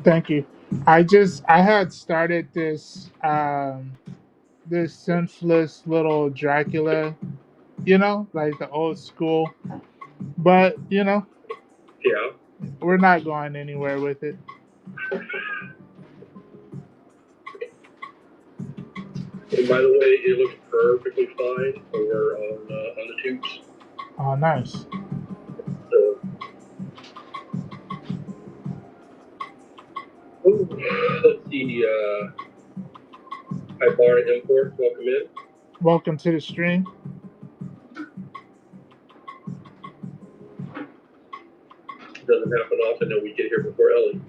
Thank you. I had started this senseless little Dracula, like the old school. But Yeah. we're not going anywhere with it. And by the way, it looks perfectly fine over on the tubes. Oh, nice. So, ooh, let's see. Hi, Bar Import. Welcome in. Welcome to the stream. It doesn't happen often that we get here before Ellie.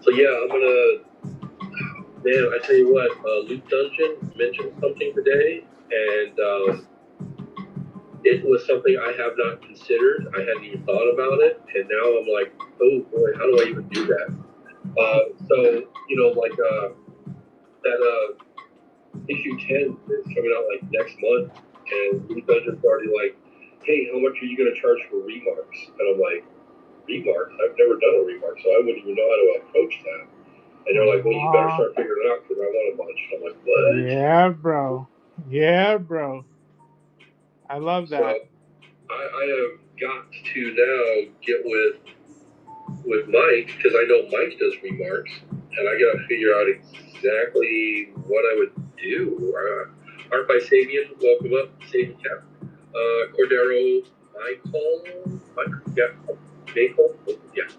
So yeah, I'm gonna. Man, I tell you what, Luke Dungeon mentioned something today, and it was something I have not considered. I hadn't even thought about it, and now I'm like, oh boy, how do I even do that? So like that issue 10 is coming out like next month, and Luke Dungeon's already like, hey, how much are you going to charge for remarks? And I'm like, remarks? I've never done a remark, so I wouldn't even know how to approach that. And they're like, well, you better start figuring it out because I want a bunch. I'm like, what? Yeah, bro. Yeah, bro. I love So that. I have got to now get with Mike because I know Mike does remarks, and I got to figure out exactly what I would do. Art by Sabian, welcome up, Sabian Cap. Cordero, Michael, yeah.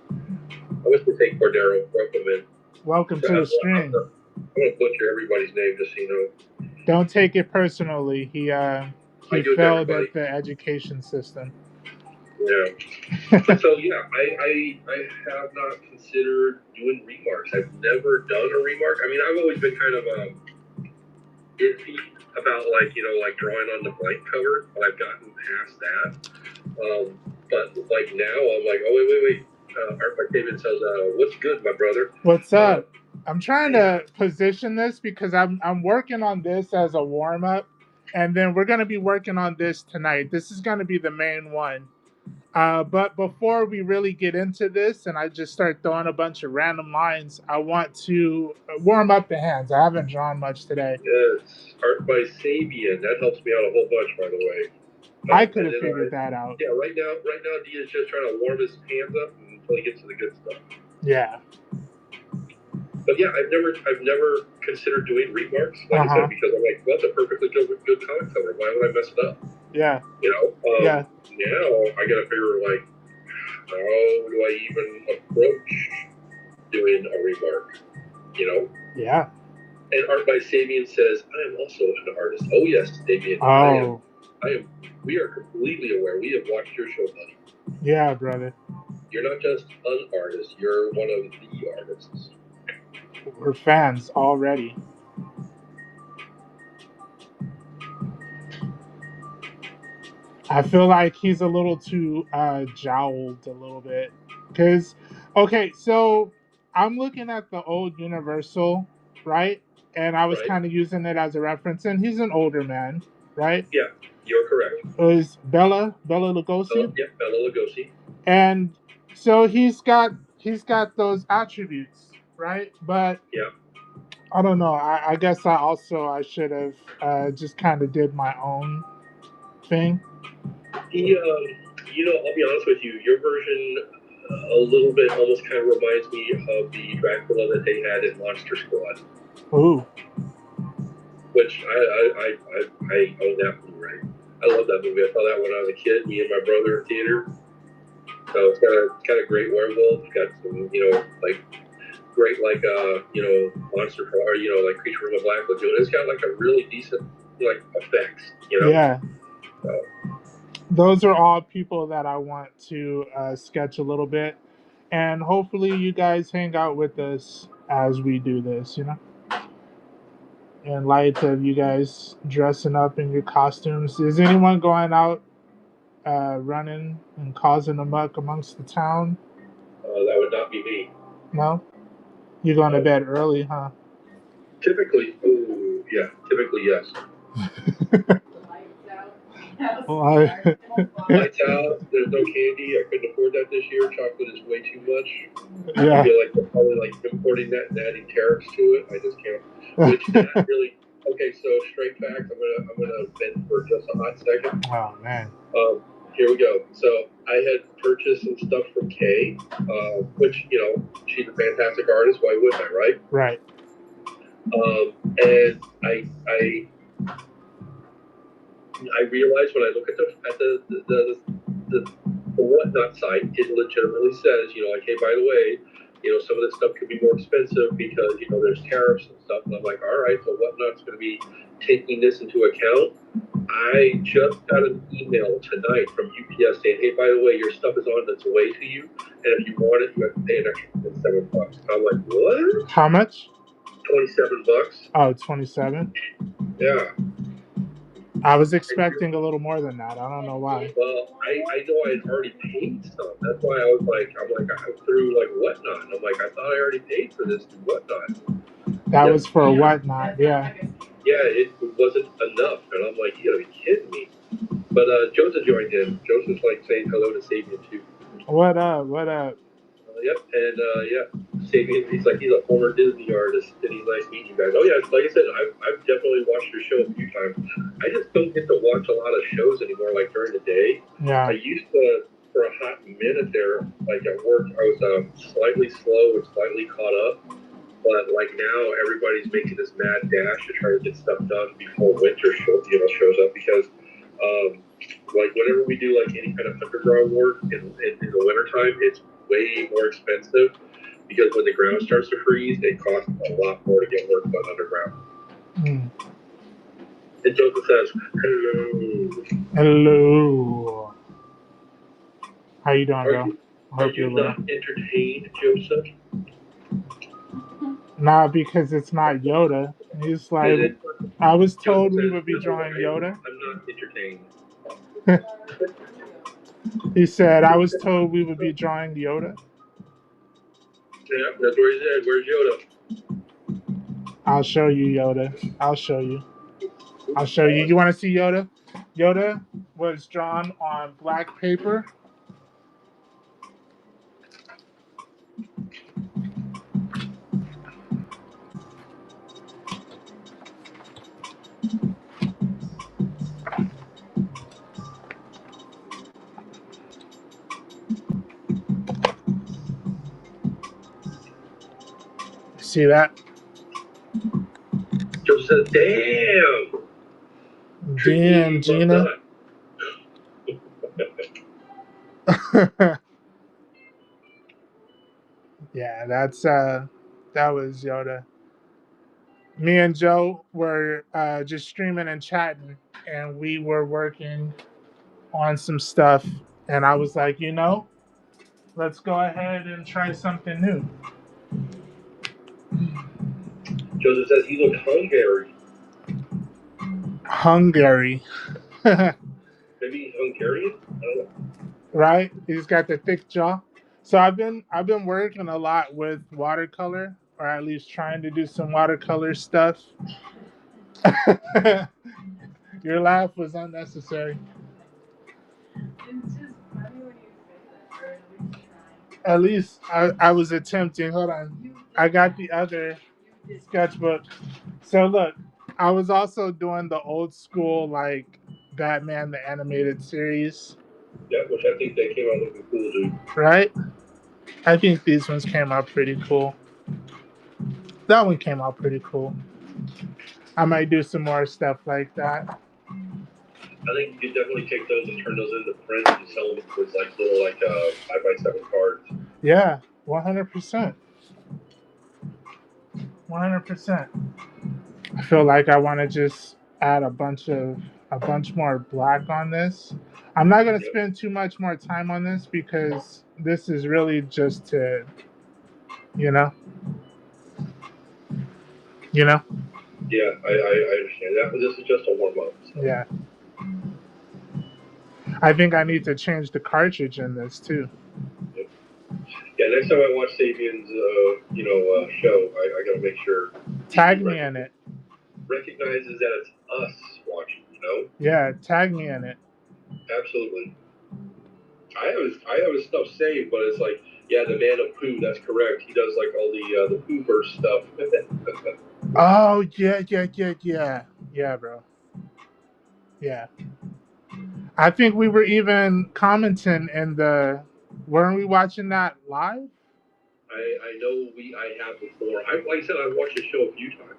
I was going to say Cordero, welcome in. Welcome to the stream. I'm going to butcher everybody's name just so you know. Don't take it personally. He failed at the education system. Yeah. So yeah, I have not considered doing remarks. I've never done a remark. I mean, I've always been kind of iffy about like drawing on the blank cover, but I've gotten past that. But like now, I'm like, oh wait. Art by David says, "What's good, my brother?" What's up? I'm trying to position this because I'm working on this as a warm up, and then we're gonna be working on this tonight. This is gonna be the main one. But before we really get into this, and I just start throwing a bunch of random lines, I want to warm up the hands. I haven't drawn much today. Yes, Art by Sabian. That helps me out a whole bunch, by the way. I could have figured that out. Yeah, right now, Dia's just trying to warm his hands up until he gets to the good stuff. Yeah. But yeah, I've never considered doing remarks, like I said, because I'm like, well, it's a perfectly good comic cover. Why would I mess it up? Yeah. Yeah. Now I gotta figure like, how do I even approach doing a remark? Yeah. And Art by Sabian says, I am also an artist. Oh yes, Sabian. Oh. I am. We are completely aware. We have watched your show, buddy. Yeah, brother. You're not just an artist. You're one of the artists. We're fans already. I feel like he's a little too jowled a little bit. Because, okay, so I'm looking at the old Universal, right? And I was kind of using it as a reference. And he's an older man, right? Yeah, you're correct. It was Bela Lugosi? Yeah, Bela Lugosi. And so he's got those attributes, right? But yeah, I don't know. I guess I should have just kind of did my own thing. I'll be honest with you. Your version, a little bit, almost kind of reminds me of the Dracula that they had in Monster Squad. Ooh. Which I own that Blu-ray. I love that movie. I saw that when I was a kid. Me and my brother in theater. So it's got a great werewolf. It's got some, like great monster or like Creature from the Black Lagoon. It's got like a really decent like effects. Yeah. So. Those are all people that I want to sketch a little bit, and hopefully you guys hang out with us as we do this. In light of you guys dressing up in your costumes, is anyone going out running and causing a muck amongst the town? That would not be me. No? You going to bed early, huh? Typically, yes. Lights out. There's no candy. I couldn't afford that this year. Chocolate is way too much. Yeah. I feel like they're probably like importing that and adding tariffs to it. I just can't. Which that really. Okay, so straight facts. I'm gonna vent for just a hot second. Oh man. Here we go. So I had purchased some stuff from Kay, which she's a fantastic artist. Why wouldn't I, right? Right. And I realized when I look at the Whatnot site, it legitimately says, like, hey, by the way, some of this stuff could be more expensive because, there's tariffs and stuff. And I'm like, all right, so Whatnot's going to be taking this into account. I just got an email tonight from UPS saying, hey, by the way, your stuff is on its way to you. And if you want it, you have to pay an extra $7. I'm like, what? How much? $27. Oh, 27? Yeah. I was expecting a little more than that. I don't know why. Well, I know I had already paid some. That's why I was like, I threw like Whatnot. And I'm like, I thought I already paid for this through Whatnot. That was for Whatnot, yeah. Yeah, it wasn't enough. And I'm like, you gotta be kidding me. But Joseph joined in. Joseph's like saying hello to Sabian too. What up? What up? Yep, and Sabian, he's a former Disney artist, and he's nice meeting you guys. Oh yeah, like I said, I've definitely watched your show a few times. I just don't get to watch a lot of shows anymore, like during the day. Yeah. I used to, for a hot minute there, like at work, I was slightly slow and slightly caught up. But like now, everybody's making this mad dash to try to get stuff done before winter shows up because. Like whenever we do like any kind of underground work in the wintertime, it's way more expensive because when the ground starts to freeze, it costs a lot more to get work done underground. Mm. And Joseph says, hello. Hello. How you doing, bro? Are you not entertained, Joseph? Nah, because it's not Yoda. He's like, I was told we would be drawing Yoda. I'm not entertained. He said, I was told we would be drawing Yoda. Yeah, that's where he's at. Where's Yoda? I'll show you, Yoda. I'll show you. You want to see Yoda? Yoda was drawn on black paper. See that? Joseph says, damn. Damn, Gina. Yeah, that was Yoda. Me and Joe were just streaming and chatting, and we were working on some stuff. And I was like, let's go ahead and try something new. Joseph says he looked Hungary. Hungary. Maybe he's Hungarian? I don't know. Right? He's got the thick jaw. So I've been working a lot with watercolor, or at least trying to do some watercolor stuff. Your laugh was unnecessary. At least I was attempting. Hold on. I got the other sketchbook. So look, I was also doing the old school like Batman the animated series. Yeah, which I think they came out looking cool, dude. Right? I think these ones came out pretty cool. That one came out pretty cool. I might do some more stuff like that. I think you could definitely take those and turn those into prints and sell them as like little 5x7 cards. Yeah, 100%. 100%. I feel like I want to just add a bunch more black on this. I'm not going to spend too much more time on this because this is really just to, Yeah, I understand that, but this is just a warm-up. So. Yeah. I think I need to change the cartridge in this too. Yeah, next time I watch Sabian's, show, I gotta make sure Tag me in it. recognizes that it's us watching. Yeah, tag me in it. Absolutely. I have his stuff saved, but it's like, yeah, the man of poo. That's correct. He does like all the pooverse stuff. Oh yeah, bro. Yeah. I think we were even commenting in the. Weren't we watching that live? I know I have before. Like I said, I've watched the show a few times.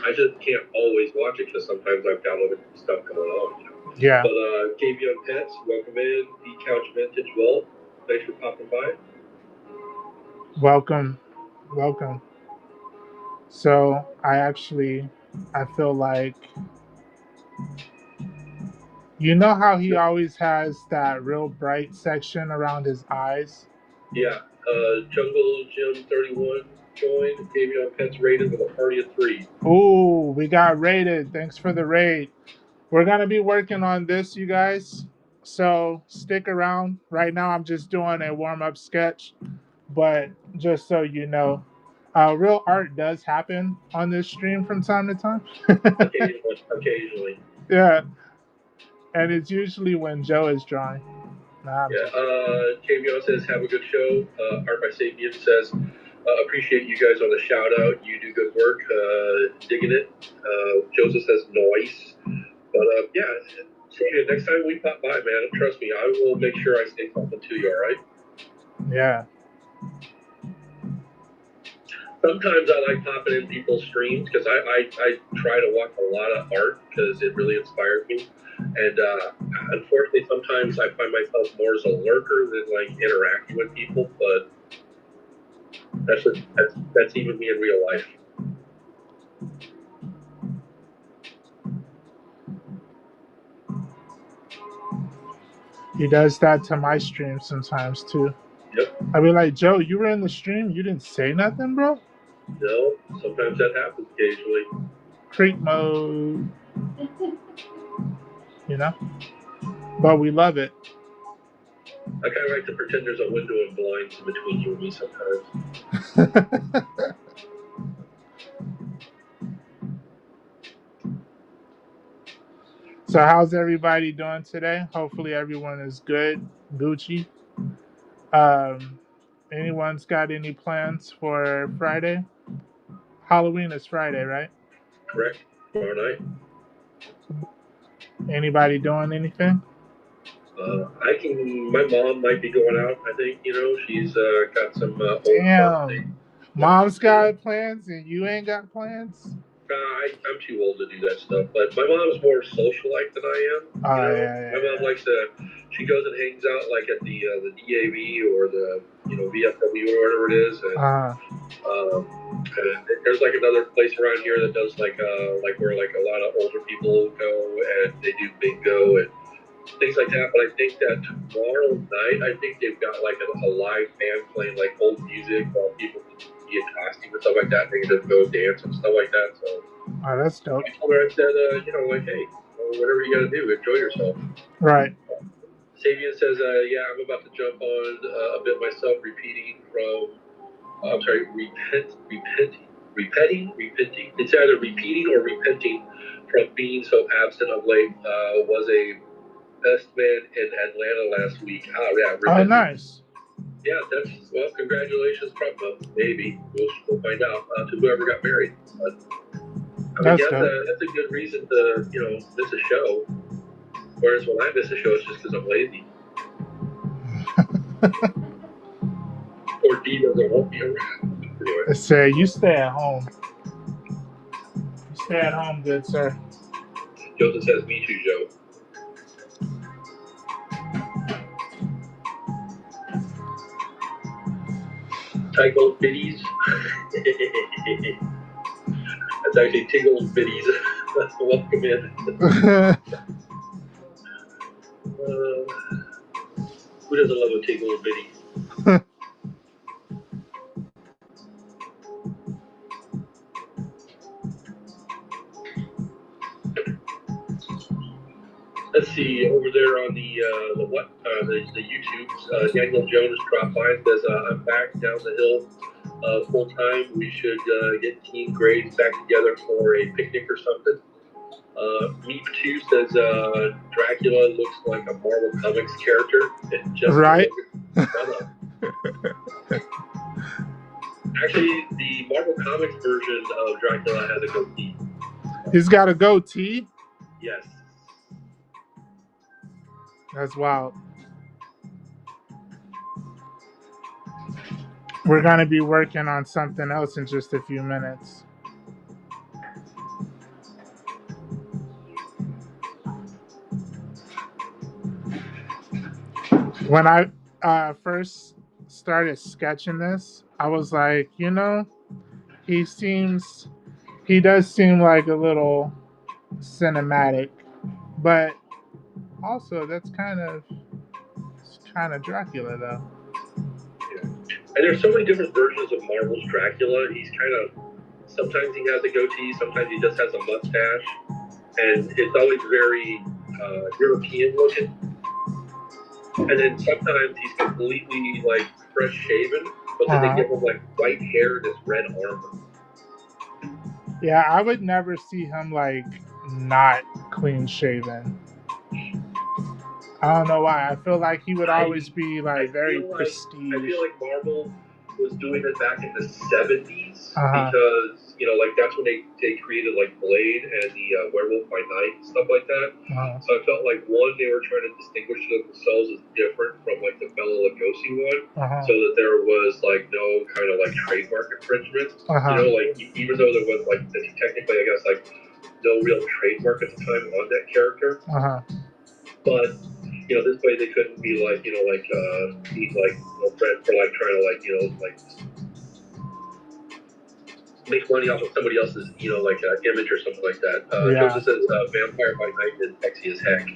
I just can't always watch it because sometimes I've got other stuff going on. Yeah. But KVN Pets, welcome in. The Couch Vintage Vault. Thanks for popping by. Welcome. So I feel like, you know how he always has that real bright section around his eyes? Yeah. Jungle Jim 31 joined. KVN Pets rated with a party of 3. Ooh, we got raided. Thanks for the raid. We're gonna be working on this, you guys. So stick around. Right now I'm just doing a warm-up sketch, but just so you know, real art does happen on this stream from time to time. Occasionally. Yeah. And it's usually when Joe is drawing. KVO says, have a good show. Art by Sapien says, appreciate you guys on the shout out. You do good work. Digging it. Joseph says, nice. But yeah, Sapien, next time we pop by, man, trust me, I will make sure I say something to you, all right? Yeah. Sometimes I like popping in people's streams because I try to watch a lot of art because it really inspires me. And unfortunately, sometimes I find myself more as a lurker than like interacting with people. But that's even me in real life. He does that to my stream sometimes too. Yep. I be like, Joe, you were in the stream. You didn't say nothing, bro. No, sometimes that happens occasionally. Creep mode. You know? But we love it. I kind of like to pretend there's a window and blinds in between you and me sometimes. So how's everybody doing today? Hopefully everyone is good. Gucci. Anyone's got any plans for Friday? Halloween is Friday, right? Correct. Tomorrow night. Anybody doing anything? My mom might be going out. I think she's got some. Damn, mom's got plans and you ain't got plans. I'm too old to do that stuff. But my mom's more socialite than I am. Yeah. My mom likes to. She goes and hangs out like at the DAV or the VFW or whatever it is. And there's like another place around here that does like where like a lot of older people go and they do bingo and things like that. But I think that tomorrow night, I think they've got like a live band playing like old music while people can be in costume and stuff like that. They can just go dance and stuff like that. So, that's dope. I told her, I said, like, hey, whatever you got to do, enjoy yourself. Right. Sabian says, yeah, I'm about to jump on a bit myself, repeating. It's either repeating or repenting from being so absent of late. Was a best man in Atlanta last week. Oh, nice. Yeah, congratulations, maybe we'll find out to whoever got married. But that's a good reason to miss a show. Whereas when I miss a show, it's just because I'm lazy. Or D doesn't want me around. Anyway. Say you stay at home. You stay at home, good sir. Joseph says, "Me too, Joe." Tickle Bitties. That's actually Tickle Bitties. That's the welcome in. Who doesn't love a Tickle Bitty? Let's see. see over there on the YouTubes, Daniel Jones dropped by and says, "I'm back down the hill full time. We should get Team Grades back together for a picnic or something." Meep 2 says Dracula looks like a Marvel Comics character. And just right. Actually, the Marvel Comics version of Dracula has a goatee. He's got a goatee? Yes. That's wild. We're going to be working on something else in just a few minutes. When I first started sketching this, I was like, you know, he does seem like a little cinematic, but also that's kind of Dracula though. Yeah. And there's so many different versions of Marvel's Dracula. He's kind of, sometimes he has a goatee, sometimes he just has a mustache, and it's always very European looking. And then sometimes he's completely like fresh shaven, but then they give him like white hair and this red armor. Yeah, I would never see him like not clean shaven. I don't know why. I feel like he would always be like very prestige. I feel like Marvel was doing it back in the 70s because, you know, like that's when they created like Blade and the Werewolf by Night and stuff like that. So I felt like one, they were trying to distinguish themselves as different from like the Bela Lugosi one, so that there was like no kind of like trademark infringement. You know, like even though there was like technically, I guess, like no real trademark at the time on that character. But you know, this way they couldn't be like, you know, like be like, you know, for like trying to like, you know, like make money off of somebody else's, you know, like image or something like that. Joseph says Vampire by Night is sexy as heck.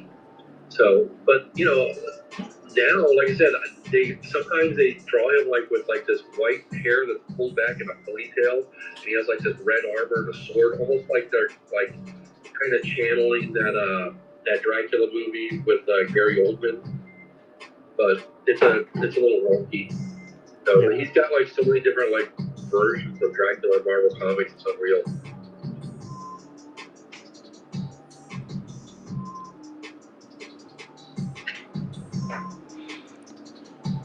So, but you know, now, like I said, sometimes they draw him like with like this white hair that's pulled back in a ponytail, and he has like this red armor and a sword, almost like they're like kind of channeling that Dracula movie with Gary Oldman, but it's a little wonky. So he's got like so many different like versions of Dracula in Marvel Comics. It's unreal.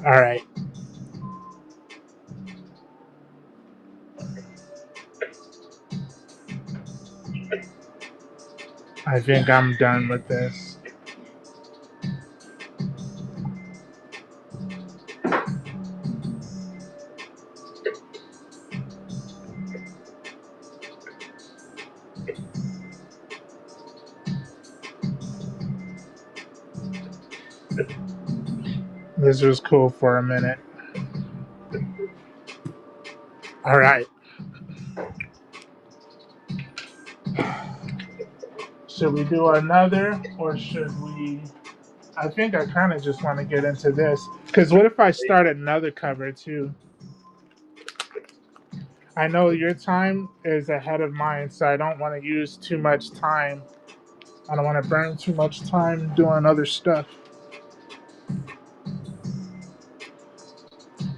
All right. I think I'm done with this. This was cool for a minute. All right. Should we do another, or should we? I think I kind of just want to get into this, because what if I start another cover too? I know your time is ahead of mine, so I don't want to use too much time. I don't want to burn too much time doing other stuff.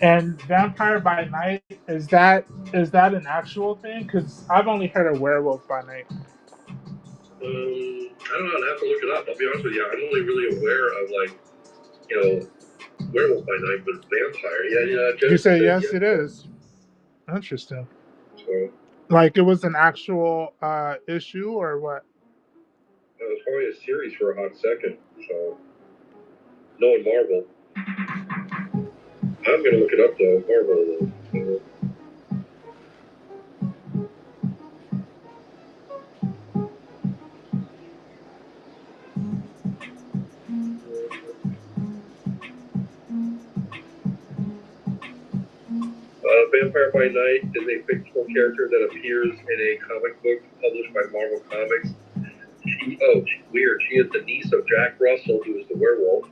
And Vampire by Night, is that an actual thing? Because I've only heard of Werewolf by Night. I don't know. I'd have to look it up. I'll be honest with you. I'm only really aware of like, you know, Werewolf by Night, but Vampire. Yeah. You say yes, it is. Interesting. So, like it was an actual issue or what? It was probably a series for a hot second. So, knowing Marvel, I'm gonna look it up though. Marvel. Vampire by Night is a fictional character that appears in a comic book published by Marvel Comics. Weird. She is the niece of Jack Russell, who is the werewolf.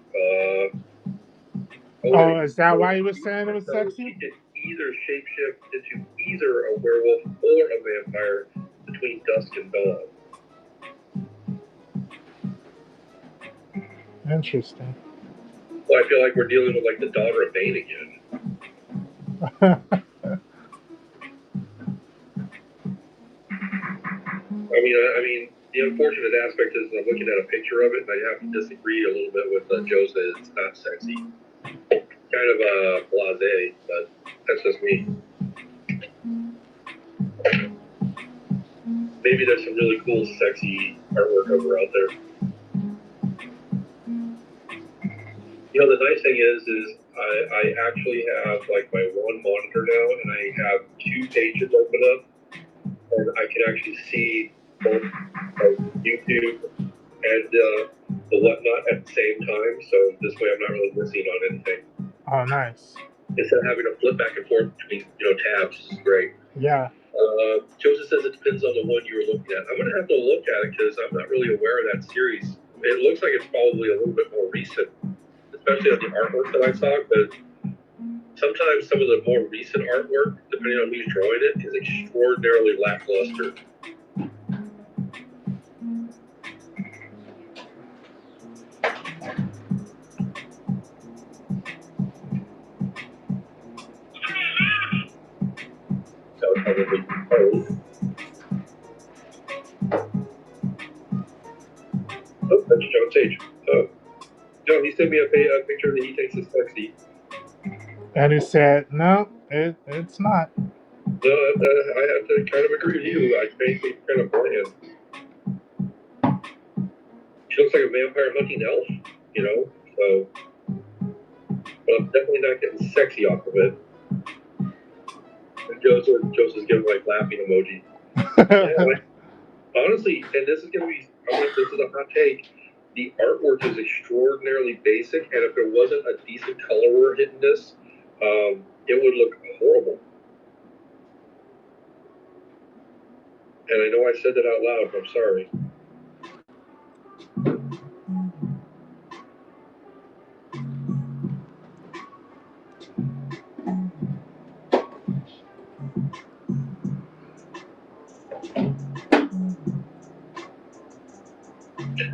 Is that why you were saying it was sexy? She can either shapeshift into either a werewolf or a vampire between dusk and dawn. Interesting. Well, I feel like we're dealing with like the daughter of Bane again. I mean, the unfortunate aspect is I'm looking at a picture of it, and I have to disagree a little bit with Joseph. It's not sexy. Kind of blasé, but that's just me. Maybe there's some really cool, sexy artwork over out there. You know, the nice thing is I actually have like my one monitor now, and I have two pages open up, and I can actually see both YouTube and the whatnot at the same time. So this way, I'm not really missing on anything. Oh, nice. Instead of having to flip back and forth between tabs, this is great. Yeah. Joseph says it depends on the one you were looking at. I'm gonna have to look at it because I'm not really aware of that series. It looks like it's probably a little bit more recent, especially on the artwork that I saw. But sometimes some of the more recent artwork, depending on who's drawing it, is extraordinarily lackluster. That was probably oh, that's John Sage. John, he sent me a picture that he thinks is sexy. And he said, no, it's not. No, I have to kind of agree with you. I think it's kind of bland. She looks like a vampire hunting elf, so. But I'm definitely not getting sexy off of it. And Joseph's giving like laughing emoji. Honestly, and this is gonna be, this is a hot take. The artwork is extraordinarily basic, and if there wasn't a decent color work hitting this, it would look horrible. And I know I said that out loud, but I'm sorry.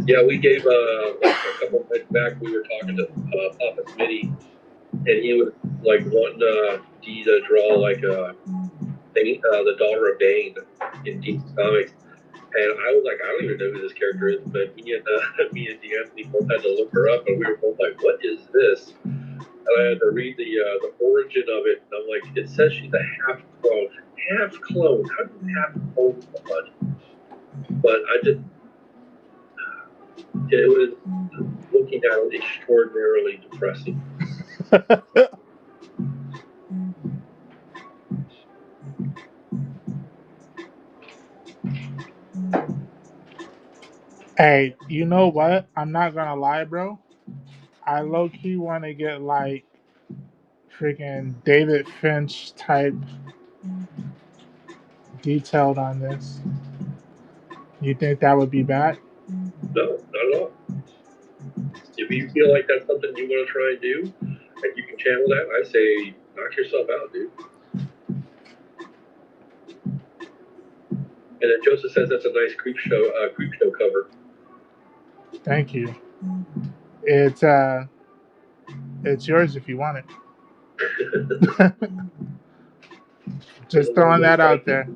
Yeah, we gave like a couple of nights back. We were talking to Papa Smitty, and he was like wanting Dee to draw like the daughter of Bane in DC Comics, and I was like, I don't even know who this character is. But me and D'Anthony both had to look her up, and we were both like, what is this? And I had to read the origin of it, and I'm like, it says she's a half clone. Half clone? How do you half clone somebody? But it was looking at it extraordinarily depressing. Hey, you know what? I'm not gonna lie, bro. I low key want to get like freaking David Finch type detailed on this. You think that would be bad? No, not at all. If you feel like that's something you want to try and do, and you can channel that, I say knock yourself out, dude. And then Joseph says that's a nice creep show cover. Thank you. It's yours if you want it. Just throwing that out there.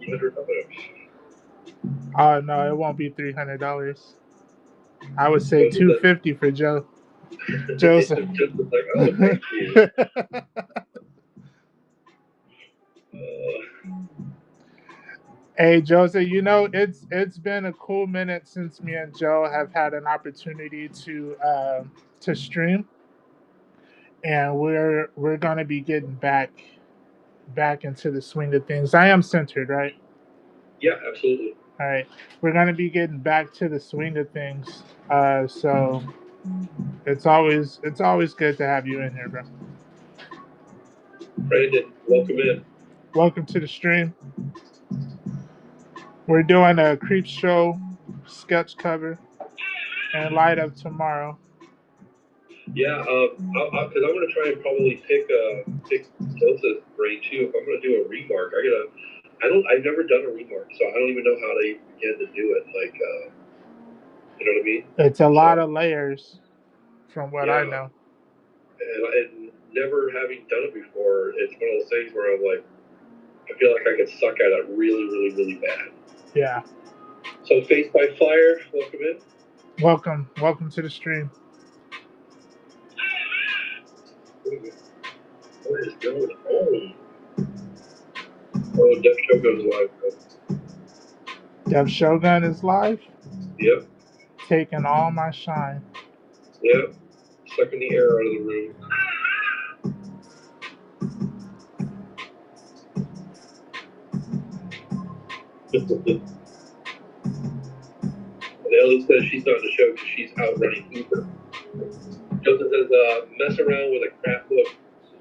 Oh no, it won't be $300. I would say $250 for Joe. Joseph. Just like, oh, thank you. Hey Joseph, it's been a cool minute since me and Joe have had an opportunity to stream, and we're gonna be getting back into the swing of things. I am centered, right? Yeah, absolutely. All right, we're gonna be getting back to the swing of things. So it's always good to have you in here, bro. Brandon, welcome in. Welcome to the stream. We're doing a Creep Show sketch cover in light of tomorrow. Yeah, because I'm gonna try and probably pick Joseph's brain too. If I'm gonna do a remark, I've never done a remark, so I don't even know how to begin to do it. Like, you know what I mean? It's a lot of layers. from what I Yeah. know. And never having done it before, it's one of those things where I'm like, I feel like I could suck at it really, really, really bad. Yeah. So Faith by Fire, welcome in. Welcome to the stream. What is going on? Oh, Dev Shogun's live. Dev Shogun is live. Yep. Taking all my shine. Yep. Sucking the air out of the room. And Ellie says she's not on the show because she's out running Uber. Joseph says, mess around with a crap book.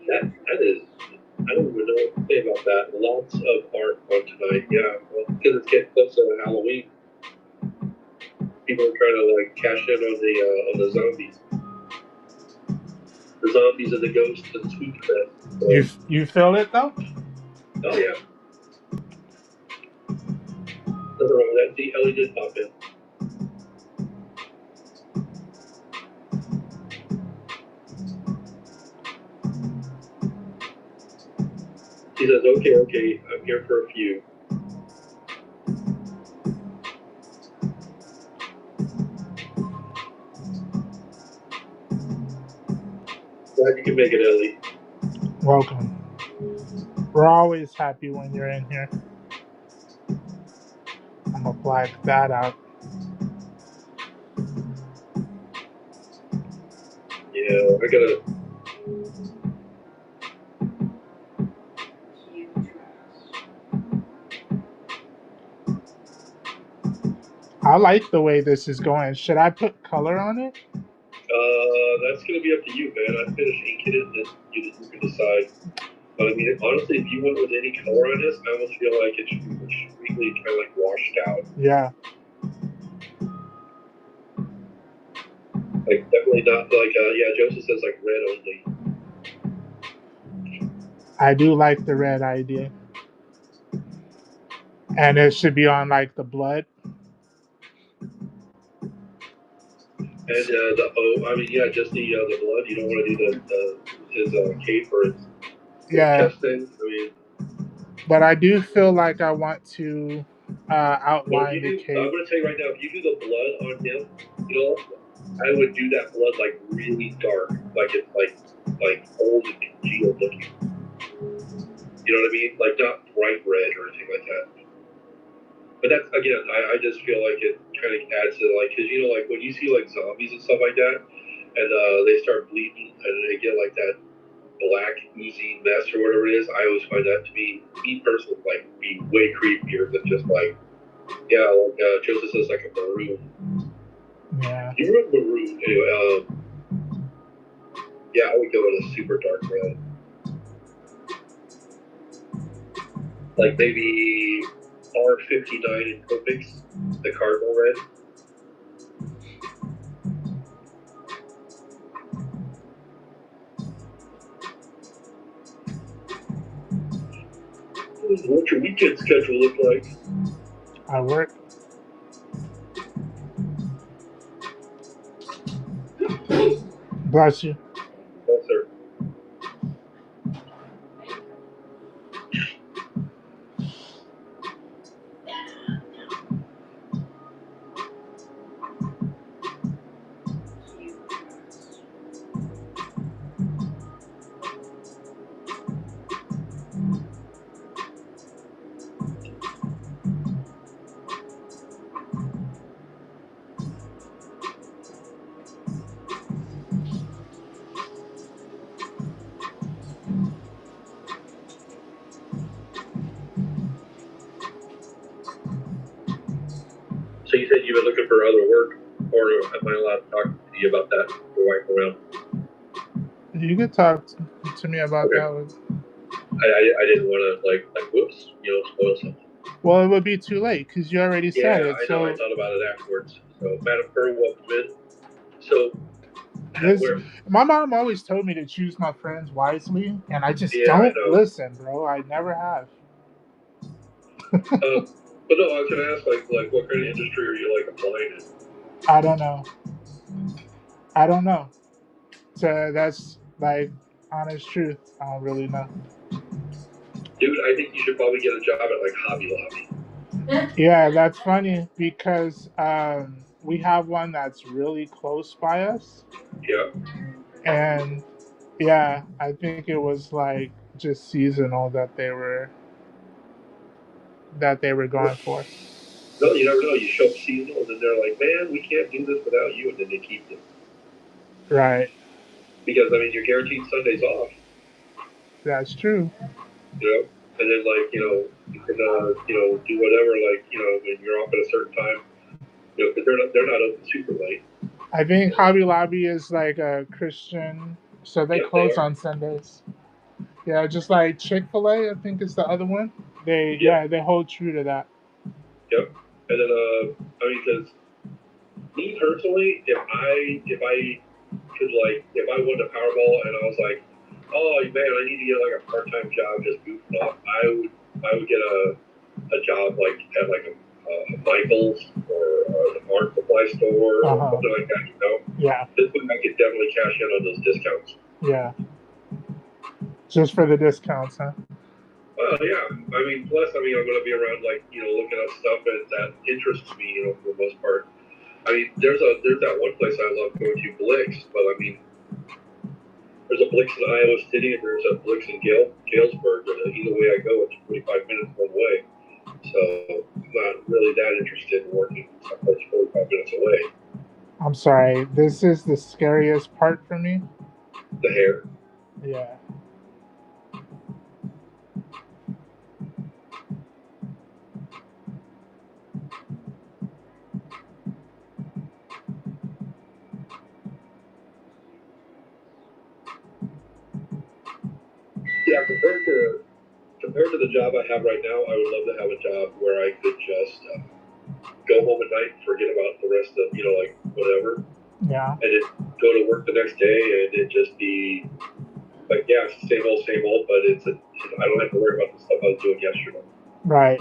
That is, I don't even know what to say about that. Lots of art on tonight. Yeah, well, because it's getting close to Halloween. People are trying to like cash in on the zombies. The zombies and the ghosts and the spooky fest. So, You feel it though? oh yeah. Nothing wrong with that. See, Ellie did pop in. She says, okay, I'm here for a few. Glad you can make it, Ellie. Welcome. We're always happy when you're in here. I'm gonna black that out. Yeah, I gotta. I like the way this is going. Should I put color on it? That's gonna be up to you, man. I finished inking it, and you can decide. But I mean, honestly, if you went with any color on this, I almost feel like it should be extremely kind of like washed out. Yeah. Like definitely not like yeah. Joseph says like red only. I do like the red idea. And it should be on like the blood. And I mean, yeah, just the blood. You don't want to do his cape or his chest thing. I mean, but I do feel like I want to outline the cape. I'm going to tell you right now, if you do the blood on him, you know, I would do that blood like really dark, like it's like old and congealed looking. You know what I mean? Like not bright red or anything like that. But that's, again, I just feel like it kind of adds to, like, because, you know, like, when you see, like, zombies and stuff like that, and they start bleeding, and they get, like, that black, oozy mess or whatever it is, I always find that to be, me personally, like, be way creepier than just, like, yeah, like, Joseph says, like, a maroon. Yeah. You wrote maroon. Anyway, yeah, I would go with a super dark red. Like, maybe R59 in Copics, the cardinal red. What's your weekend schedule look like? I work. Bless you. Yes, sir. So you said you've been looking for other work, or am I allowed to talk to you about that? Your wife around? You could talk to me about that one. I didn't want to like whoops, spoil something. Well, it would be too late because you already said it. I know. I thought about it afterwards. So, Madam Pearl, welcome in. So, my mom always told me to choose my friends wisely, and I just don't listen, bro. I never have. But no, I was gonna ask, like, what kind of industry are you like applying in? I don't know. That's like honest truth. I don't really know. Dude, I think you should probably get a job at like Hobby Lobby. Yeah, that's funny because we have one that's really close by us. Yeah. And yeah, I think it was like just seasonal that they were going for. No, you never know. You show up seasonal, and then they're like, "Man, we can't do this without you," and then they keep you. Right. Because I mean, you're guaranteed Sundays off. That's true. You know, and then like you can do whatever when you're off at a certain time. Because they're not open super late. I think Hobby Lobby is like a Christian, so they close on Sundays. Yeah, just like Chick-fil-A, I think is the other one. They hold true to that. Yep. And then I mean, because me personally, if I could if I won the Powerball and I was like, oh man, I need to get like a part-time job just goofing off, I would get a job like at like a Michael's or the art supply store or something like that. Yeah. This way I could definitely cash in on those discounts. Yeah. Just for the discounts, huh? Well, yeah. I mean, plus, I'm going to be around, looking at stuff that interests me, for the most part. I mean, there's that one place I love going to, Blix, but I mean, there's a Blix in Iowa City and there's a Blix in Galesburg, and either way I go, it's 45 minutes one way. So I'm not really that interested in working someplace 45 minutes away. I'm sorry. This is the scariest part for me. The hair. Yeah. Yeah, compared to the job I have right now, I would love to have a job where I could just go home at night and forget about the rest of, whatever. Yeah. And then go to work the next day and it just be like, yeah, it's same old, but I don't have to worry about the stuff I was doing yesterday. Right.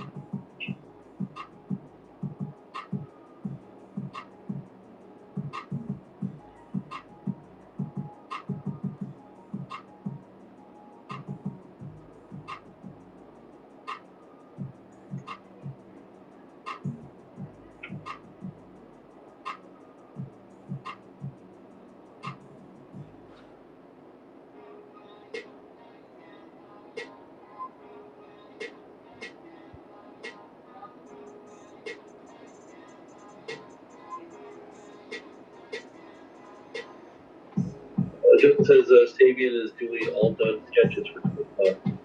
Justin says Sabian is doing all done sketches for $20.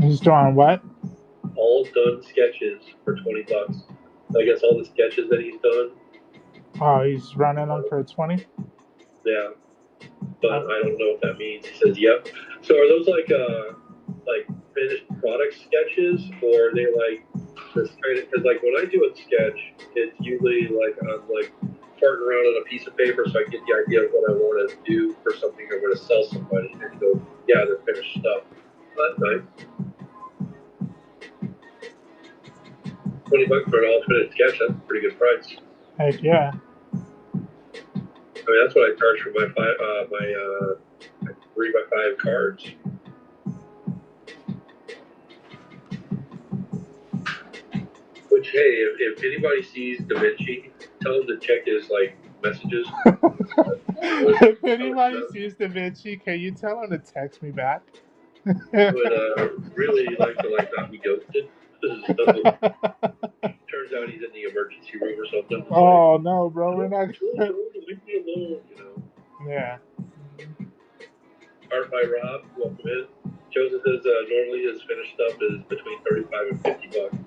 He's doing what? All done sketches for $20. I guess all the sketches that he's done. Oh, he's running them for 20? Yeah. But I don't know what that means. He says, yep. So are those like finished product sketches, or are they like this kind of, because like when I do a sketch, it's usually like I'm like farting around on a piece of paper so I get the idea of what I want to do for something I'm going to sell somebody, and go, yeah, they're finished stuff. That's nice. $20 for an all finished sketch, that's a pretty good price. Heck yeah. I mean, that's what I charge for my 3x5 cards. Which, hey, if anybody sees Da Vinci, tell them to check his messages. If anybody sees Da Vinci, can you tell him to text me back? Would really like to not be ghosted. Turns out he's in the emergency room or something. Oh no, bro, we're not. Leave me alone, Yeah. Art by Rob, welcome in. Joseph says normally his finished stuff is between $35 and $50.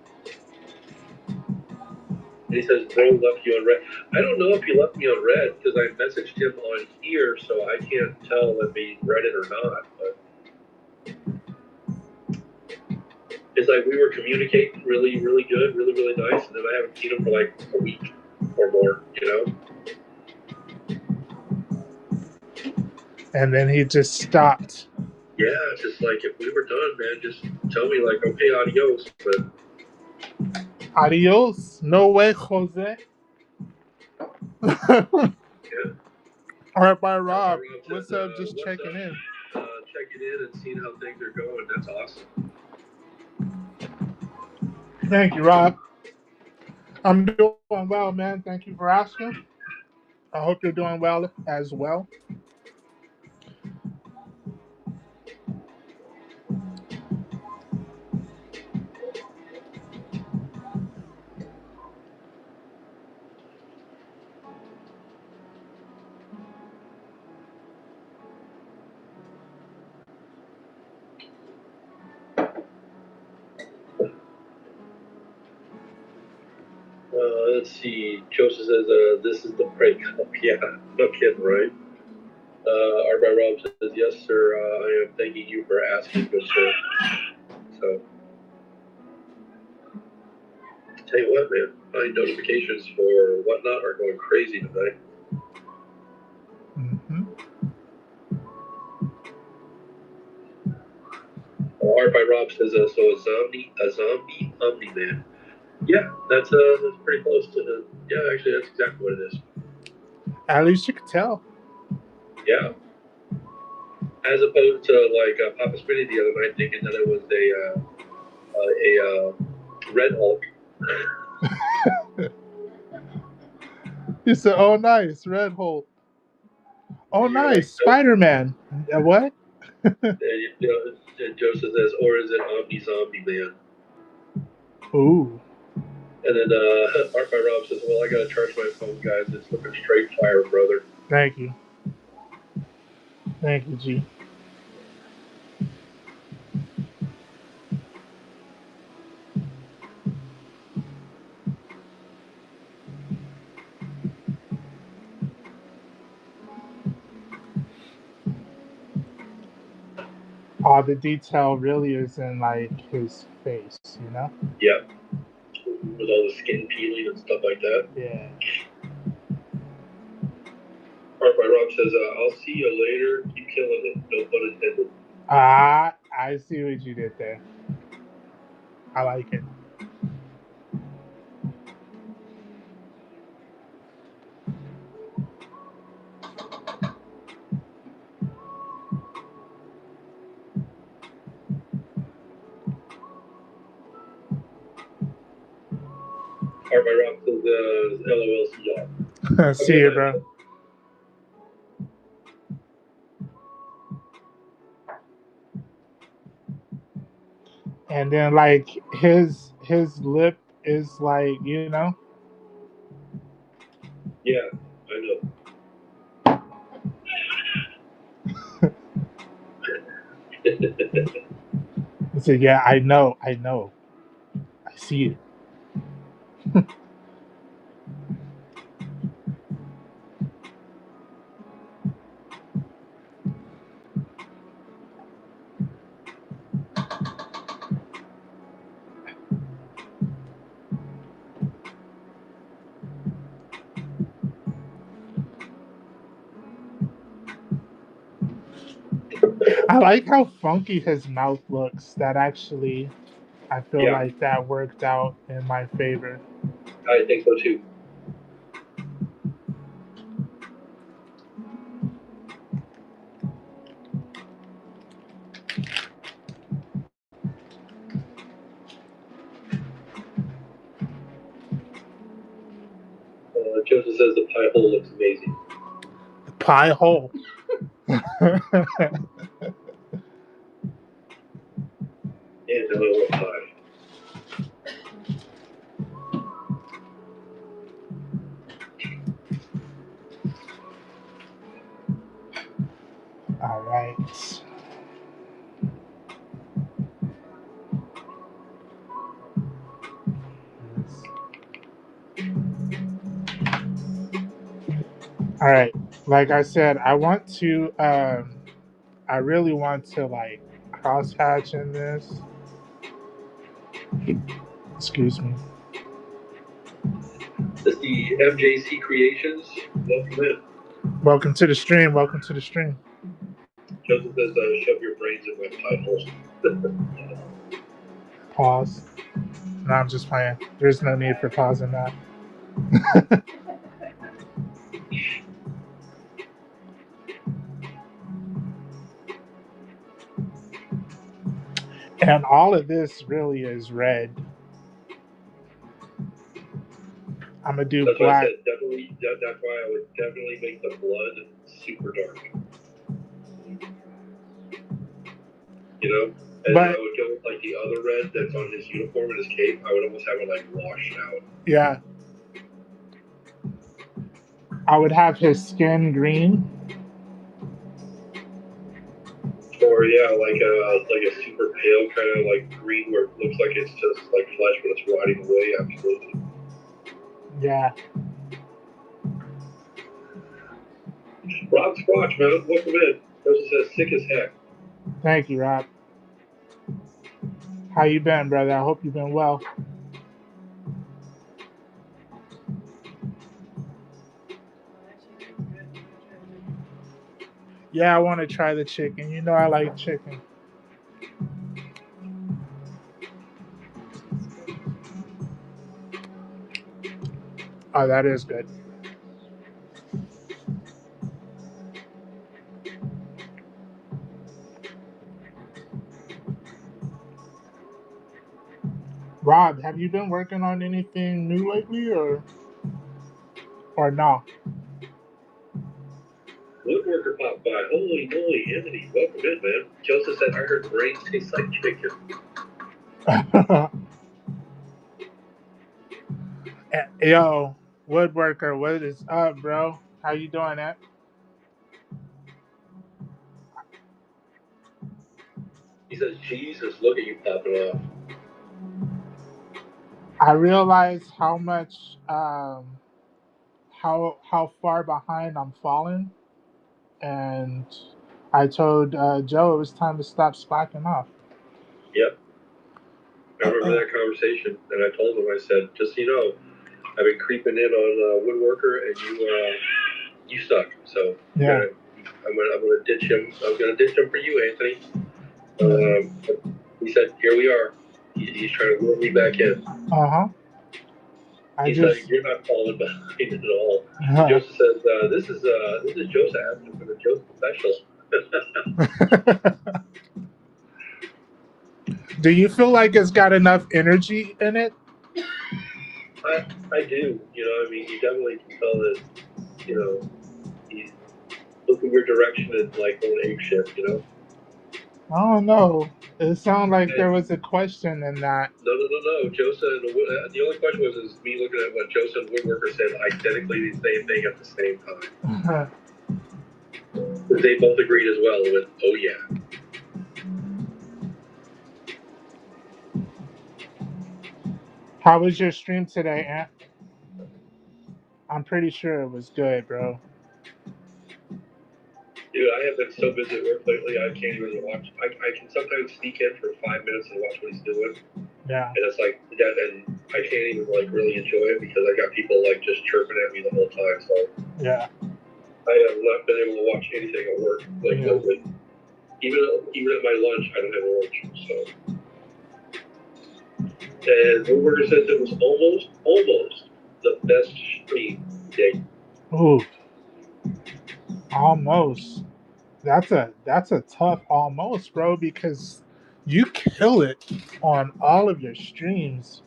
And he says, bro left you on red. I don't know if he left me on red because I messaged him on here, so I can't tell if he read it or not. But it's like we were communicating really, really good, really, really nice, and then I haven't seen him for a week or more, And then he just stopped. Yeah, it's just if we were done, man, just tell me okay, adios. But adios. No way, Jose. Yeah. All right, bye, Rob Rob. says, What's up? Just what's checking up? in. Checking in and seeing how things are going. That's awesome. Thank you, Rob. I'm doing well, man. Thank you for asking. I hope you're doing well as well. Let's see. Joseph says, this is the breakup. Yeah, no kidding, right? Art by Rob says, yes, sir. I am thanking you for asking, good sir. So, tell you what, man, my notifications for whatnot are going crazy tonight. Mm-hmm. Art by Rob says, so a zombie Omni-Man. Yeah, that's pretty close to yeah, actually, that's exactly what it is. At least you could tell. Yeah. As opposed to like Papa Smitty the other night thinking that it was a Red Hulk. He said, "Oh, nice, Red Hulk. Oh, nice, like, Spider-Man. What?" And Joseph says, or is it Omni Zombie Man? Ooh. And then Art by Rob says, well, I gotta charge my phone, guys. It's looking straight fire, brother. Thank you. Thank you, G. All the detail really is in like his face, you know? Yeah. With all the skin peeling and stuff like that. Yeah. Art by Rob says, I'll see you later. Keep killing it. No pun intended. I see what you did there. I like it. Art by Rob says, LOL, see y'all. See you, bro. And then like his lip is like, you know. Yeah, I know. He said, yeah, I know. I see it. I like how funky his mouth looks. That actually, I feel like that worked out in my favor. I think so too. Joseph says the pie hole looks amazing. The pie hole. Yeah, no, I want pie. All right. All right. Like I said, I want to. I really want to like crosshatch in this. Excuse me. This is the MJC Creations. Welcome in. Welcome to the stream. Welcome to the stream. Joseph says, shove your brains in my pie hole. Pause. No, I'm just playing. There's no need for pausing that. And all of this really is red. I'm gonna do That's black. why I said definitely. That's why I would definitely make the blood super dark. You know, and But I would go with like the other red that's on his uniform and his cape. I would almost have it like washed out. yeah, I would have his skin green. Or yeah, like a super pale kind of like green where it looks like it's just like flesh, but it's rotting away. Absolutely. Yeah. Rob Squatch, man, welcome in. Person says sick as heck. Thank you, Rob. How you been, brother? I hope you've been well. Yeah, I want to try the chicken. You know I like chicken. Oh, that is good. Rob, have you been working on anything new lately, or no? Woodworker popped by. Holy moly, Anthony, welcome in, man. Joseph said, I heard brains taste like chicken. Yo, Woodworker, what is up, bro? How you doing, Ed? He says, Jesus, look at you popping off. I realize how much, how far behind I'm falling, and I told Joe it was time to stop slacking off. Yep. I remember that conversation, and I told him, I said, just so you know, I've been creeping in on Woodworker, and you suck. So Yeah. I'm gonna ditch him. I'm gonna ditch him for you, Anthony. He said, "Here we are." He's trying to lure me back in. He said, "You're not falling behind at all." Joseph says, "This is Joseph asking for the Joseph special." Do you feel like it's got enough energy in it? I do. You know, I mean, you definitely can tell that. You know, he's looking your direction and like going ape shit. You know. I don't know. It sounded like there was a question in that. No. Joseph, the only question was me looking at what Joseph and Woodworker said identically the same thing at the same time. They both agreed as well with, oh yeah. How was your stream today, Ant? I'm pretty sure it was good, bro. Dude, I have been so busy at work lately, I can't even watch. I can sometimes sneak in for 5 minutes and watch what he's doing. Yeah. And it's like that, and I can't even like really enjoy it because I got people like just chirping at me the whole time. So yeah, I have not been able to watch anything at work. Like lately. Even at my lunch, I don't have a lunch. So. And Woodworker says it was almost the best stream today. Ooh. Almost. That's a tough almost, bro, because you kill it on all of your streams.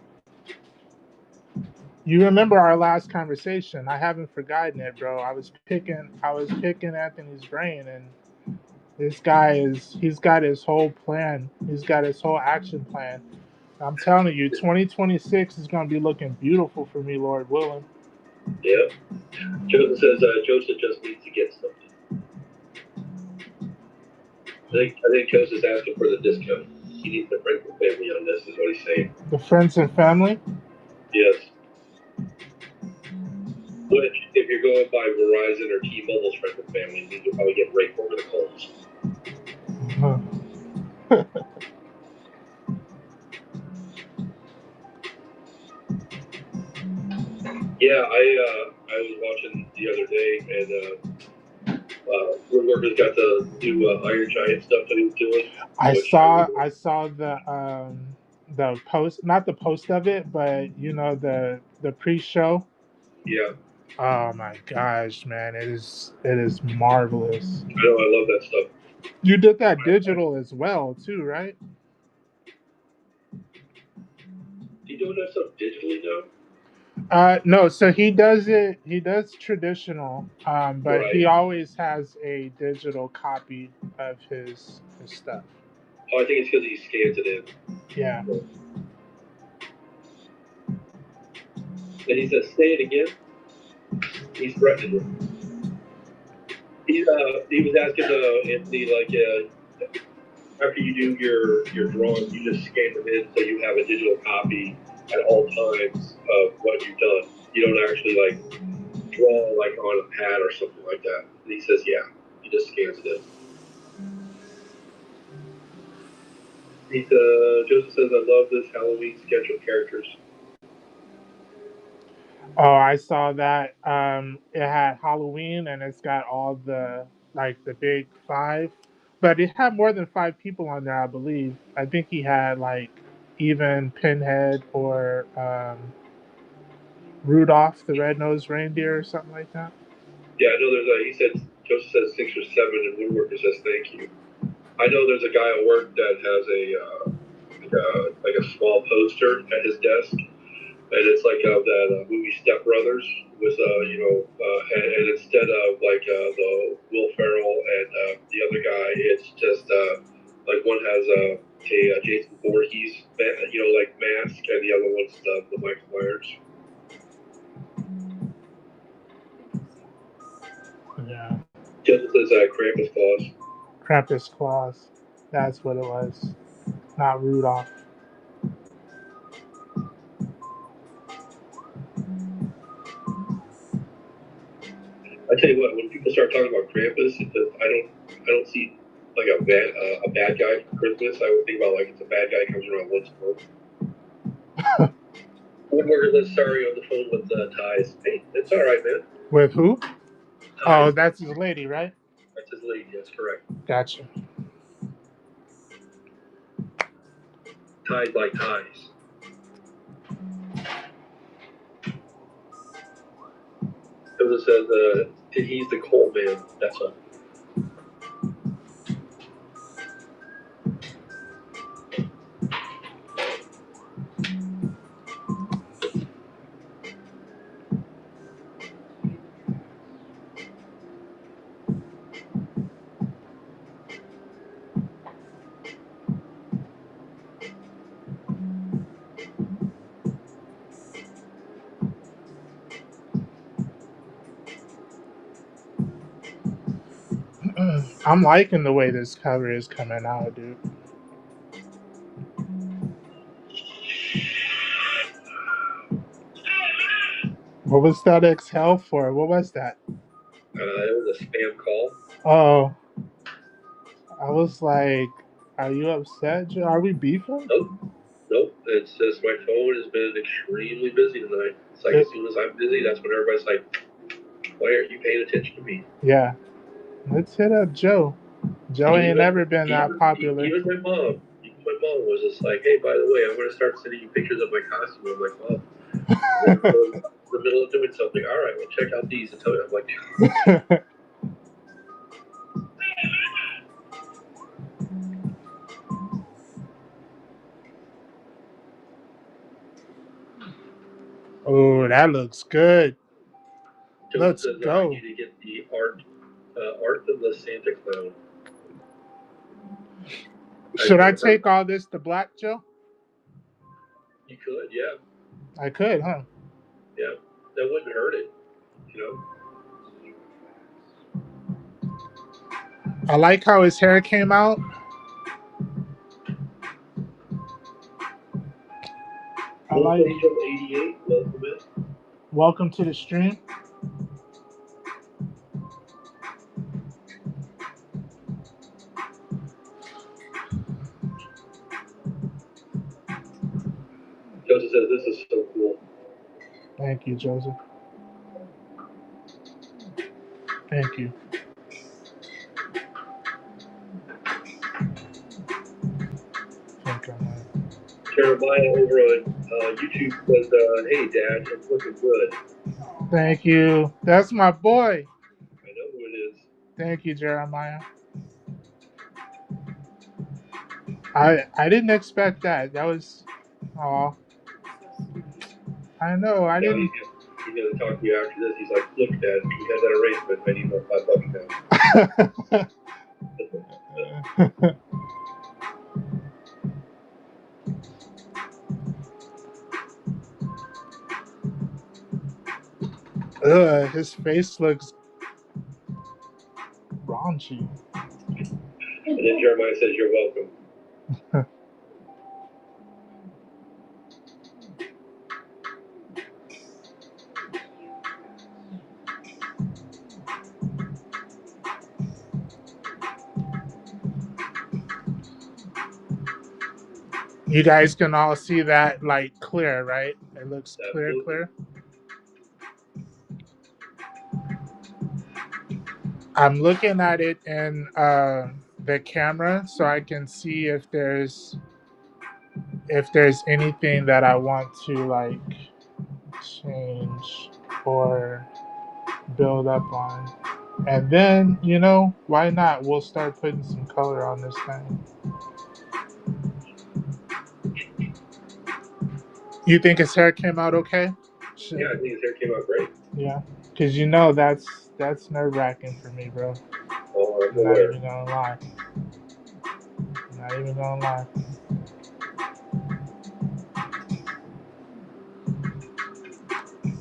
You remember our last conversation. I haven't forgotten it, bro. I was picking Anthony's brain, and this guy he's got his whole plan. He's got his whole action plan. I'm telling you, 2026 is going to be looking beautiful for me, Lord willing. Yeah. Joseph says Joseph just needs to get something. I think Joseph's asking for the discount. He needs the friends and family on this, is what he's saying. The friends and family? Yes. Which, if you're going by Verizon or T-Mobile's friends and family, means you'll probably get raped over the coals. Yeah, I was watching the other day, and Woodworker's got the new Iron Giant stuff that he's doing. I saw the post, not the post of it, but you know the pre-show. Yeah. Oh my gosh, man, it is marvelous. I know, I love that stuff. You did that digital as well, too, right? he doing that stuff digitally now? No, so he does it. He does traditional, but he Right. always has a digital copy of his stuff. Oh, I think it's because he scans it in. Yeah. And he says, "Say it again." He's threatening him. He was asking Anthony, like, after you do your drawing, you just scan them in so you have a digital copy at all times of what you've done. You don't actually like draw like on a pad or something like that. And he says, yeah, he just scans it in. Joseph says, I love this Halloween sketch of characters. Oh, I saw that. It had Halloween, and it's got all the the big five, but it had more than five people on there, I believe. I think he had like even Pinhead or Rudolph the Red-Nosed Reindeer or something like that. Yeah, I know he said, Joseph says 6 or 7, and Woodworker says thank you. I know there's a guy at work that has like a small poster at his desk, and it's like that movie Step Brothers with and instead of like the Will Ferrell and the other guy, it's just like one has a Jason Voorhees like mask, and the other one's the Michael Myers. Yeah. Just as Krampus Claus. Krampus Claus. That's what it was. Not Rudolph. I tell you what, when people start talking about Krampus, I don't see like a bad guy for Christmas. I would think about like it's a bad guy comes around once a month. Woodworker says sorry on the phone with Ties. Hey, it's all right, man. With who? Ties. Oh, that's his lady, right? That's his lady. That's correct. Gotcha. Tied like ties. It says he's the coal man. That's all. I'm liking the way this cover is coming out, dude. What was that exhale for? What was that? It was a spam call. Oh, I was like, are you upset? Are we beefing? Nope. It's just my phone has been extremely busy tonight. It's like as soon as I'm busy, that's when everybody's like, why aren't you paying attention to me? Yeah. Let's hit up Joe. Joe ain't never been that popular. Even my mom was just like, hey, by the way, I'm going to start sending you pictures of my costume. I'm like, well, in the middle of doing something. All right, well, check out these and tell you. I'm like, oh, that looks good. Let's go. I need to get the art of the Santa Clown. Should I take all this to black, Joe? You could, yeah. I could, huh? Yeah, that wouldn't hurt it, you know. I like how his hair came out. I like Angel 88, welcome in. Welcome to the stream. Joseph says this is so cool. Thank you, Joseph. Thank you. Jeremiah over on YouTube says, hey, Dad, it's looking good. Thank you. That's my boy. I know who it is. Thank you, Jeremiah. I didn't expect that. That was, aw. I know. I Now didn't. he's gonna talk to you after this. He's like, look, Dad, we had that arrangement. I need more $5 now. Ugh, his face looks raunchy. And then Jeremiah says, you're welcome. You guys can all see that like clear, right? It looks clear, Absolutely. clear. I'm looking at it in the camera so I can see if there's anything that I want to like change or build up on. And then, you know, why not? We'll start putting some color on this thing. You think his hair came out okay? Shit. Yeah, I think his hair came out great. Yeah, because you know that's nerve-wracking for me, bro. Oh, I'm I'm not aware. even gonna lie. Not even gonna lie.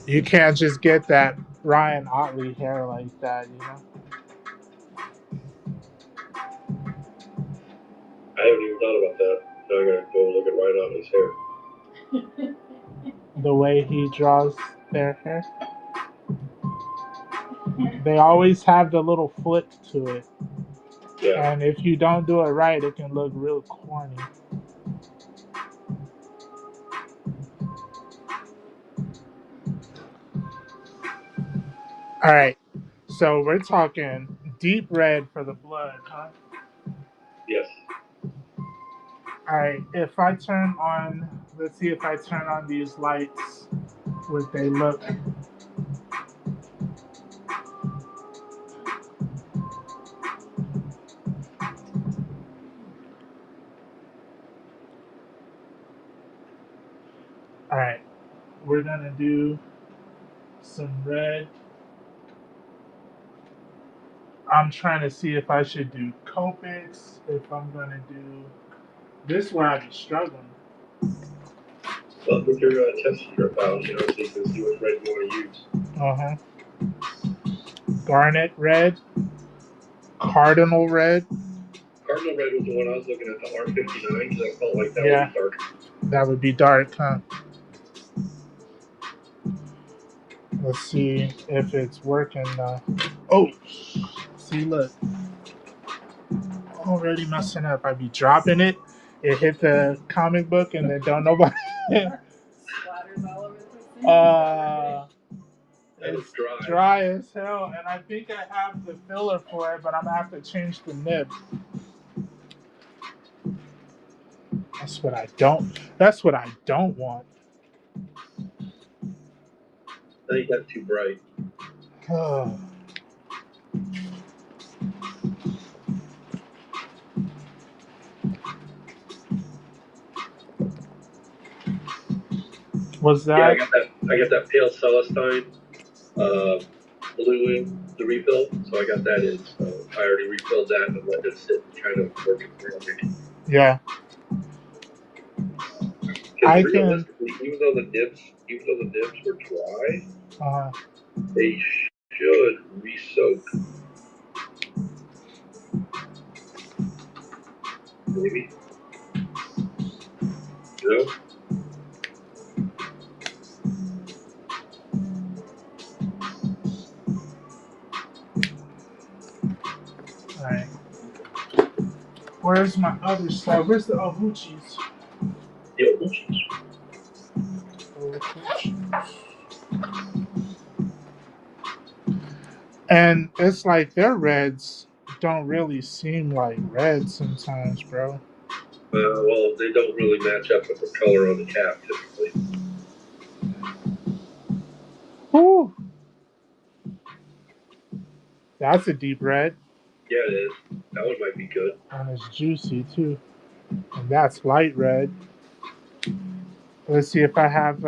You can't just get that Ryan Otley hair like that, you know? I haven't even thought about that. Now I'm gonna go look at Ryan Otley's hair. The way he draws their hair. They always have the little flick to it. Yeah. And if you don't do it right, it can look real corny. All right. So we're talking deep red for the blood, huh? Yes. All right. If I turn on, let's see if I turn on these lights, would they look? All right. We're going to do some red. I'm trying to see if I should do Copics, if I'm going to do this where I'd be struggling. Well, with your test strip out, you know, so you can see what red you want to use. Uh-huh. Garnet red. Cardinal red. Cardinal red was the one I was looking at, the R59, because I felt like that Yeah. would be dark. That would be dark, huh? Let's see if it's working. Oh, see, look. Already messing up. I'd be dropping it. It hit the comic book and then don't nobody. Splatters all over the place. It's dry as hell, and I think I have the filler for it, but I'm gonna have to change the nib. That's what I don't. That's what I don't want. I think that's too bright. Was that? Yeah, I got that pale Celestine blue in the refill, so I got that in. So I already refilled that and let it sit and kind of work its way. Yeah. I can. Realistically, even though the nibs were dry, they should re-soak. Maybe. You know? Alright. Where's my other stuff? Where's the Ohuchis? The Ohuchis. And it's like their reds don't really seem like red sometimes, bro. Well, they don't really match up with the color on the cap typically. Woo! That's a deep red. Yeah, it is. That one might be good. And it's juicy too. And that's light red. Let's see if I have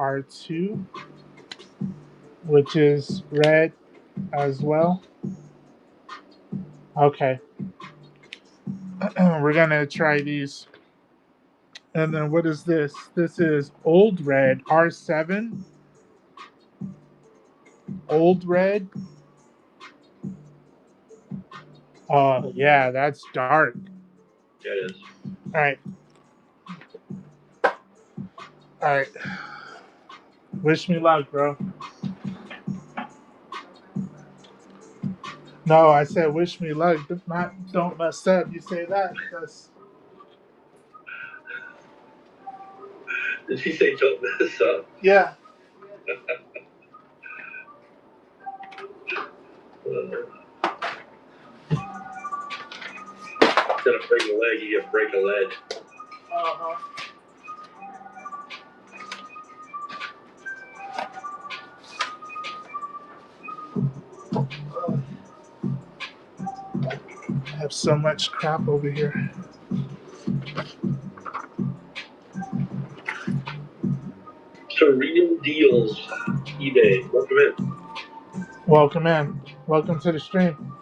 R2, which is red as well. Okay. We're going to try these. And then what is this? This is Old Red R7. Old Red. Oh, yeah, that's dark. Yeah, it is. All right. All right. Wish me luck, bro. No, I said wish me luck. Not don't mess up. You say that. That's Did she say don't mess up? yeah. Instead of break a leg, you get break a leg. Uh-huh. I have so much crap over here. So Real Deals, eBay. Welcome in. Welcome in. Welcome to the stream.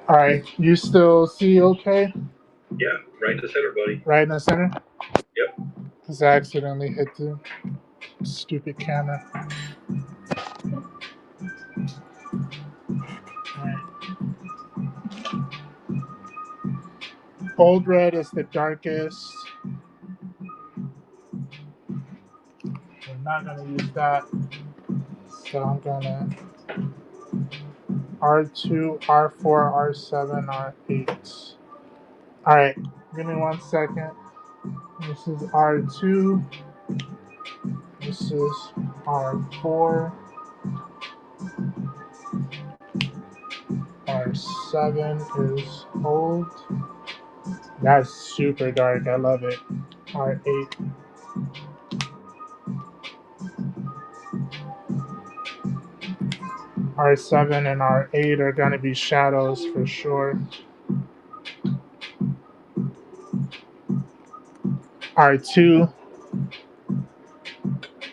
All right. You still see okay? Yeah, right in the center, buddy. Right in the center? Yep. Because I accidentally hit the stupid camera. All right. Old red is the darkest. We're not going to use that. So I'm going to R2, R4, R7, R8. All right. Give me 1 second. This is R2. This is R4. R7 is old. That's super dark. I love it. R8. R7 and R8 are going to be shadows for sure. R2.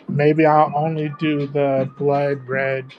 Maybe I'll only do the blood red.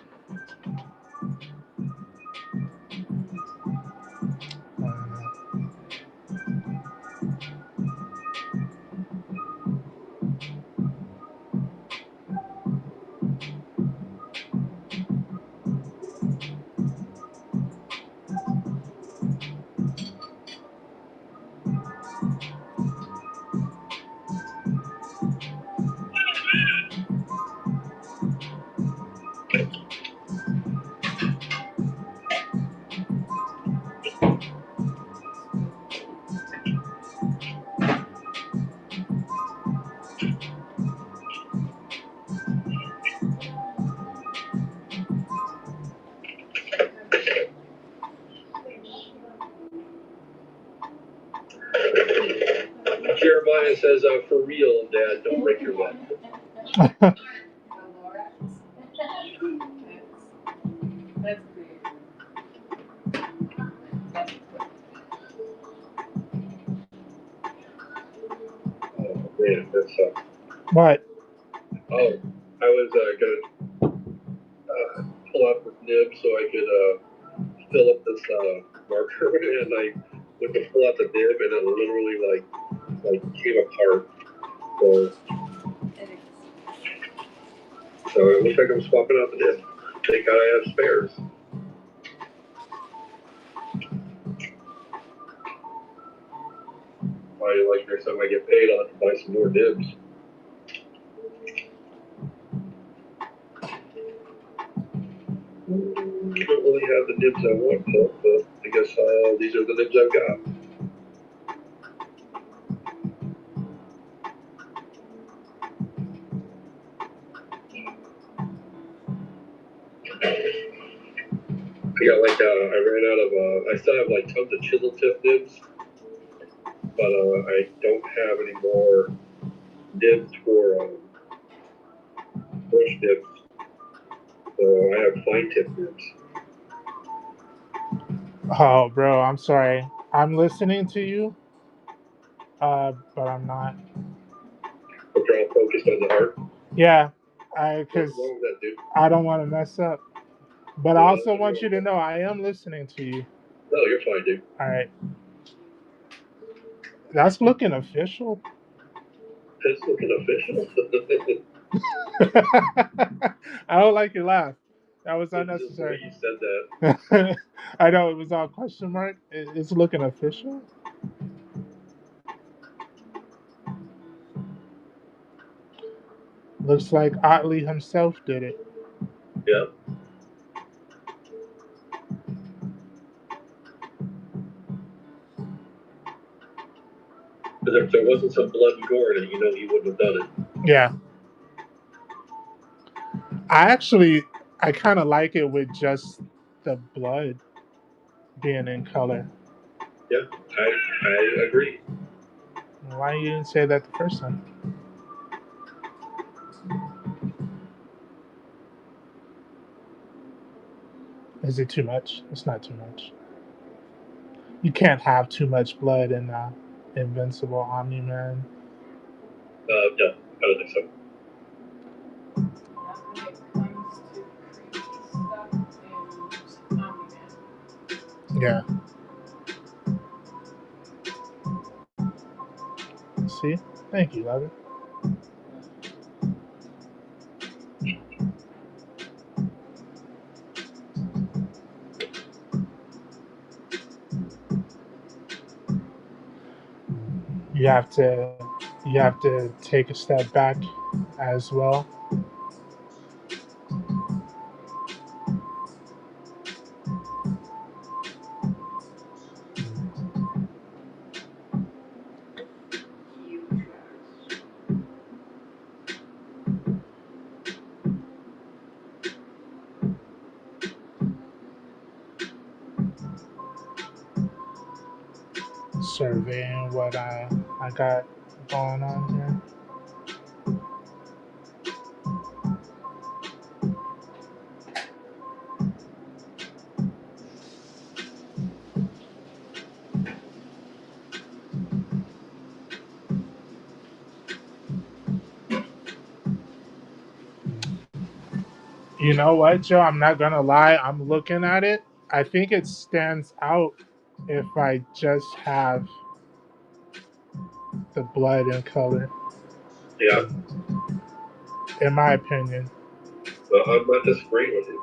Jeremiah says, for real, Dad, don't break your leg. That's creepy. Oh, man, that sucks. What? Oh, I was going to pull out this nib so I could fill up this marker, and I went to pull out the nib, and it literally like came apart. So it looks like I'm swapping out the nib. Thank God I have spares. Like next time I get paid, I'll have to buy some more nibs. I don't really have the nibs I want, though, but I guess these are the nibs I've got. I got I ran out of, I still have like tons of chisel tip nibs, but I don't have any more nibs for brush nibs. So I have fine tip nibs. Oh, bro, I'm sorry. I'm listening to you, but I'm not. But you're all focused on the heart. Yeah, What's because wrong with that, dude? I don't want to mess up. But I No, also nothing want wrong you with to that. know I am listening to you. No, you're fine, dude. All right. That's looking official. It's looking official. I don't like your laugh. That was It's just the way unnecessary. you said that. I know it was all question mark. It's looking official. Looks like Otley himself did it. Yeah. Because if there wasn't some blood and gore in it, you know he wouldn't have done it. Yeah. I kind of like it with just the blood being in color. Yeah, I agree. Why you didn't say that the first time? Is it too much? It's not too much. You can't have too much blood in Invincible Omni-Man. No, I don't think so. Not when it comes to creepy stuff and Omni-Man. Yeah. See? Thank you, Lover. You have to take a step back as well. Huge guys. Surveying what I got going on here. You know what, Joe? I'm not gonna lie. I'm looking at it. I think it stands out if I just have the blood and color, Yeah, in my opinion. I'm not disagreeing with you.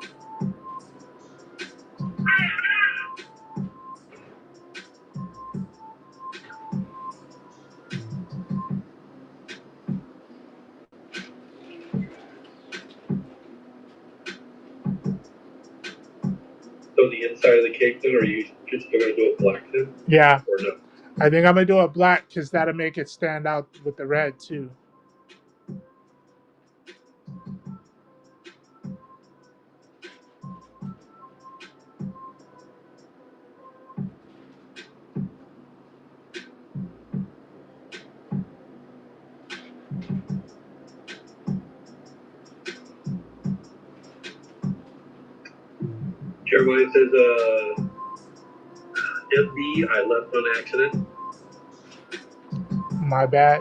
So the inside of the cake, then, are you just going to do it black then, Yeah, or no? I think I'm gonna do it black because that'll make it stand out with the red too. Jeremiah says, MD, I left on accident. My bad.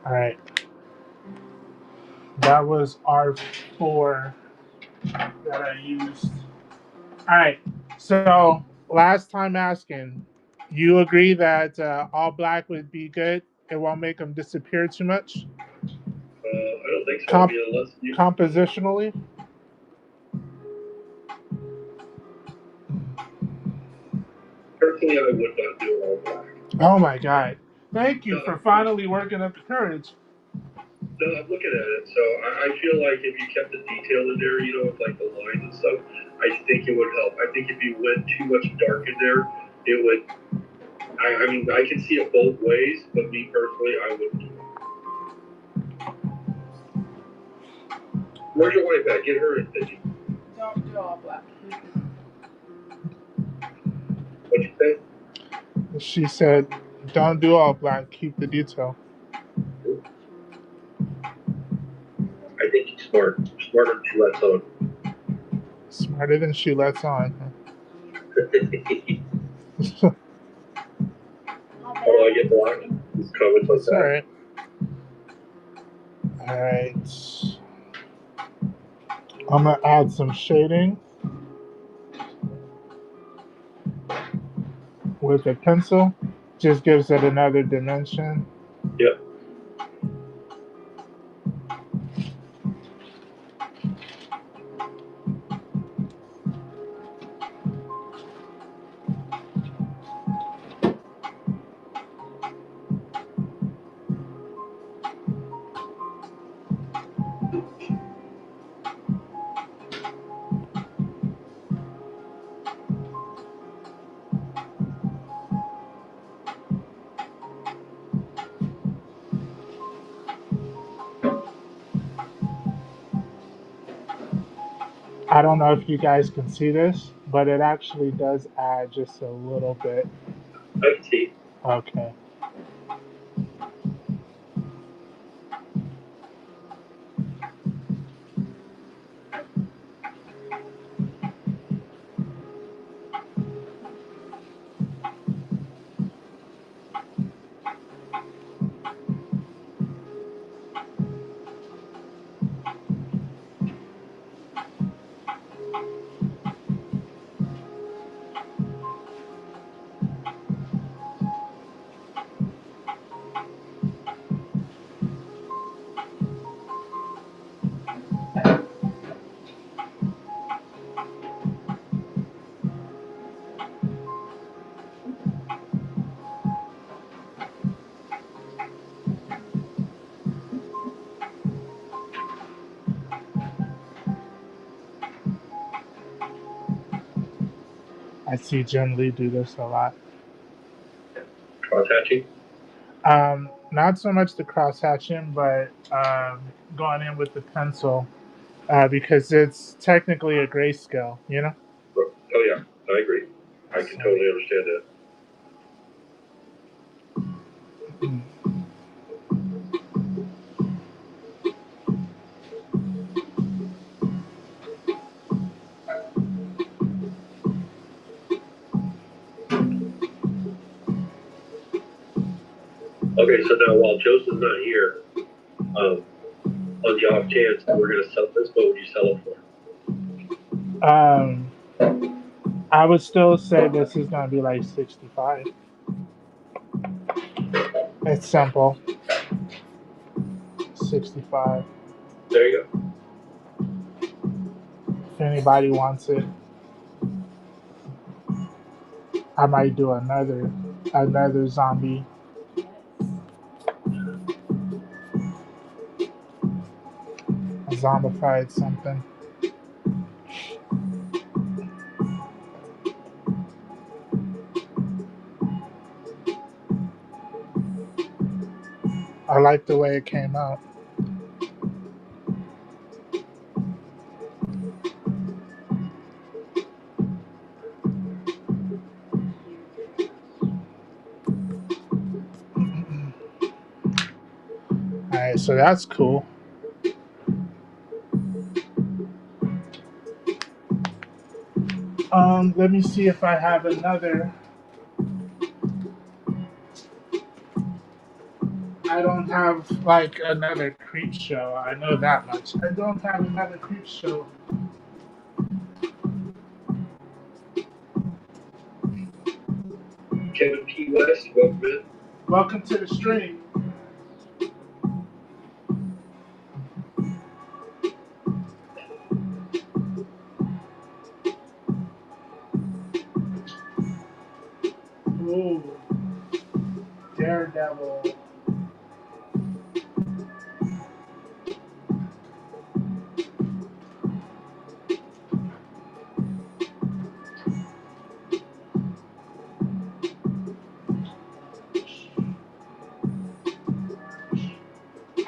All right. That was R4 that I used. All right. So last time asking, you agree that all black would be good? It won't make them disappear too much. I don't think so. Comp- I mean, unless you. Compositionally. Personally, I would not do all black. Oh my God! Thank you No, for finally working up the courage. no, I'm looking at it. So I feel like if you kept the detail in there, with like the lines and stuff, I think it would help. I think if you went too much dark in there, it would. I mean, I can see it both ways, but me personally, I wouldn't do it. Where's your wife at? Get her in, Pidgey. Don't do all black. What'd you say? She said, "Don't do all black. Keep the detail." I think she's smart. Smarter than she lets on. Smarter than she lets on. Oh, I get blocked. Comments like It's that. all right. All right. I'm gonna add some shading with a pencil. Just gives it another dimension. Yeah. I don't know if you guys can see this, but it actually does add just a little bit. I can see. Okay. I see Jen Lee do this a lot. Cross hatching. Not so much the cross hatching, but going in with the pencil because it's technically a grayscale, you know? Oh, yeah. I agree. I can totally understand that. Okay, so now while Joseph's not here, on the off chance that we're going to sell this, what would you sell it for? I would still say this is going to be like 65. It's simple. 65. There you go. If anybody wants it, I might do another zombie. A zombified something. I like the way it came out. Alright, so that's cool. Let me see if I have another. I don't have like another creep show. I know that much. I don't have another creep show. Kevin P. West, welcome in. Welcome to the stream. Ooh, Daredevil.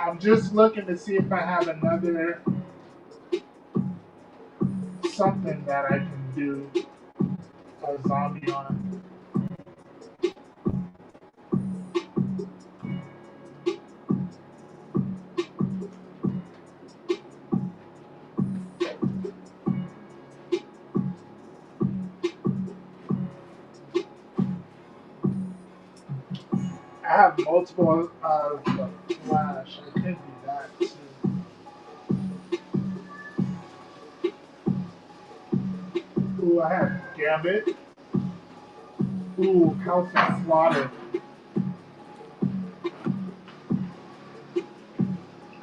I'm just looking to see if I have another something that I can do a zombie on. I have multiple Flash. I could do that too. Ooh, I have Gambit. Ooh, House of Slaughter.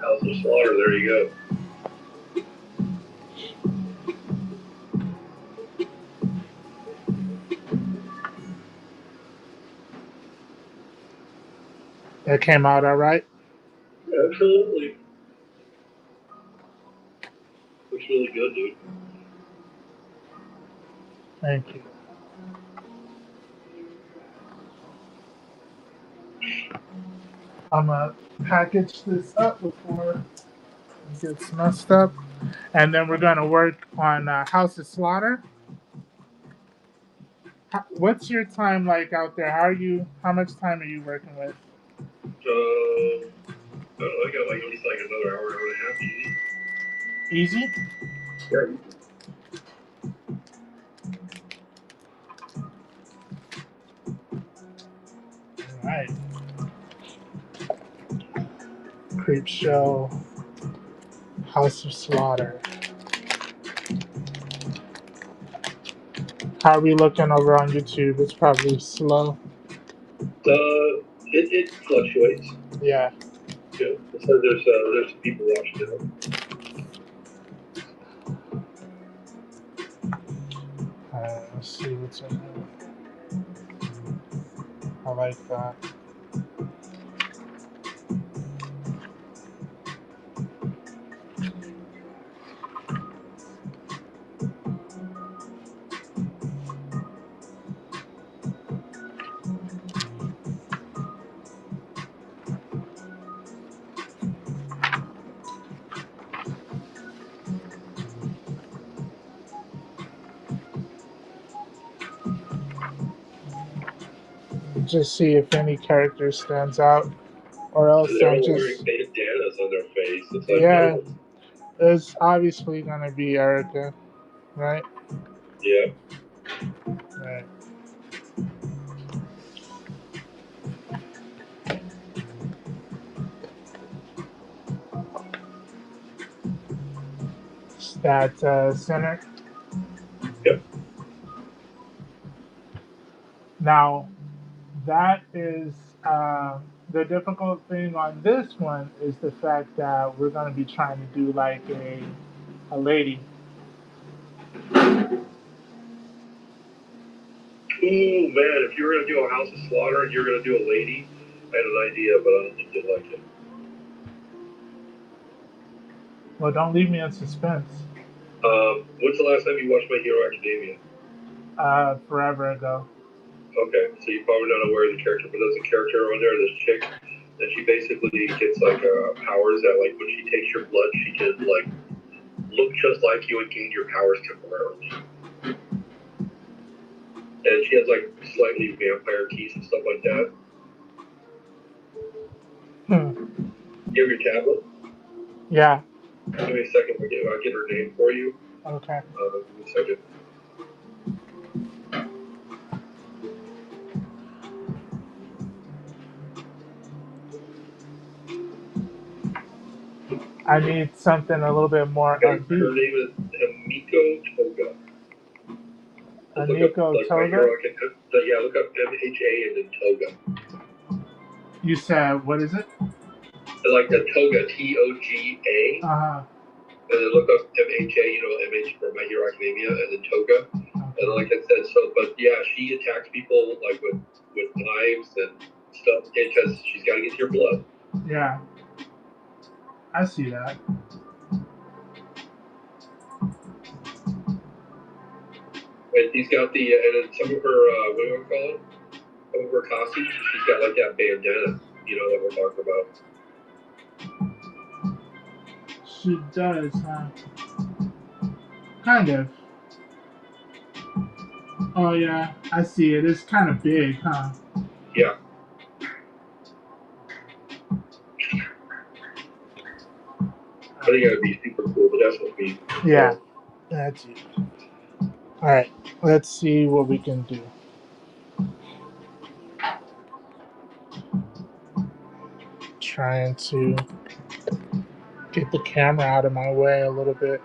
House of Slaughter, there you go. That came out all right. Absolutely. Looks really good, dude. Thank you. I'm gonna package this up before it gets messed up, and then we're gonna work on House of Slaughter. What's your time like out there? How are you? How much time are you working with? I don't know, I got like at least like another hour and a half easy. Easy? Yeah. All right. Creep Show, House of Slaughter. How are we looking over on YouTube? It's probably slow. It fluctuates. Yeah. Yeah. So there's people watching it. Let's see what's in here. I like that. Just see if any character stands out, or else They're I'm all wearing just bandanas on their face. It's like, yeah. oh, It's obviously gonna be Erica, right? yeah. Right. That center. Yep. Now, that is the difficult thing on this one is the fact that we're going to be trying to do like a lady. Ooh, man, if you were going to do a House of Slaughter and you're going to do a lady, I had an idea, but I don't think you'd like it. Well, don't leave me in suspense. When's the last time you watched My Hero Academia? Forever ago. Okay, so you're probably not aware of the character, but there's a character on there, this chick, that she basically gets like powers that like when she takes your blood, she can like look just like you and gain your powers temporarily. And she has like slightly vampire teeth and stuff like that. You have your tablet? Yeah. Give me a second, I'll get her name for you. Okay. Give me a second. I need something a little bit more Okay, upbeat. her name is Himiko Toga. Himiko Toga? Yeah, look up MHA and then Toga. You said, what is it? Like the Toga, Toga. Uh-huh. And then look up MHA, you know, MH for My Hero Academia, and then Toga. Okay. And like I said, but yeah, she attacks people like with knives and stuff because she's got to get to your blood. Yeah. I see that. And he's got and then some of her, what do I call it? Some of her costumes, she's got like that bandana, you know, that we're talking about. She does, huh? Kind of. Oh yeah, I see it. It's kind of big, huh? Yeah. I think that would be super cool, but that's what we. Yeah, that's it. All right, let's see what we can do. Trying to get the camera out of my way a little bit.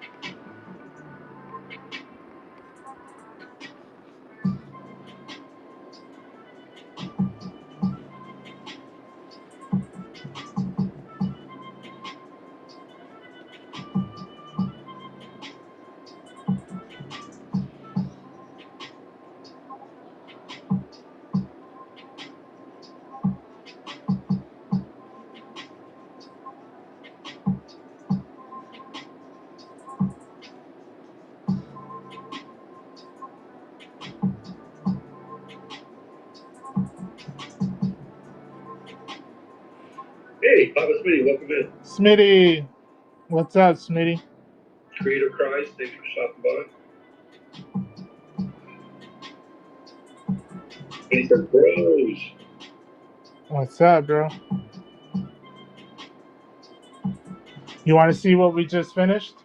Hey, Papa Smitty, welcome in. Smitty, what's up, Smitty? Creator Christ, thanks for stopping by. He said, bros. What's up, bro? You want to see what we just finished?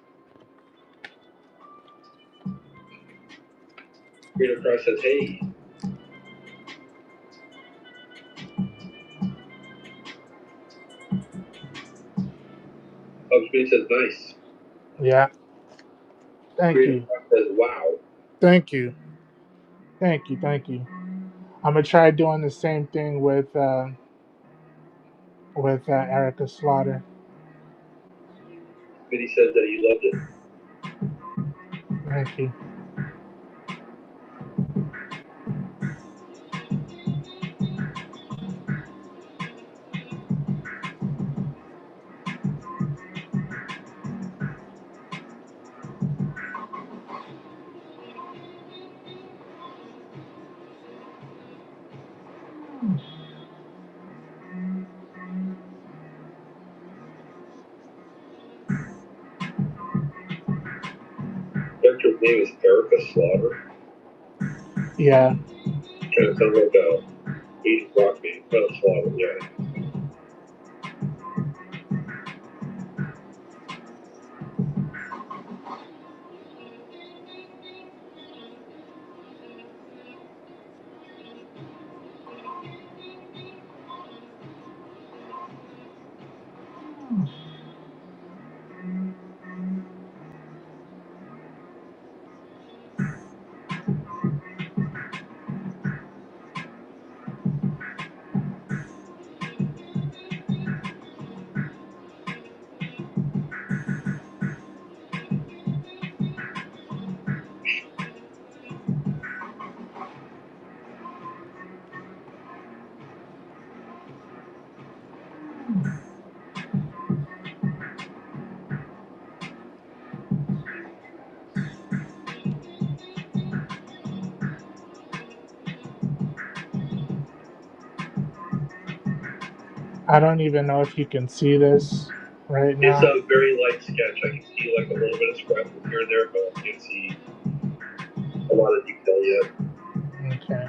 Creator Christ says, hey. Papa Smitty says, nice. Yeah. Thank Creator you. Christ says, wow. Thank you. Thank you. Thank you. I'm gonna try doing the same thing with Erica Slaughter. Smitty says that he loved it. Thank you. Character's name is Erica Slaughter. Yeah. Kind of sounds like a 80s rock band. Well, Slaughter, yeah. I don't even know if you can see this right It's now. a very light sketch. I can see like a little bit of scratches here and there, but I can't see a lot of detail yet. Okay.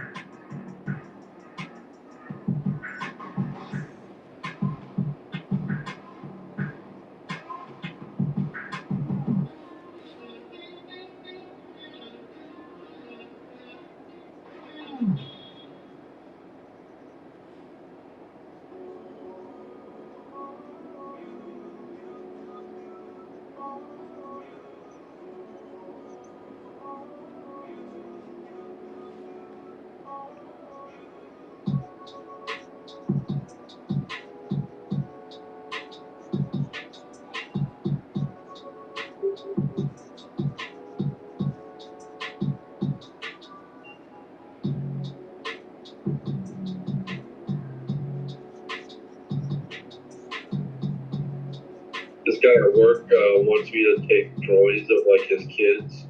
This guy at work wants me to take drawings of like his kids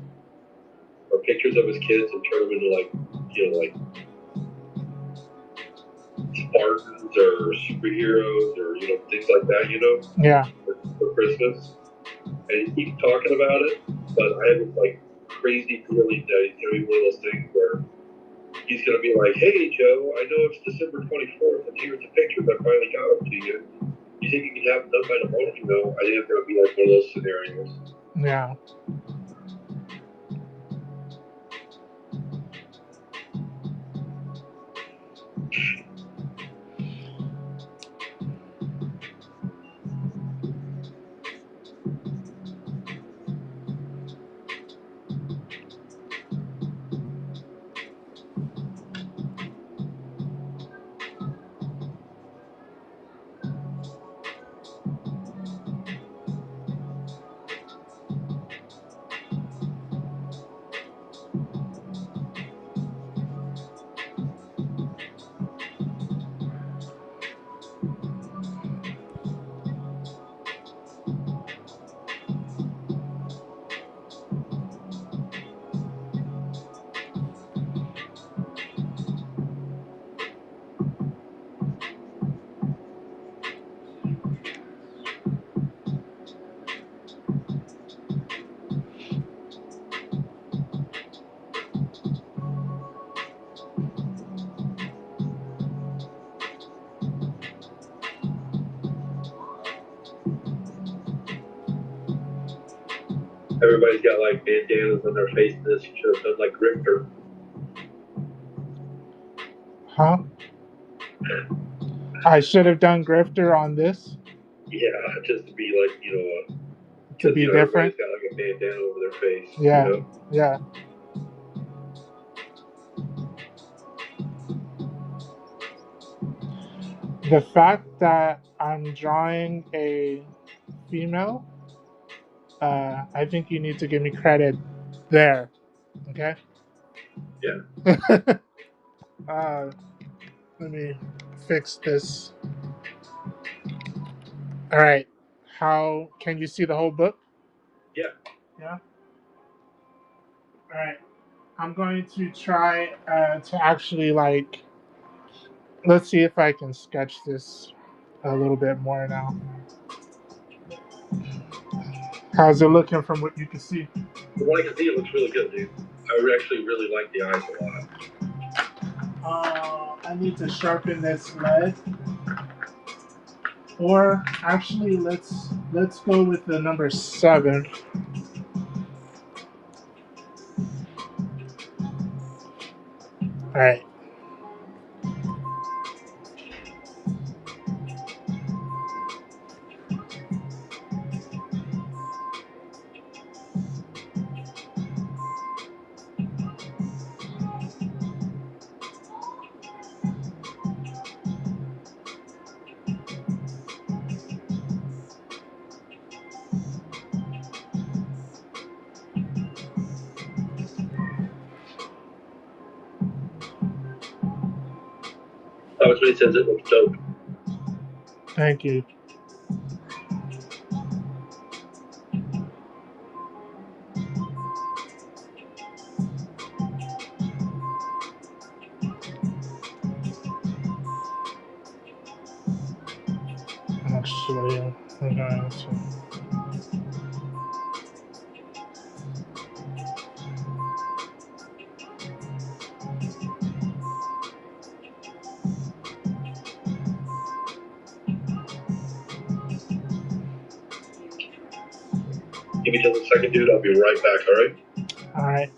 or pictures of his kids and turn them into like, you know, like Spartans or superheroes or, you know, things like that, you know, Yeah. for Christmas. and he keeps talking about it, but I have this like crazy feeling that it's gonna be one of those things where he's gonna be like, "Hey Joe, I know it's December 24th, and here's the pictures I finally got them to you. You think you can have them done by tomorrow?" You know, I think it's gonna be like one of those scenarios. Yeah. Everybody's got like bandanas on their faces. You should have done like Grifter. Huh? I should have done Grifter on this Yeah, just to be like, to be different. Everybody's got like a bandana over their face. Yeah. You know? Yeah. The fact that I'm drawing a female, I think you need to give me credit there. Okay? Yeah. Let me fix this. All right. How can you see the whole book? Yeah. Yeah. All right. I'm going to try to actually like. Let's see if I can sketch this a little bit more now. How's it looking from what you can see? From what I can see, it looks really good, dude. I actually really like the eyes a lot. I need to sharpen this lead. Or actually, let's go with the number 7. All right. That was when he says it looks dope. Thank you. Actually, I'm going to. Give me just a second, dude. I'll be right back, all right? All right.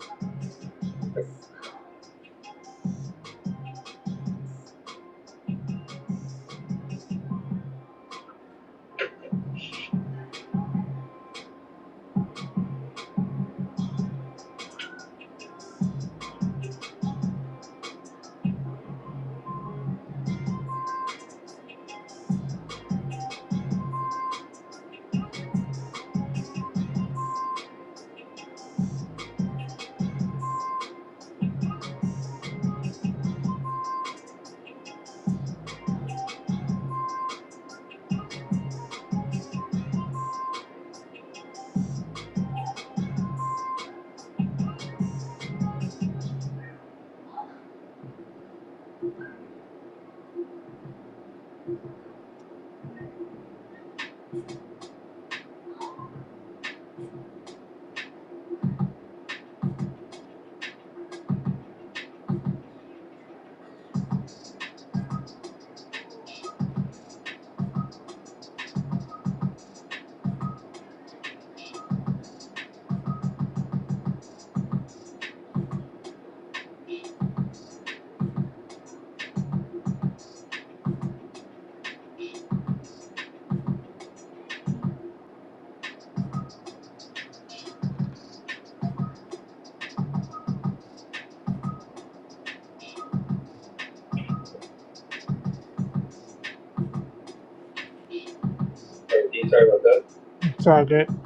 It's all good. All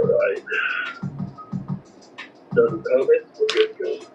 right. No comments? We're good to go.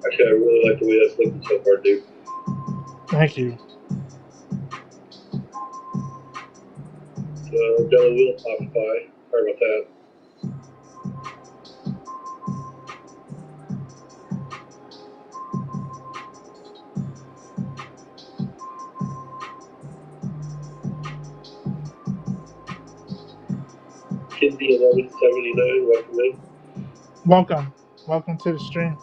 Actually, I really like the way that's looking so far, dude. Thank you. Jelly Wheel popped by. Sorry about that. Kinsey 1179, welcome in. Welcome. Welcome to the stream.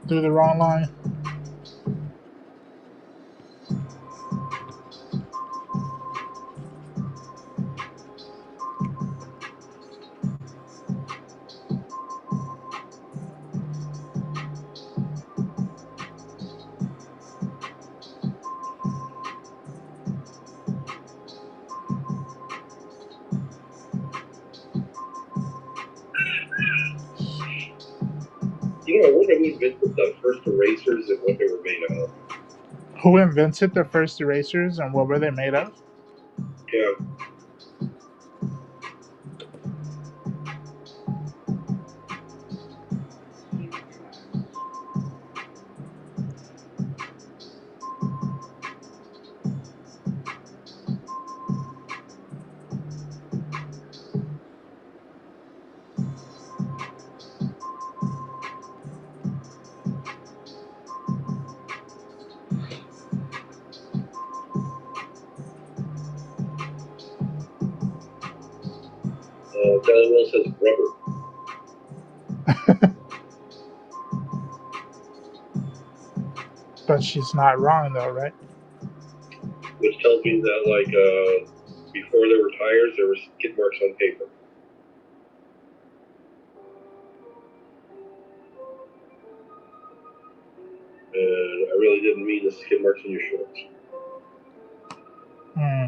Through the wrong line. You know, I wonder who invented the first erasers and what they were made of. Who invented the first erasers and what were they made of? Yeah. Jelly Wheel says rubber. But she's not wrong though, right? Which tells me that, like, before there were tires, there were skid marks on paper. I really didn't mean the skid marks in your shorts. Hmm.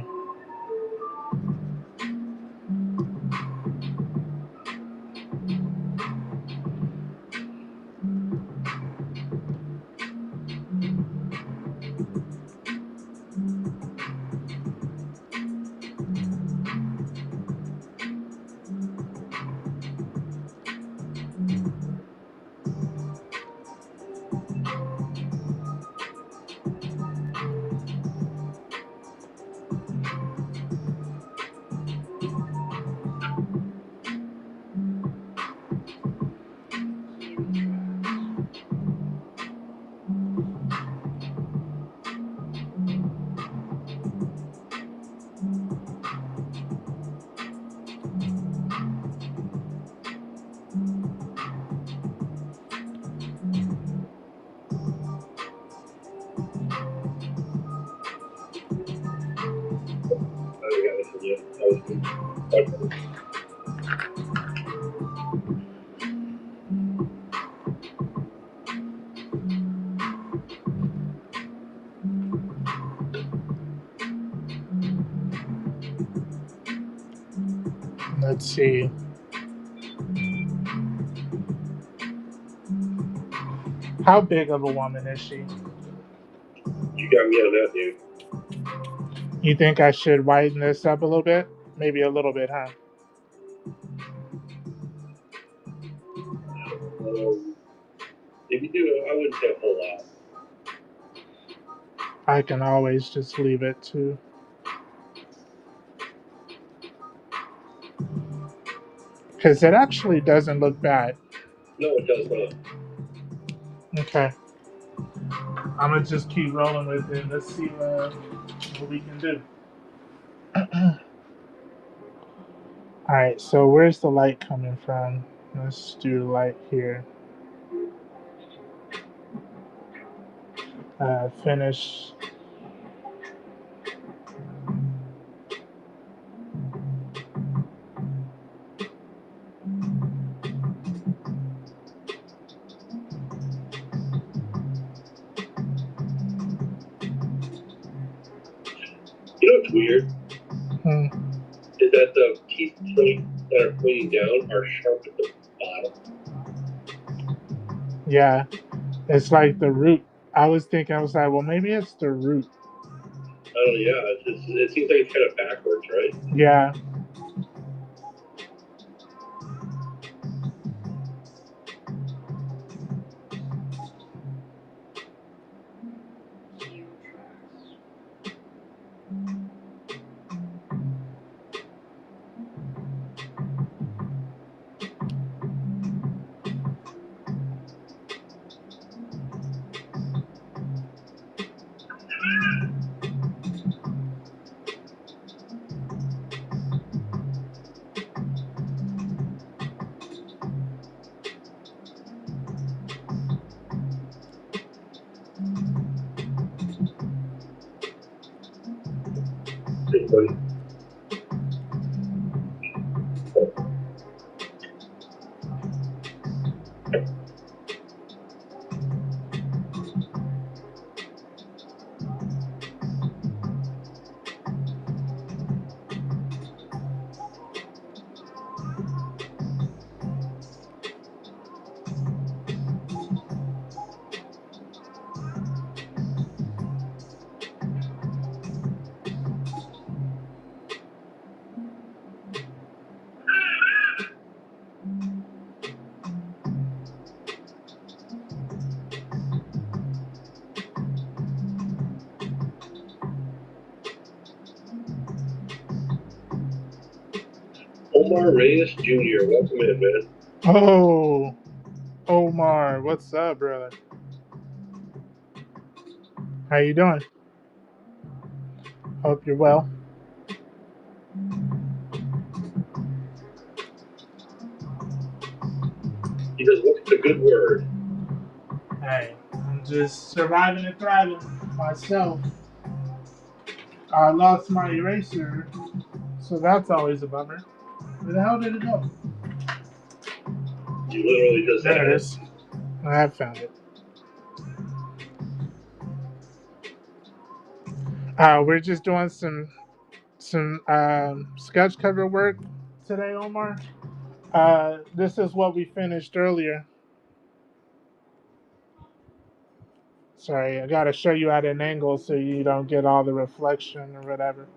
I got it from you. That was good. Let's see. How big of a woman is she? You got me on that, dude. You think I should widen this up a little bit? Maybe a little bit, huh? If you do, I wouldn't say a whole lot. I can always just leave it too. Because it actually doesn't look bad. No, it does not. Okay. I'm going to just keep rolling with it. Let's see what we can do. Alright, so where's the light coming from? Let's do light here. Finish. You know what's weird? Hmm. Is that the teeth that are pointing down are sharp at the bottom. Yeah, it's like the root. I was like, well, maybe it's the root. I don't know, yeah. It seems like it's kind of backwards, right? Yeah. Everybody. Omar Reyes Jr., welcome in, man. Oh, Omar, what's up, brother? How you doing? Hope you're well. He says, what's the good word? Hey, I'm just surviving and thriving myself. I lost my eraser, so that's always a bummer. Where the hell did it go? You literally just There had it it. is. I have found it. We're just doing some sketch cover work today, Omar. This is what we finished earlier. Sorry, I gotta show you at an angle so you don't get all the reflection or whatever.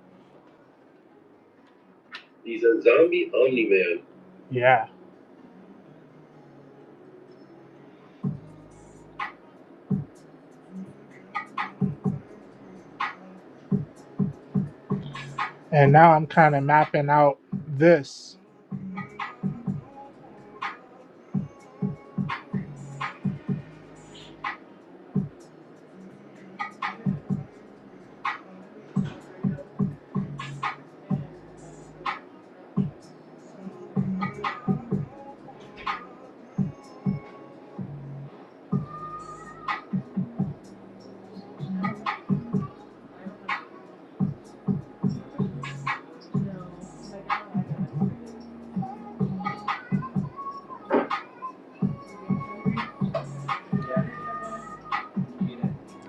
He's a zombie Omni-Man. Yeah. And now I'm kind of mapping out this.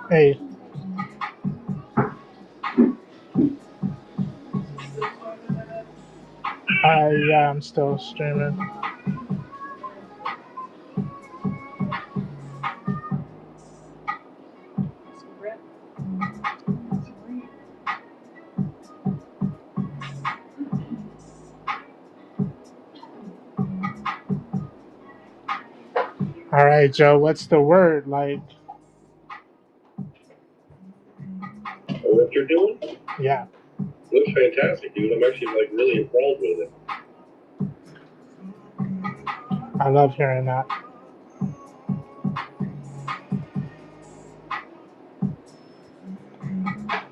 Hey, yeah, I'm still streaming. All right, Joe, what's the word? Like, What you're doing? yeah, Looks fantastic, dude. I'm actually like really enthralled with it. I love hearing that.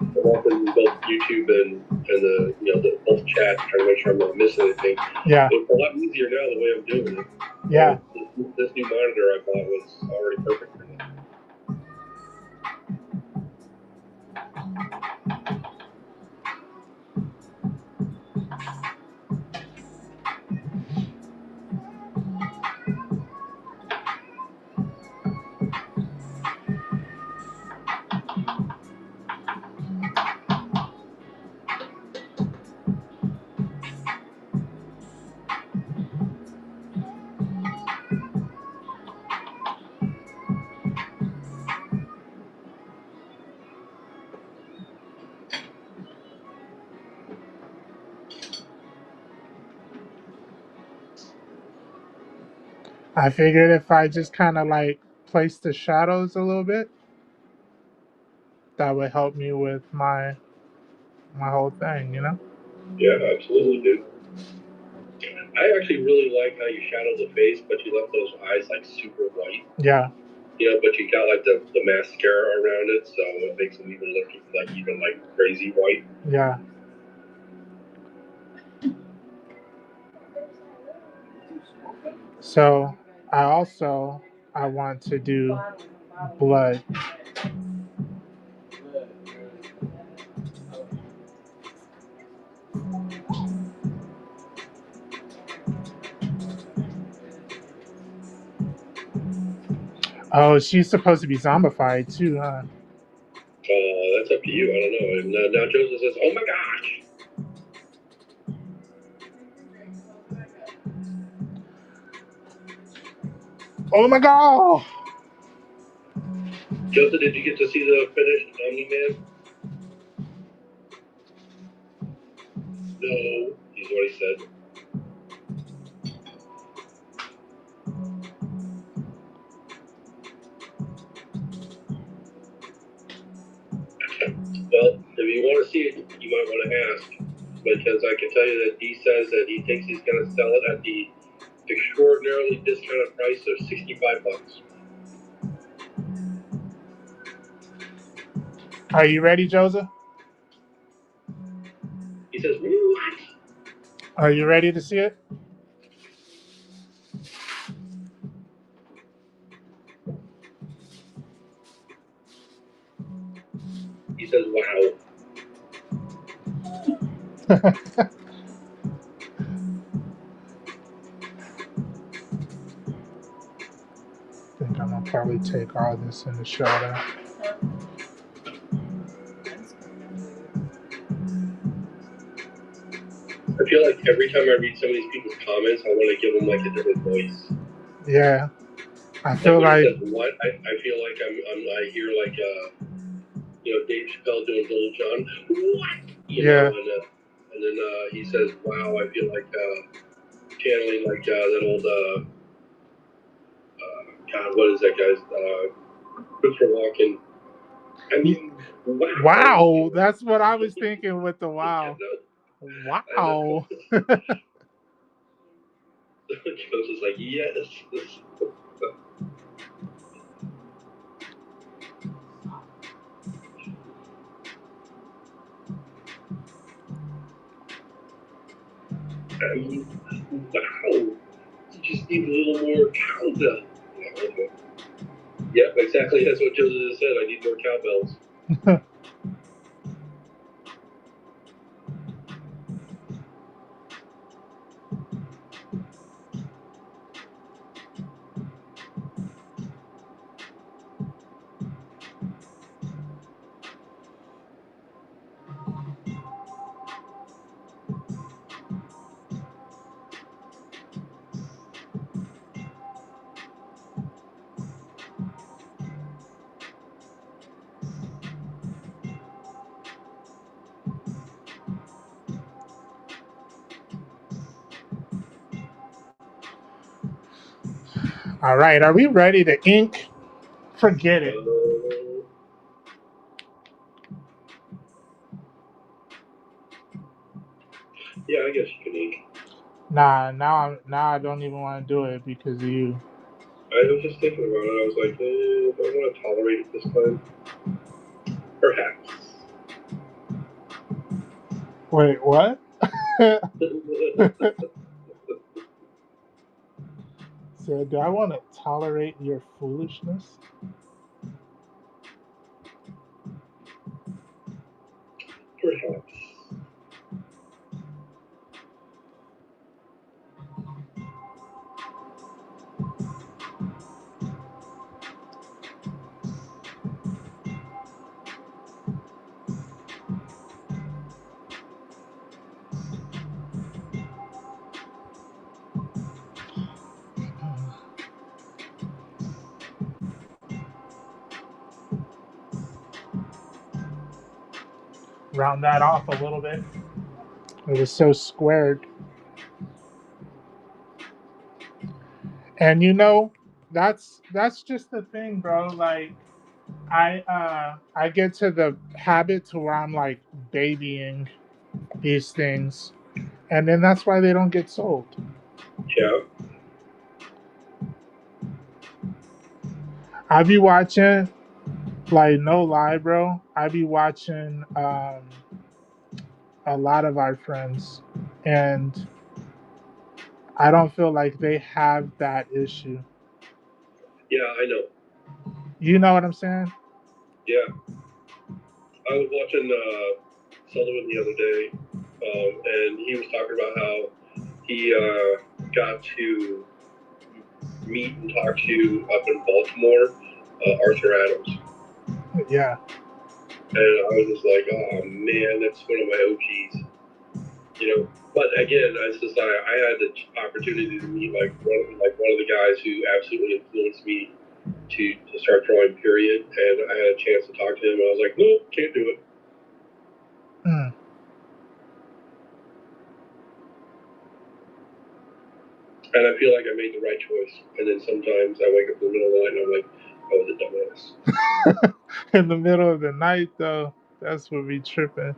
I'm often both YouTube and the the both chat trying to make sure I'm not missing anything. Yeah, It's a lot easier now the way I'm doing it. yeah. This new monitor I bought was already perfect for that. I figured if I just kind of like place the shadows a little bit, that would help me with my whole thing, you know? Yeah, absolutely, dude. I actually really like how you shadow the face, but you left those eyes like super white. Yeah, But you got like the mascara around it, so it makes them even look like crazy white. yeah. So I want to do blood. Oh, she's supposed to be zombified too, huh? That's up to you. I don't know. And now Joseph says, "Oh my gosh." Oh my god! Joseph, did you get to see the finished Omni-Man? No, he's what he said. Well, if you want to see it, you might want to ask, because I can tell you that he says that he thinks he's going to sell it at the extraordinarily discounted price of $65. Are you ready, Joseph? He says, "What?" Are you ready to see it? He says, "Wow." I think I'm gonna probably take all this in the show. I feel like every time I read some of these people's comments, I want to give them like a different voice. Yeah, I Like feel when like he says what, I feel like I hear like Dave Chappelle doing Little John. What? Yeah. And then he says, "Wow, I feel like channeling like that old God, what is that guy's Christopher Walken." I mean, wow. Wow, that's what I was thinking with the wow. I know. Wow. Joseph's like, yes. I mean, wow. You just need a little more cowbell. Yeah, okay. Yep, exactly. That's what Joseph just said. I need more cowbells. All right, are we ready to ink? Forget it. Yeah, I guess you can ink. Nah, now I don't even want to do it because of you. I was just thinking about it. I was like, do I want to tolerate it this time? Perhaps. Wait, what? So, do I want to tolerate your foolishness? Perhaps. Round that off a little bit. It was so squared. And that's just the thing, bro. Like I get to the habit to where I'm like babying these things. And then that's why they don't get sold. Yeah. I be watching, like, no lie, bro. I be watching a lot of our friends, and I don't feel like they have that issue. Yeah, I know. You know what I'm saying? Yeah. I was watching Sullivan the other day, and he was talking about how he got to meet and talk to up in Baltimore, Arthur Adams. Yeah. And I was just like, oh man, that's one of my OGs. But again, it's just I had the opportunity to meet like one of the guys who absolutely influenced me to start drawing. Period. And I had a chance to talk to him. And I was like, nope, can't do it. Mm. And I feel like I made the right choice. And then sometimes I wake up in the middle of the night and I'm like, I was a dumbass. In the middle of the night, though, that's what we tripping.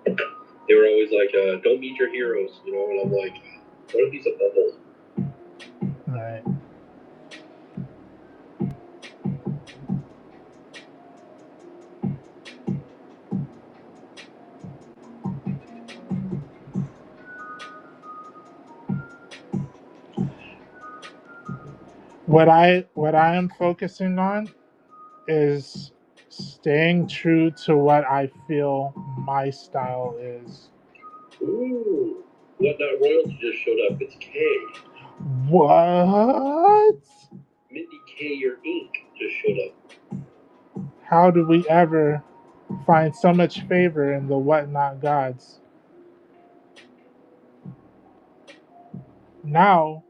They were always like, don't meet your heroes, and I'm like, what if he's a bubble? Right. What I am focusing on is staying true to what I feel my style is. Ooh, what not royalty just showed up. It's K. What? Mindy K, your ink just showed up. How do we ever find so much favor in the whatnot gods. Now,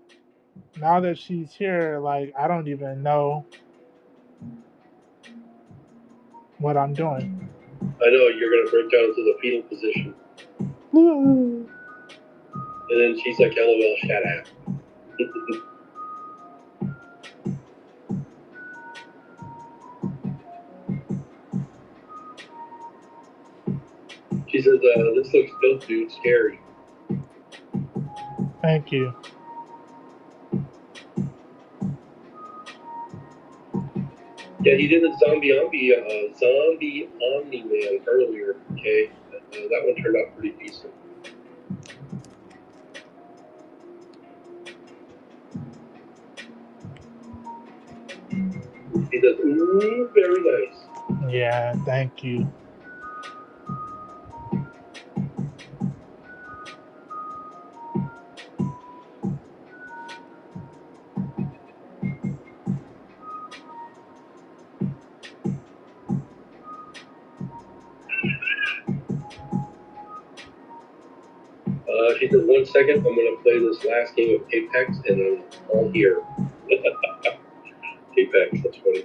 now that she's here, like I don't even know what I'm doing. I know you're gonna break down into the fetal position, and then she's like, "LOL, shut up." She says, "This looks dope, dude. Scary." Thank you. Yeah, he did the zombie Omni Man earlier. Okay, that one turned out pretty decent. He does, ooh, very nice. Yeah, thank you. She says, 1 second, I'm gonna play this last game of Apex, and I'm all here. Apex, that's funny.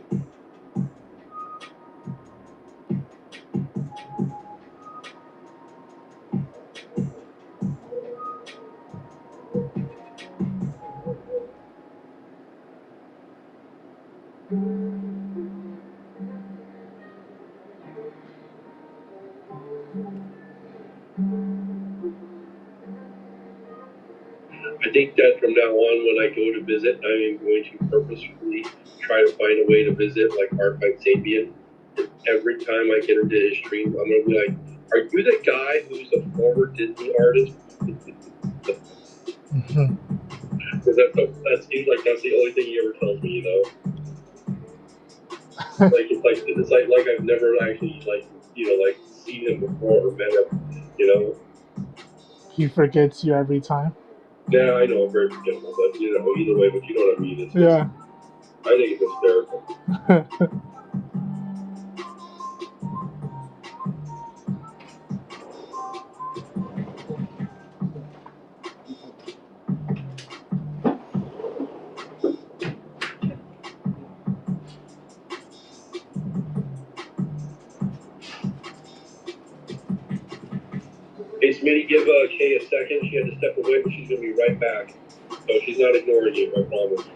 I think that from now on, when I go to visit, I am going to purposefully try to find a way to visit like Archive Sapien. Every time I get into his stream, I'm gonna be like, "Are you the guy who's a former Disney artist?" Because that seems like that's the only thing he ever tells me, you know. It's like I've never actually like seen him before or met him, you know. He forgets you every time. Yeah, I know I'm very forgettable, but you know, either way, but you know what I mean. It's Yeah. I think it's hysterical. Hey, Smitty, give Kay a second. She had to step away, but she's going to be right back. So she's not ignoring you, I promise.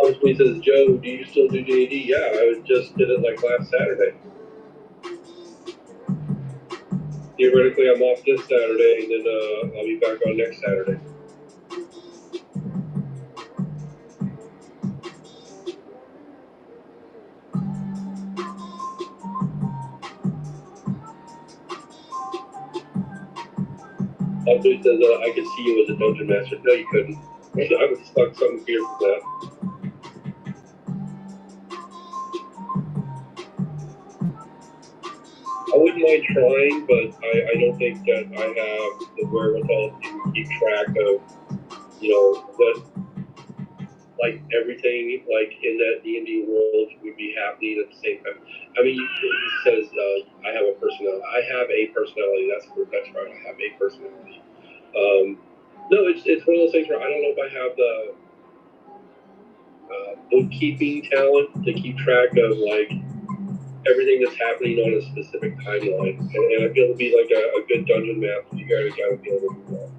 Punchme says, Joe, do you still do JD? Yeah, I just did it like last Saturday. Theoretically, I'm off this Saturday, and then I'll be back on next Saturday. Punchme says, I could see you as a dungeon master. No, you couldn't. I would stuck something weird for that. I wouldn't mind trying, but I don't think that I have the wherewithal to keep track of, what, like, everything, like, in that D&D world would be happening at the same time. I mean, he says, I have a personality. I have a personality. That's right. I have a personality. No, it's one of those things where I don't know if I have the bookkeeping talent to keep track of, like, everything that's happening on a specific timeline. And I feel to be like a good dungeon master, you gotta be able to do that.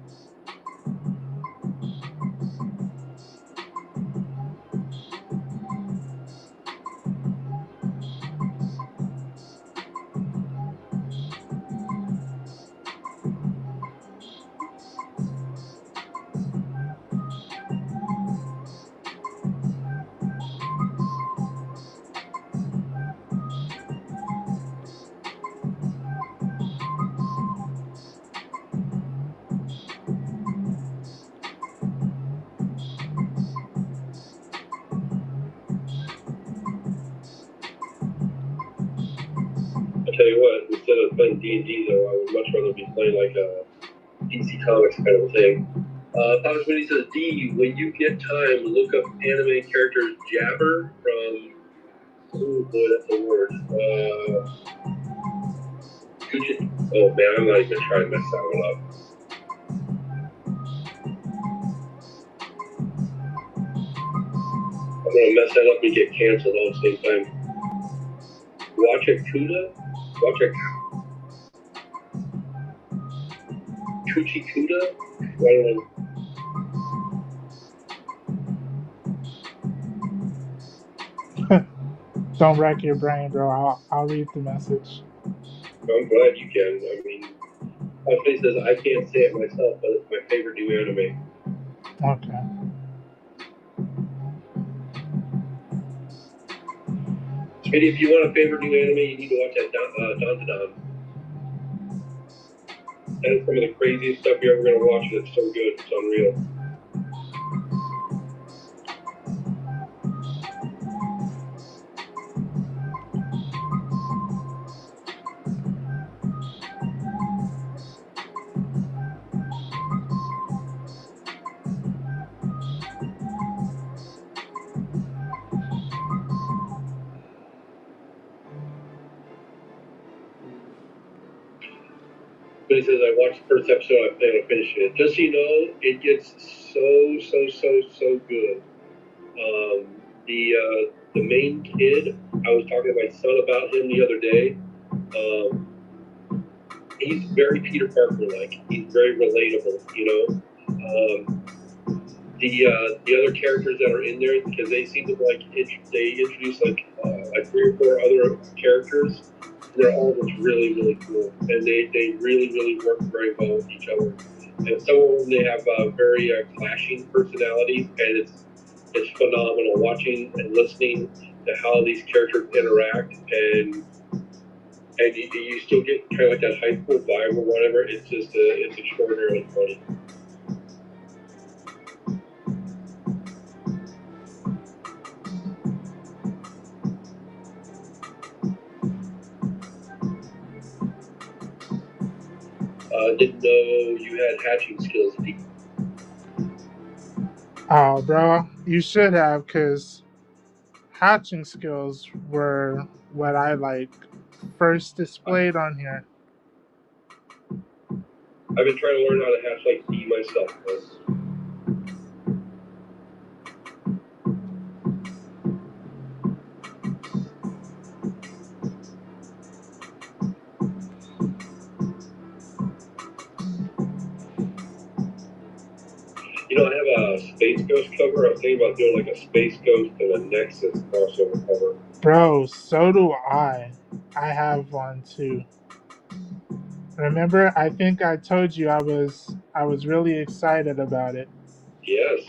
tell you what, instead of playing D&D though, I would much rather be playing like a DC Comics kind of a thing. Thomas Winnie says, D, when you get time, look up anime characters Jabber from, oh boy, that's a word. Oh man, I'm not even trying to mess that one up. I'm gonna mess that up and get canceled all at the same time. Wachikuda? Kuchikuda? I don't know. Don't wreck your brain, bro. I'll read the message. I'm glad you can. I mean, my face says I can't say it myself, but it's my favorite new anime. Okay. Smitty, if you want a favorite new anime, you need to watch that Dandadan. That is some of the craziest stuff you're ever going to watch, and it's so good. It's unreal. But he says, I watched the first episode, I plan on finishing it. Just so you know, it gets so good. The main kid, I was talking to my son about him the other day. He's very Peter Parker-like. He's very relatable, you know. The other characters that are in there, because they seem to they introduce like 3 or 4 other characters. They're all just really cool, and they really work very well with each other. And some of them, they have very clashing personalities, and it's phenomenal watching and listening to how these characters interact, and you still get kind of like that high school vibe or whatever. It's just it's extraordinarily funny. Didn't know you had hatching skills. Oh, bro, you should have, because hatching skills were what I first displayed on here. I've been trying to learn how to hatch like bee myself. You know, I have a Space Ghost cover. I was thinking about doing like a Space Ghost and a Nexus crossover cover. Bro, so do I. I have one too. Remember, I think I told you I was really excited about it. Yes,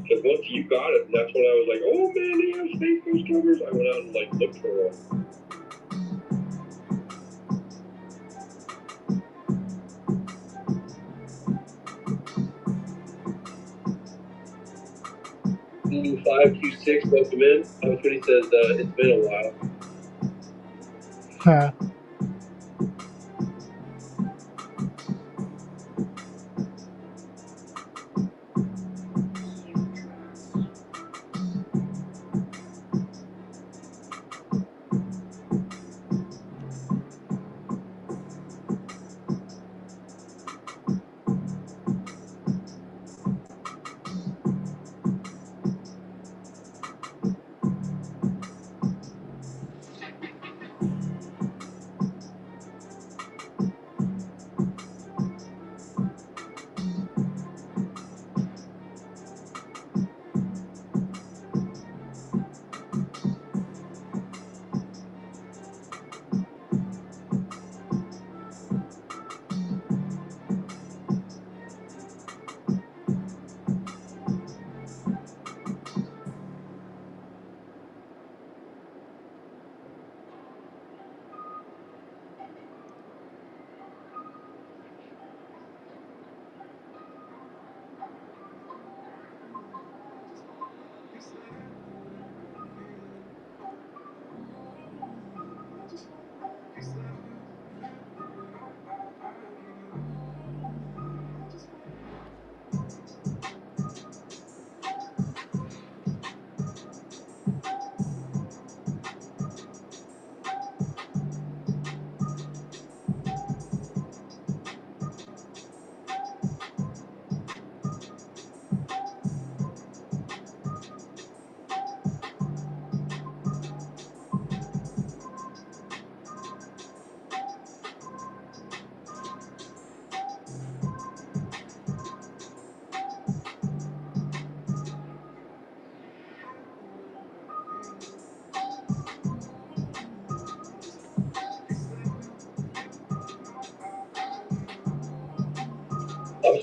because once you got it, that's when I was like, oh man, they have Space Ghost covers. I went out and looked for one. Q5Q6, welcome in. Thomas Winnie says it's been a while.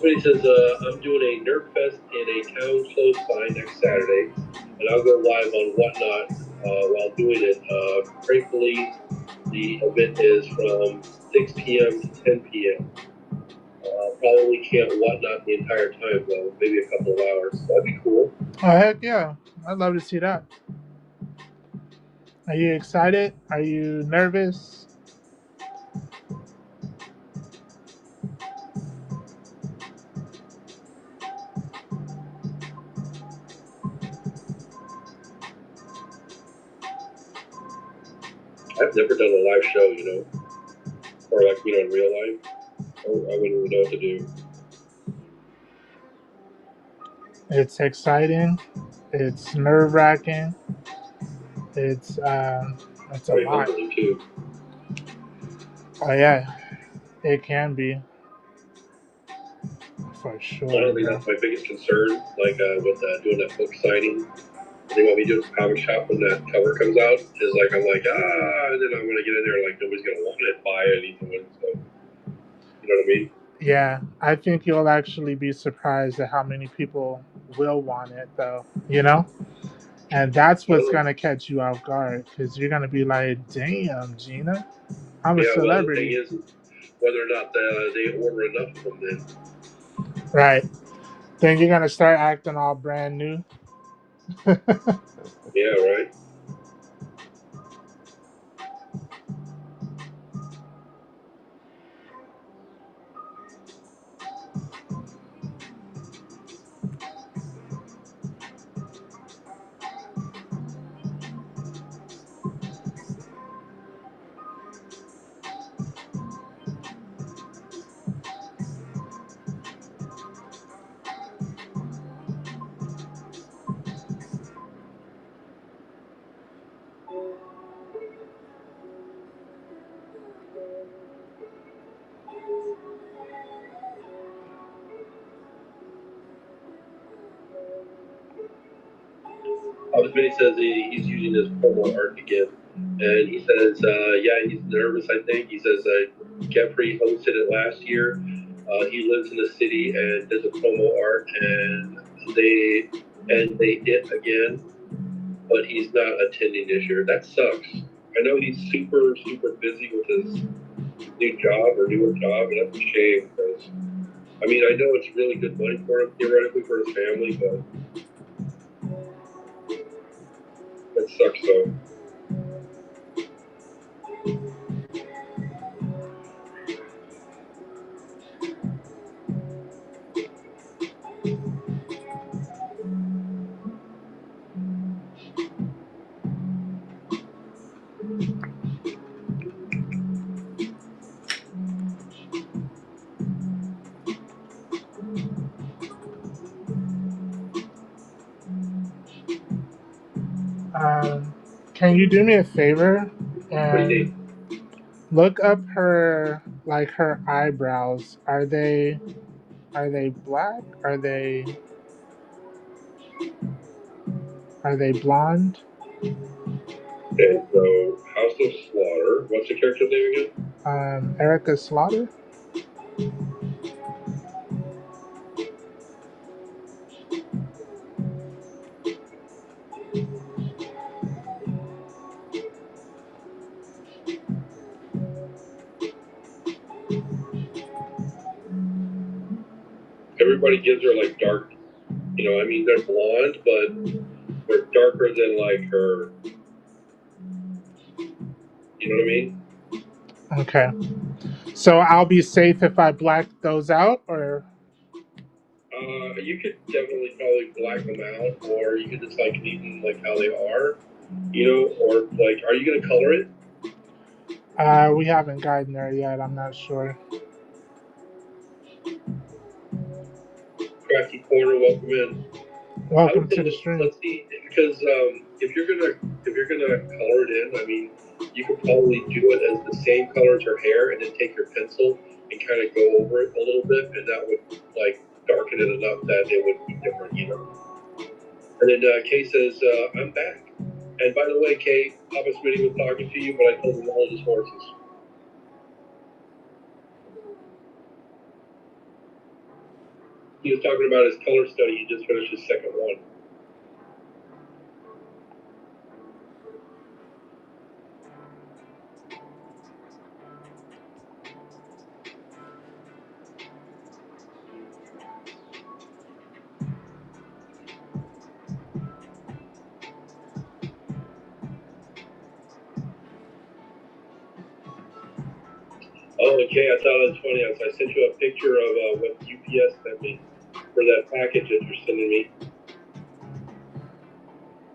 Smitty says, I'm doing a Nerd Fest in a town close by next Saturday, and I'll go live on Whatnot while doing it. Gratefully, the event is from 6 p.m. to 10 p.m. Probably can't Whatnot the entire time, though. Maybe a couple of hours. That'd be cool. Oh, heck yeah. I'd love to see that. Are you excited? Are you nervous? I've never done a live show, you know, or like, you know, in real life. I wouldn't even know what to do. It's exciting. It's nerve-wracking. It's a Probably lot. humbling too. Oh yeah, it can be for sure. I don't think that's my biggest concern. Like with doing that book signing, I think what we do at the comic shop when that cover comes out is like I'm like and then I'm gonna get in there like nobody's gonna want it, buy anything. So you know what I mean? Yeah, I think you'll actually be surprised at how many people will want it, though. You know, and that's what's gonna catch you off guard because you're gonna be like, "Damn, Gina, I'm a celebrity." Well, the thing is whether or not they order enough of them then. Right. Then you're gonna start acting all brand new. Yeah, right. Benny says he's using his promo art again. And he says, yeah, he's nervous, I think. He says Jeffrey hosted it last year. He lives in the city and does a promo art, and they did again, but he's not attending this year. That sucks. I know he's super, super busy with his new job or newer job, and that's a shame because, I mean, I know it's really good money for him, theoretically, for his family, but that sucks, though. Can you do me a favor What do you and look up her eyebrows? Are they black? Are they blonde? Okay, so House of Slaughter. What's the character's name again? Erica Slaughter. Everybody gives her like dark, you know, I mean, they're blonde, but they're darker than like her, you know what I mean? Okay. So I'll be safe if I black those out, or? You could definitely probably black them out, or you could just like leave them like how they are, you know, or like, are you gonna color it? We haven't gotten there yet. I'm not sure. Crafty Corner, welcome in. Welcome to the stream. Let's see, because if you're gonna color it in, I mean, you could probably do it as the same color as her hair, and then take your pencil and kind of go over it a little bit, and that would like darken it enough that it would be different, you know. And then Kay says, "I'm back." And by the way, Kay, Papa Smitty was talking to you, but I told him to hold his horses. He was talking about his color study. He just finished his second one. Oh, okay. I thought it was funny. I sent you a picture of what UPS sent me for that package that you're sending me.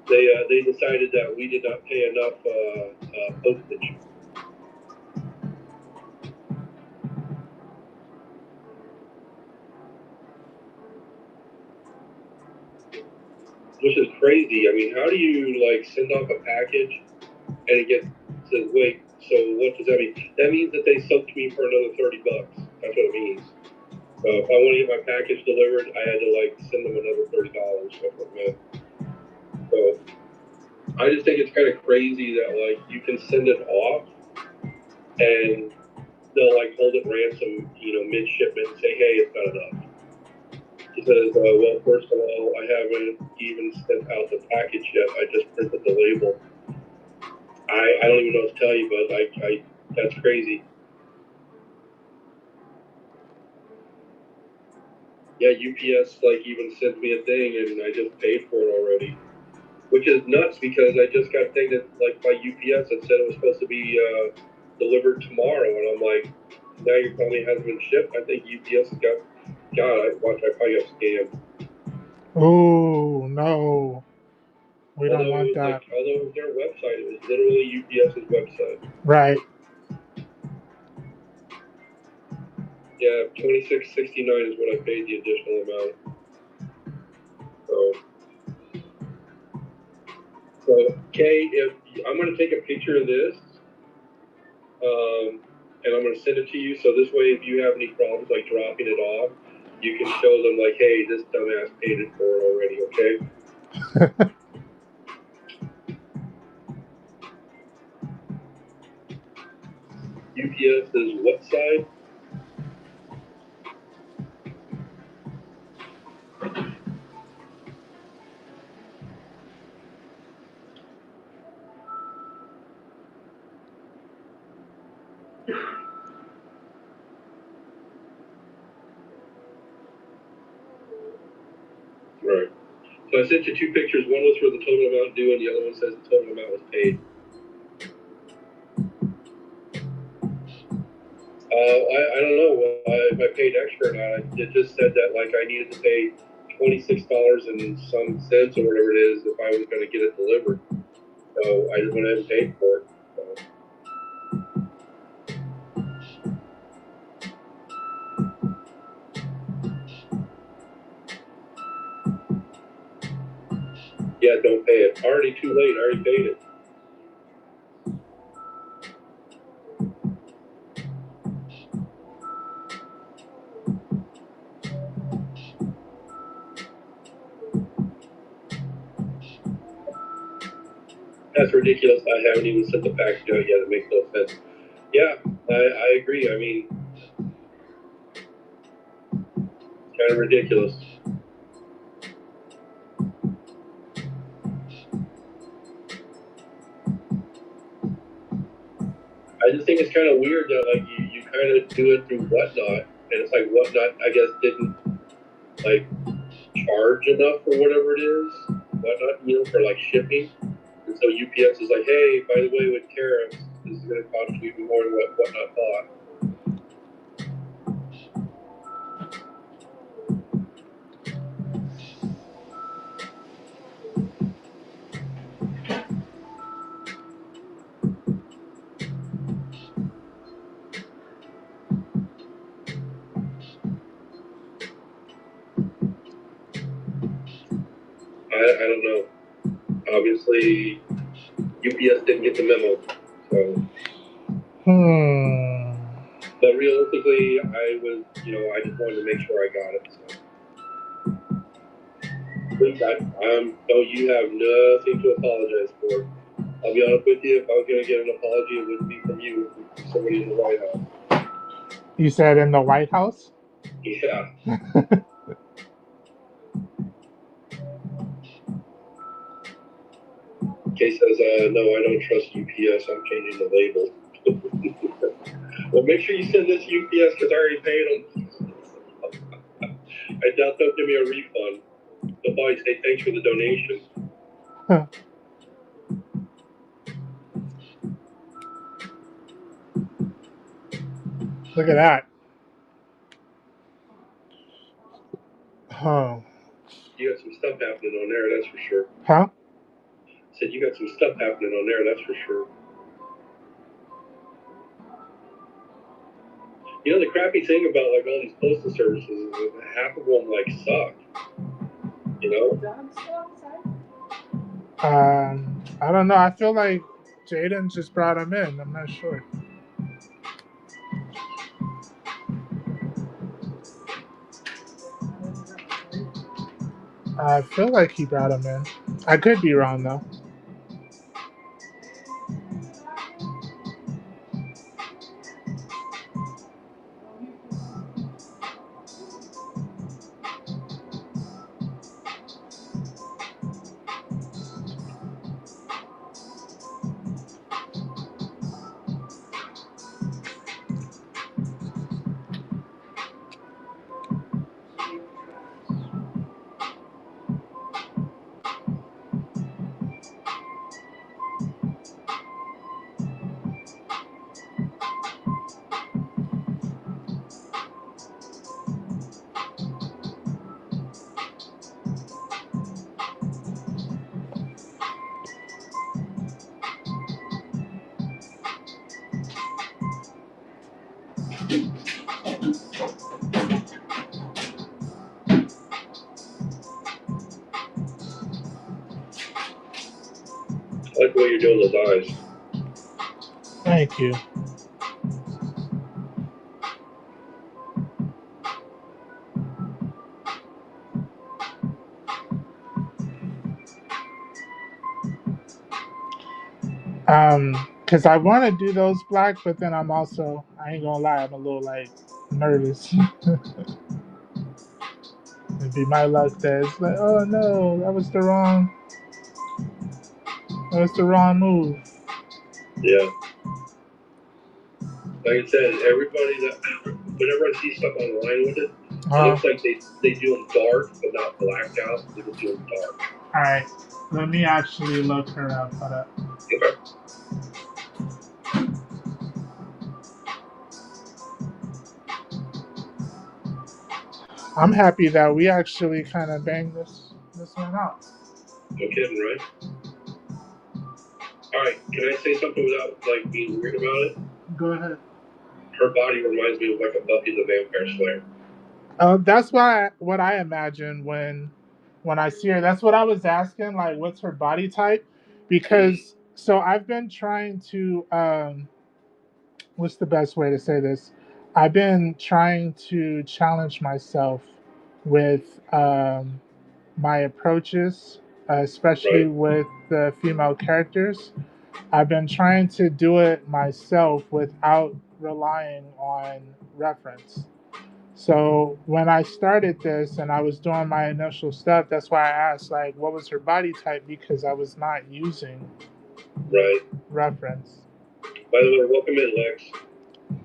They decided that we did not pay enough postage. Which is crazy. I mean, how do you like send off a package and it gets says, wait, so what does that mean? That means that they soaked me for another $30. That's what it means. So if I want to get my package delivered, I had to like send them another $30. That's what it meant. So I just think it's kind of crazy that like you can send it off and they'll like hold it ransom, mid shipment and say, hey, it's not enough. He says, well, first of all, I haven't even sent out the package yet. I just printed the label. I don't even know what to tell you, but that's crazy. Yeah, UPS like even sent me a thing and I just paid for it already. Which is nuts because I just got a thing that like by UPS that said it was supposed to be delivered tomorrow, and I'm like, now you're telling me it hasn't been shipped? I think UPS has got. God, I probably got scammed. Oh no, we don't want that. Although it was their website, it was literally UPS's website. Right. Yeah, $26.69 is what I paid the additional amount. So Kay, if I'm going to take a picture of this, and I'm going to send it to you. So this way, if you have any problems like dropping it off, you can show them like, hey, this dumbass paid it for it already, okay? UPS is what side? Right. So I sent you two pictures. One was for the total amount due, and the other one says the total amount was paid. I don't know if I paid extra or not. It just said that like I needed to pay $26 and some cents or whatever it is if I was going to get it delivered. So I just went ahead and paid for it. So. Yeah, don't pay it. Already too late. I already paid it. That's ridiculous. I haven't even sent the package out yet. It makes no sense. Yeah, I agree. I mean, it's kind of ridiculous. I just think it's kind of weird that like you kind of do it through Whatnot, and it's like Whatnot I guess didn't like charge enough or whatever it is, Whatnot, for like shipping. And so UPS is like, hey, by the way, with tariffs, this is going to cost you even more than what Whatnot thought. I don't know. Obviously, UPS didn't get the memo, so. But realistically, I was, I just wanted to make sure I got it. So. No, you have nothing to apologize for. I'll be honest with you, if I was going to get an apology, it wouldn't be from you, it would be from somebody in the White House. You said in the White House? Yeah. Kay says, no, I don't trust UPS. I'm changing the label. Well, make sure you send this to UPS because I already paid them. I doubt they'll give me a refund. They'll probably say thanks for the donation. Look at that. Oh. You got some stuff happening on there, that's for sure. Huh? Said you got some stuff happening on there, that's for sure. You know, the crappy thing about like all these postal services is that half of them like suck. You know? The dog's still outside? I don't know. I feel like Jaden just brought him in. I'm not sure. I feel like he brought him in. I could be wrong though. I like the way you're doing those eyes. Thank you. Because I want to do those black, but then I'm also, I ain't gonna lie, I'm a little like nervous. It'd be my luck that it's like, oh no, that was the wrong move. Yeah. Like I said, everybody that whenever I see stuff online with it, it looks like they do them dark, but not blacked out. They just do them dark. All right, let me actually look her up. Hold up. Okay. I'm happy that we actually kind of banged this one out. No kidding, right? All right. Can I say something without like being weird about it? Go ahead. Her body reminds me of like a Buffy the Vampire Slayer. That's what I imagine when I see her. That's what I was asking. Like, what's her body type? Because so I've been trying to. What's the best way to say this? I've been trying to challenge myself with my approaches, especially with the female characters. I've been trying to do it myself without relying on reference. So when I started this and I was doing my initial stuff, that's why I asked, like, what was her body type? Because I was not using reference. By the way, welcome in, Lex.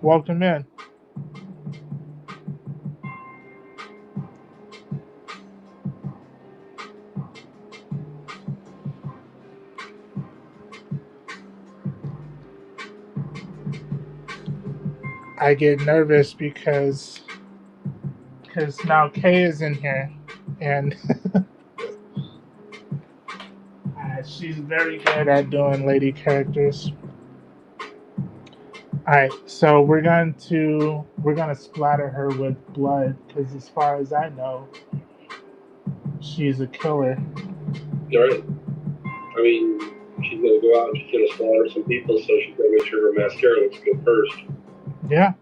Welcome in. I get nervous because now Kay is in here, and she's very good at doing lady characters. All right, so we're gonna splatter her with blood because, as far as I know, she's a killer. All right. I mean, she's gonna go out and she's gonna slaughter some people, so she's gonna make sure her mascara looks good first. Yeah.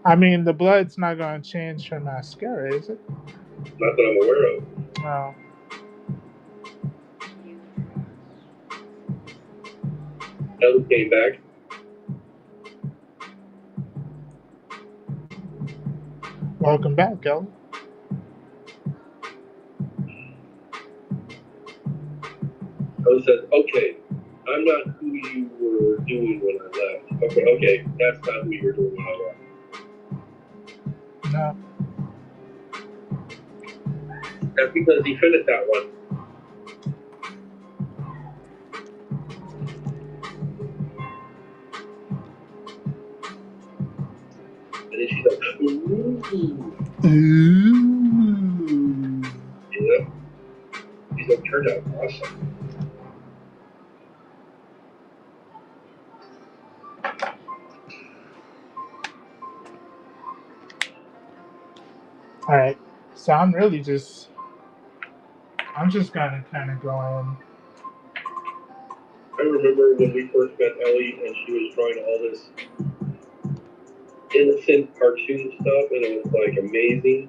I mean, the blood's not going to change her mascara, is it? Not that I'm aware of. No. Ellie came back. Welcome back, Ellie. Ellie said, okay, I'm not who you were doing when I left. Okay, that's not who you were doing when I left. No. That's because he finished that one. And then she's like, ooh. Ooh. Yeah. He's like, turned out awesome. All right. So I'm just gonna kind of go in. I remember when we first met Ellie and she was drawing all this innocent cartoon stuff and it was like amazing.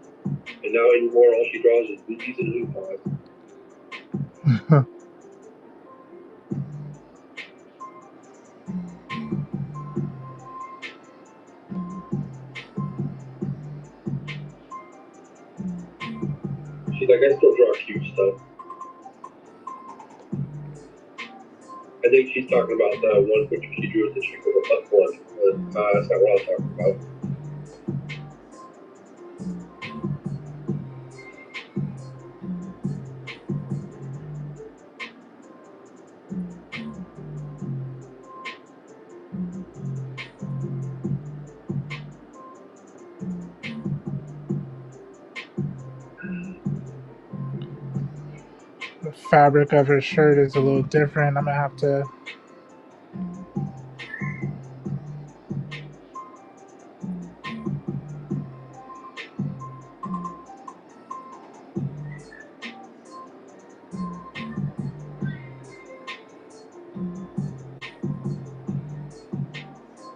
And now anymore, all she draws is boobies and hoo-haws. She's like, I still draw cute stuff. I think she's talking about the one picture she drew of the chick with a butt plug. That's not what I was talking about. The fabric of her shirt is a little different. I'm gonna have to.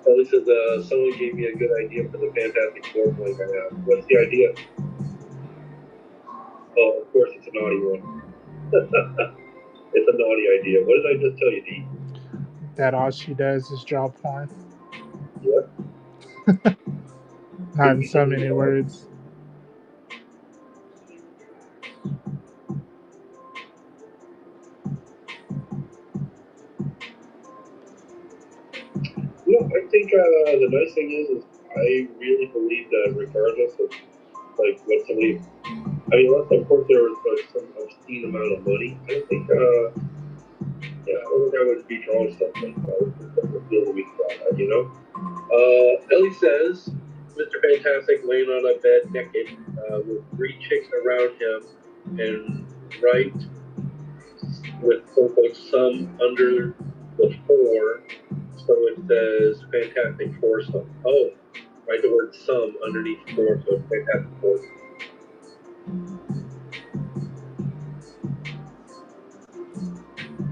Ellie says, someone gave me a good idea for the Fantastic Four blank I have. What's the idea? Oh, of course, it's a naughty one. It's a naughty idea. What did I just tell you, Dee? That all she does is draw porn. What? Not in so many words. You know, I think the nice thing is I really believe that regardless of like what somebody, I mean, unless of course there was like some obscene amount of money, I don't think, I don't think I would be drawing stuff like that. I would feel the week draw that, you know. Ellie says, Mr. Fantastic laying on a bed naked with 3 chicks around him and right with quote unquote some under the 4. So it says Fantastic Foursome. Oh, write the word some underneath 4, so it's Fantastic Foursome.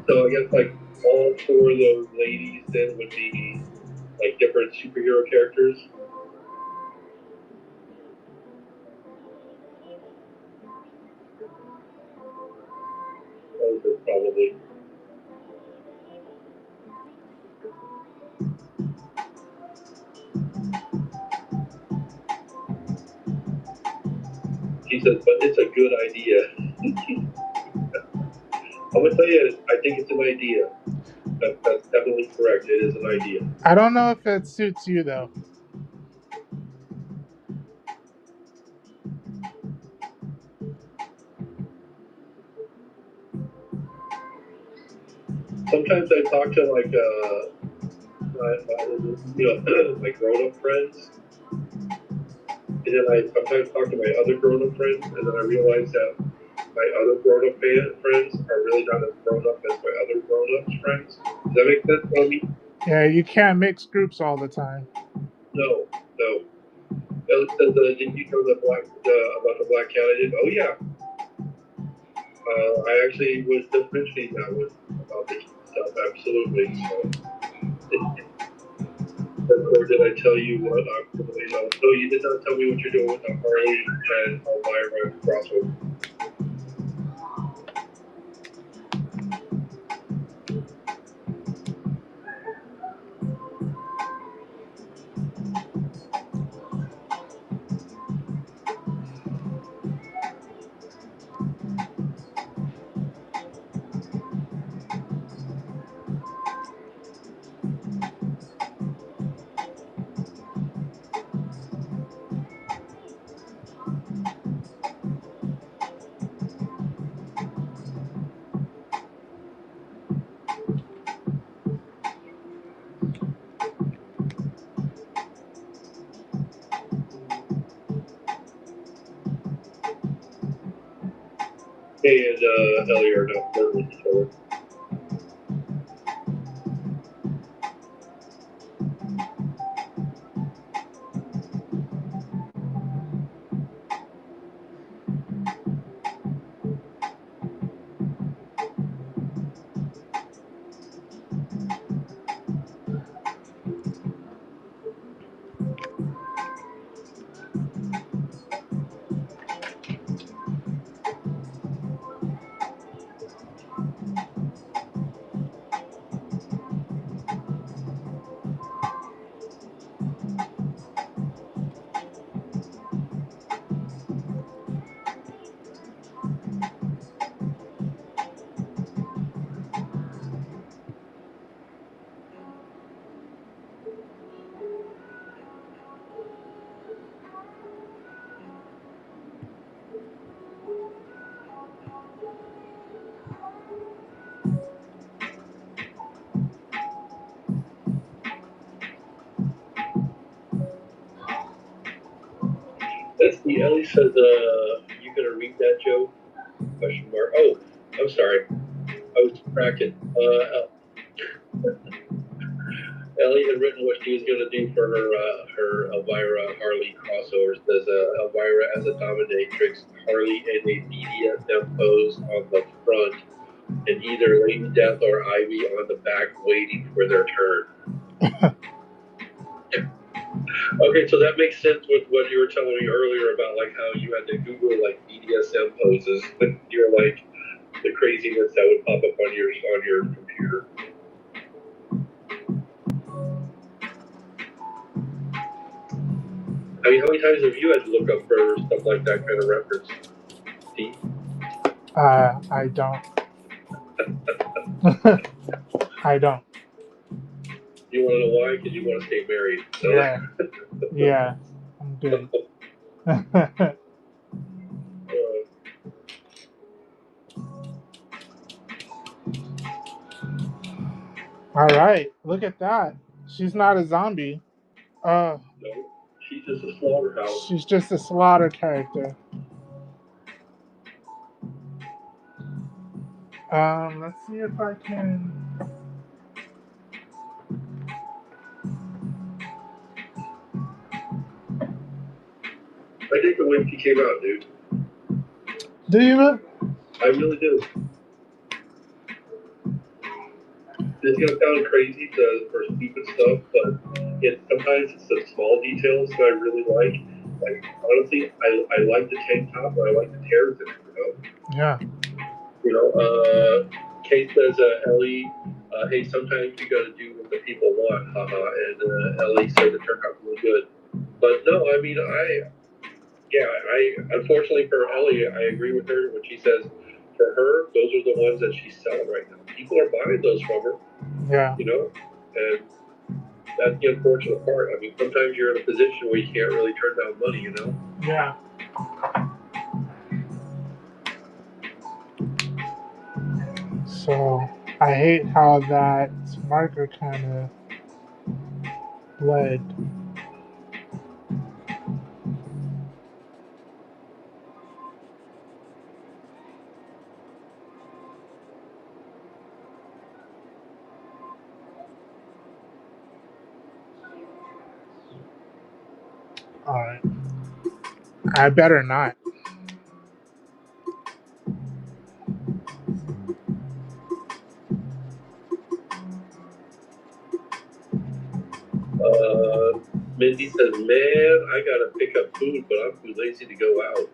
So I guess like all 4 of those ladies then would be like different superhero characters. Probably. She says, but it's a good idea. I'm gonna tell you, I think it's an idea. That's definitely correct. It is an idea. I don't know if it suits you though. Sometimes I talk to like my grown-up friends, and then I sometimes talk to my other grown-up friends, and then I realize that my other grown-up friends are really not as grown-up as my other grown-up friends. Does that make sense, Tommy? Yeah, you can't mix groups all the time. No. Ellie says, did you know about the black cat I did? Oh yeah. I actually was just mentioning that one about the stuff. Absolutely. Or did I tell you what I'm doing? No, you did not tell me what you're doing with Harley and Elvira crossover. Kay and Ellie are not flirting with each other. Let's see. Ellie says, "You gonna read that, Joe?" Question mark. Oh, I'm sorry. I was cracking. Ellie had written what she was going to do for her Elvira Harley crossover. Says Elvira as a dominatrix, Harley in a BDSM pose on the front, and either Lady Death or Ivy on the back waiting for their turn. Okay, so that makes sense with what you were telling me earlier about like how you had to Google like BDSM poses. You're like the craziness that would pop up on your computer. I mean, how many times have you had to look up for stuff like that kind of reference? Steve? I don't. I don't. You want to know why? Because you want to stay married. So. Yeah. Yeah. I'm good. All right. Look at that. She's not a zombie. No, she's just a slaughterhouse. She's just a slaughter character. Let's see if I can. I think the way she came out, dude. Do you? I really do. It's gonna sound crazy for stupid stuff, but sometimes it's the small details that I really like. Like honestly, I like the tank top, but I like the tears in it. You know? Yeah. You know, Kate says, Ellie, hey, sometimes you got to do what the people want, haha. And Ellie said it turned out really good. But no, I mean, I unfortunately for Ellie, I agree with her when she says, for her, those are the ones that she's selling right now. People are buying those from her. Yeah. You know, and that's the unfortunate part. I mean, sometimes you're in a position where you can't really turn down money. You know. Yeah. So I hate how that marker kind of bled. All right. I better not. Mindy says, man, I gotta pick up food, but I'm too lazy to go out.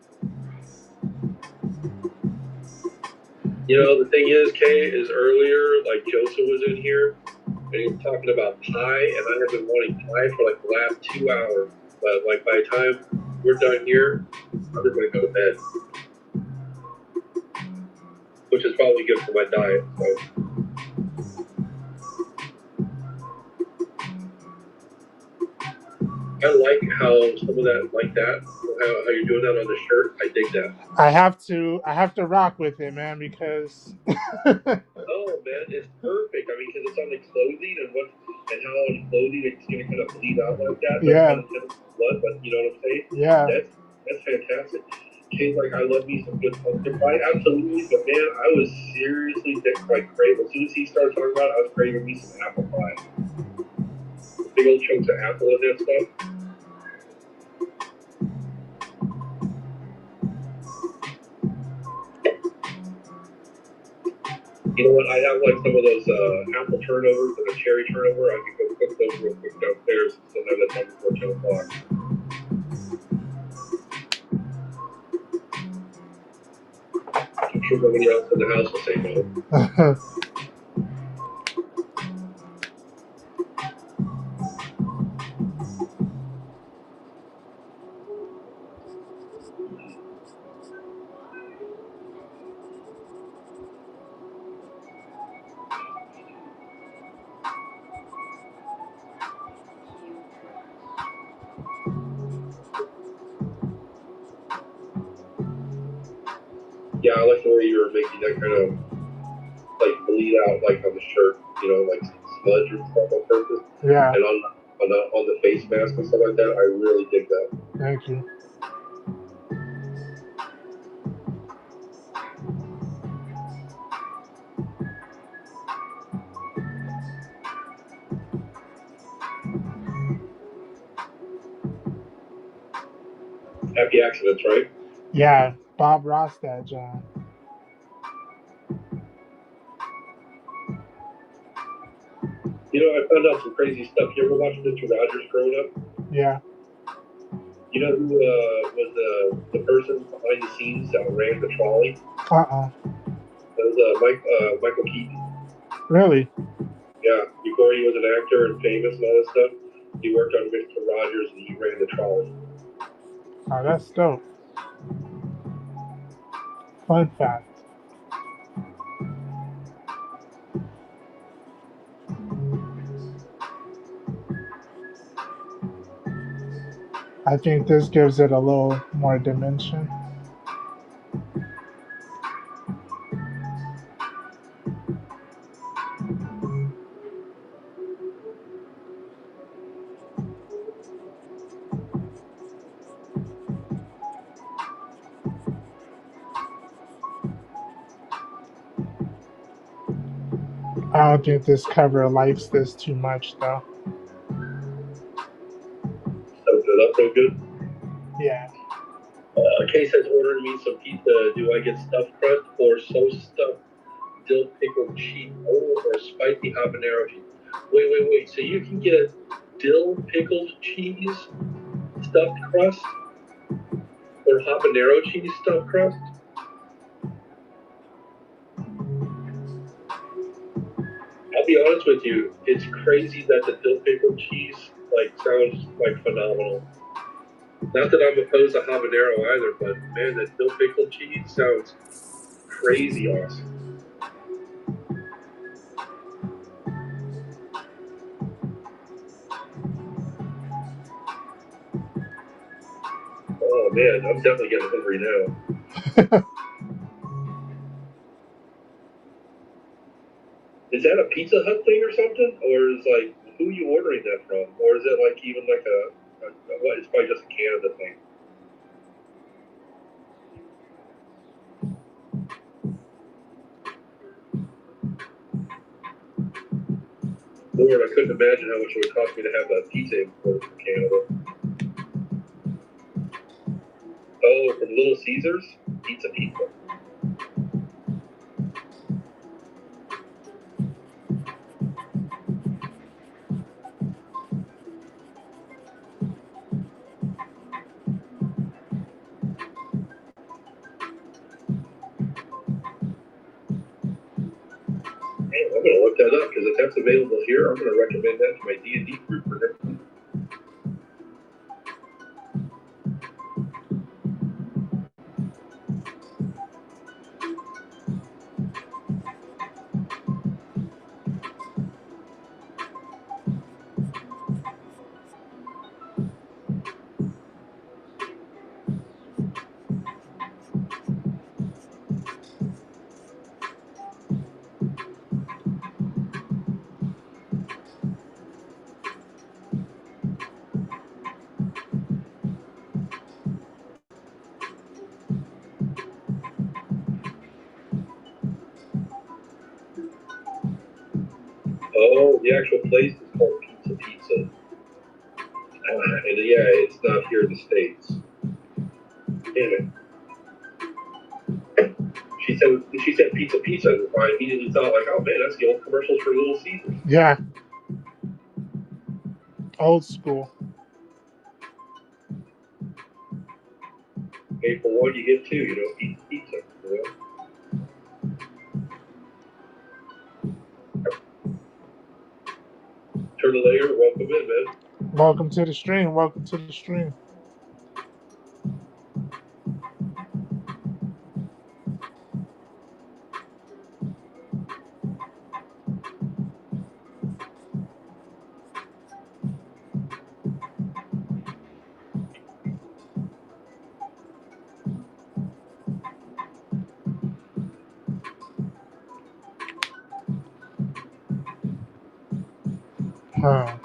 You know, the thing is, Kay, is earlier, like Joseph was in here, and he was talking about pie, and I have been wanting pie for like the last 2 hours. But like by the time we're done here, I'm just gonna go to bed. Which is probably good for my diet, so. I like how some of that, like that, how you're doing that on the shirt. I dig that. I have to rock with it, man, because. Oh man, it's perfect. I mean, because it's on the clothing and how on clothing it's gonna kind of bleed out like that. Yeah. Kind of blood, but you know what I'm saying? Yeah. That's fantastic. Kay's like, I love me some good pumpkin pie. Absolutely, but man, I was seriously craving. As soon as he started talking about it, I was craving me some apple pie. Big old chunks of apple in that stuff. You know what? I have like some of those apple turnovers and a cherry turnover. I could go cook those real quick downstairs and still have that time before 10 o'clock. I'm sure nobody else in the house will say no. Yeah, I like the way you were making that kind of like bleed out like on the shirt, you know, like smudge and stuff on purpose. Yeah. And on the face mask and stuff like that. I really dig that. Thank you. Happy accidents, right? Yeah, Bob Ross, that John. You know, I found out some crazy stuff. You ever watch Mr. Rogers growing up? Yeah. You know who was the person behind the scenes that ran the trolley? That was Michael Keaton. Really? Yeah, before he was an actor and famous and all this stuff, he worked on Mr. Rogers and he ran the trolley. Oh, that's dope. Fun fact. I think this gives it a little more dimension. I don't think this cover likes this too much, though. So good, that's so good. Yeah. Kay says ordering me some pizza. Do I get stuffed crust or so stuffed dill pickled cheese? Oh, or spicy habanero cheese? Wait. So you can get dill pickled cheese stuffed crust or habanero cheese stuffed crust? I'll be honest with you, it's crazy that the dill pickled cheese like sounds like phenomenal. Not that I'm opposed to habanero either, but man, the dill pickled cheese sounds crazy awesome. Oh man, I'm definitely getting hungry now. Is that a Pizza Hut thing or something? Or is like, who are you ordering that from? Or is it like even like what? It's probably just a Canada thing. Lord, I couldn't imagine how much it would cost me to have a pizza imported from Canada. Oh, from Little Caesars? Pizza. I'm going to look that up because if that's available here, I'm going to recommend that to my D&D group for next week. the actual place is called Pizza Pizza. And yeah, it's not here in the States. Damn it. She said Pizza Pizza, and I immediately thought like, oh man, that's the old commercials for Little Caesars. Yeah. Old school. Pay for one, you get two. You know, Pizza Pizza. You know. Turtle Layer, welcome in, man. Welcome to the stream. Welcome to the stream. Huh.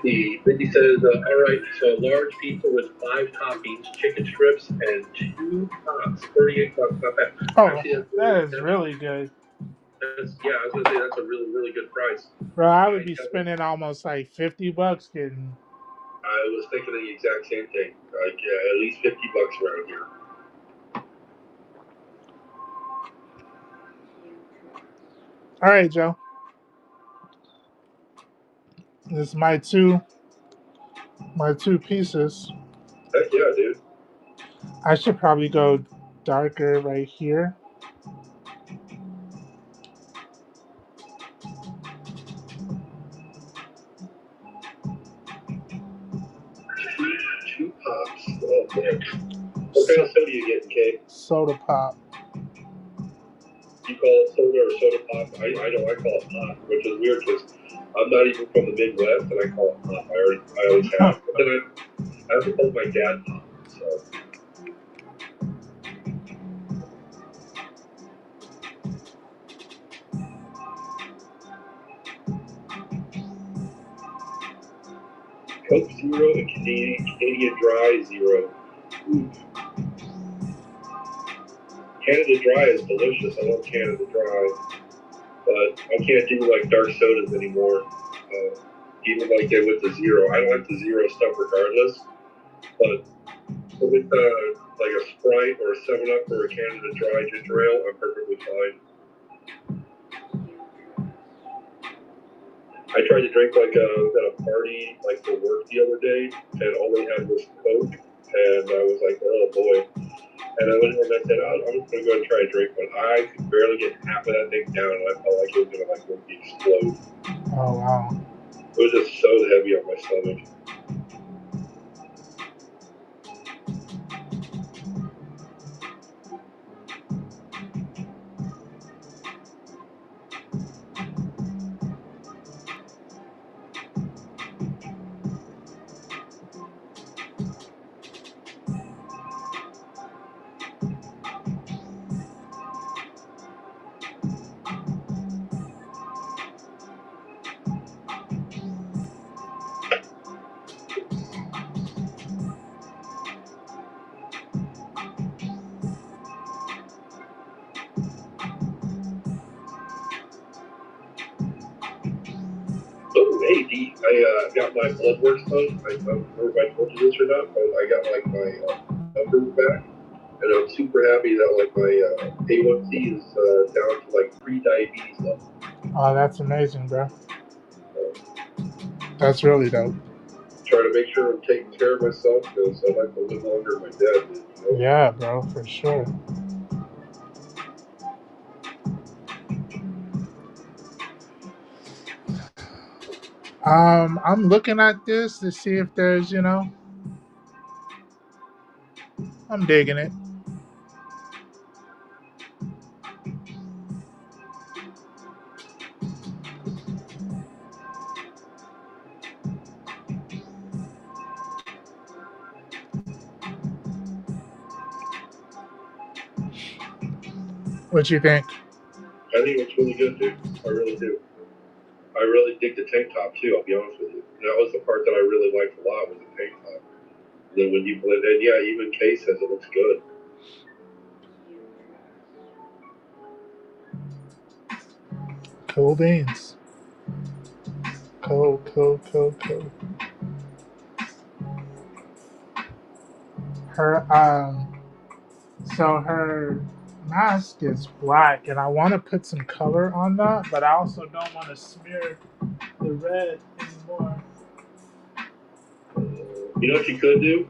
Mindy says, all right, so a large pizza with 5 toppings, chicken strips, and 2 tops. $38, not bad. Oh, Actually, that is really good. Yeah, I was gonna say that's a really, really good price. Bro, I would be spending almost like $50 getting. I was thinking the exact same thing. Like at least $50 around here. All right, Joe. This is my two pieces. Heck yeah, dude. I should probably go darker right here. Two pops. Oh man. What kind of soda you getting, Kay? Soda pop. You call it soda or soda pop? I know I call it pop, which is weird because I'm not even from the Midwest and I call it pop. I always have. But then I have to call my dad pop. So. Coke Zero and Canadian Dry Zero. Ooh. Canada Dry is delicious. I love Canada Dry. But I can't do like dark sodas anymore. Even like they with the zero. I like the zero stuff regardless. But with like a Sprite or a 7-Up or a Canada Dry ginger ale, I'm perfectly fine. I tried to drink like I was at a party like for work the other day, and all they had was Coke, and I was like, oh boy. And I went home and I said, oh, I'm just gonna go and try a drink, but I could barely get half of that thing down, and I felt like it was gonna like make me explode. Oh wow. It was just so heavy on my stomach. Oh, hey, D, I got my blood work done. I don't know if I told you this or not, but I got like my numbers back. And I'm super happy that like my A1C is down to like pre-diabetes level. Oh, that's amazing, bro. That's really dope. Trying to make sure I'm taking care of myself because I'd like to live longer than my dad did, you know? Yeah, bro, for sure. I'm looking at this to see if there's, I'm digging it. What you think? I think it's really good, dude. I really do. I really dig the tank top too, I'll be honest with you. And that was the part that I really liked a lot was the tank top. then when you blend in, yeah, even Kay says it looks good. Cool beans. Cool. Her so her mask is black, and I want to put some color on that, but I also don't want to smear the red anymore. You know what you could do?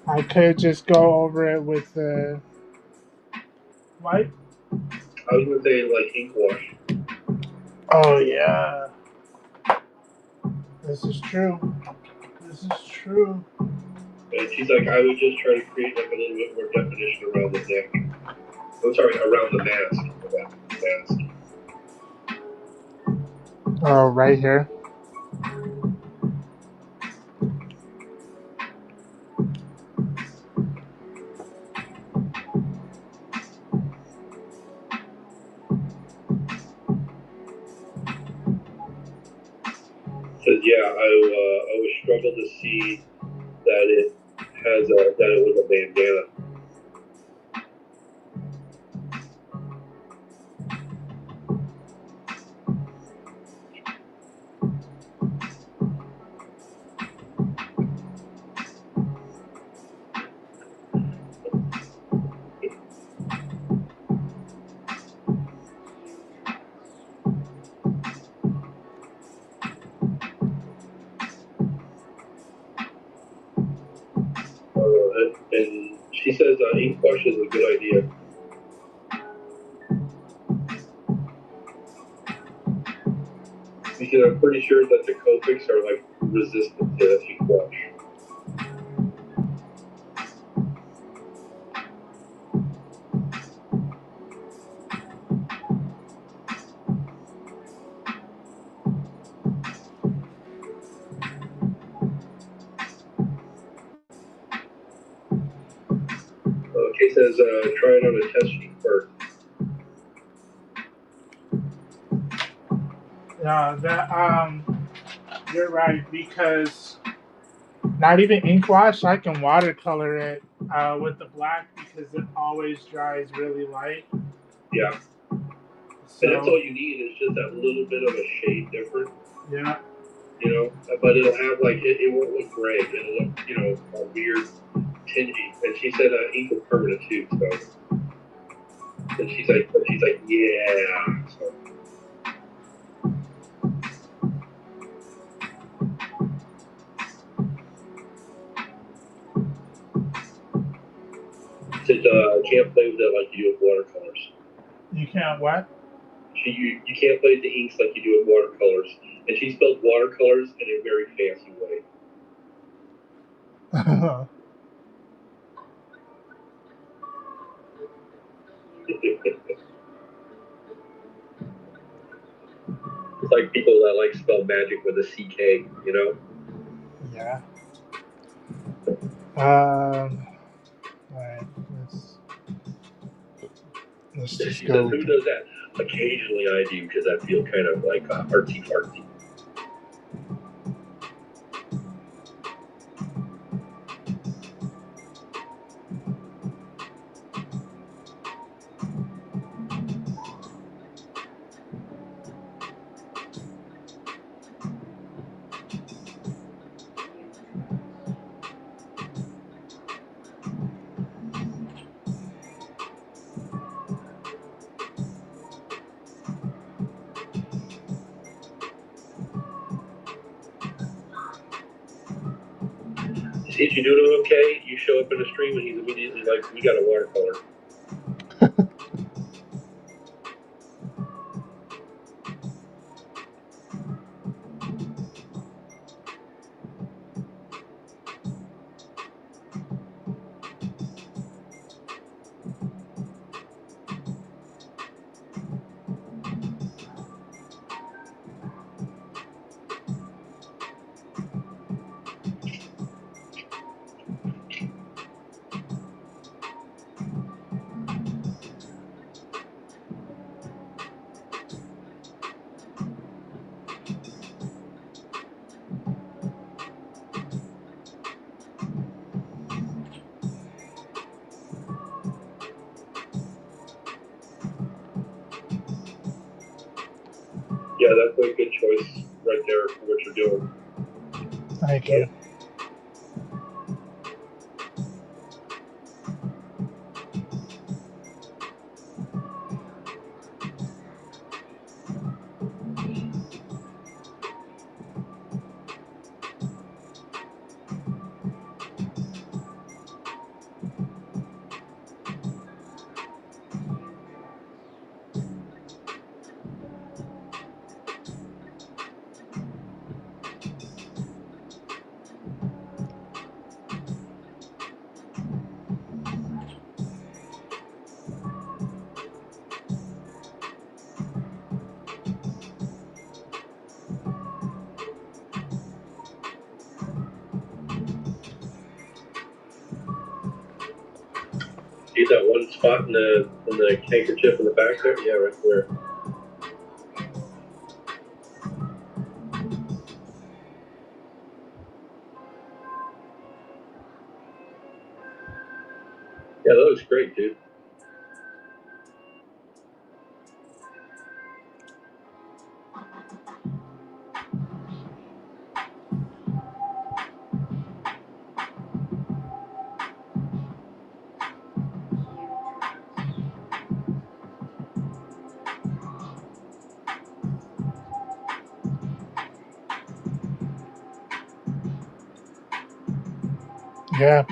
I could just go over it with the white. I was gonna say like ink wash. Oh yeah, this is true. And she's like, I would just try to create like a little bit more definition around the neck. I'm sorry, around the mask. Oh, right here. Says, yeah, I would struggle to see that it was a bandana. And she says ink wash is a good idea. Because I'm pretty sure that the Copics are like resistant to ink wash. Kay says, try it on a test sheet first. Yeah, you're right, because not even ink wash, I can watercolor it with the black because it always dries really light. Yeah. So, and that's all you need is just that little bit of a shade different. Yeah. You know, but it'll have like, it won't look gray. It'll look, you know, a weird tingy. And she said ink will permanent too, so. And she's like, yeah. So. Said can't play with it like you do with watercolors. You can't what? You can't play with the inks like you do with watercolors. And she spelled watercolors in a very fancy way. It's like people that like spell magic with a CK, you know? Yeah. Alright, let's just She go. says, who does that? Occasionally I do, because I feel kind of like artsy-fartsy. See what you do to him, Kay? You show up in the stream and he's immediately like, we got a watercolor. Yeah, that's a good choice right there for what you're doing. Thank you. See that one spot in the handkerchief in the back there? Yeah, right there. Yeah, that looks great, dude. Yeah.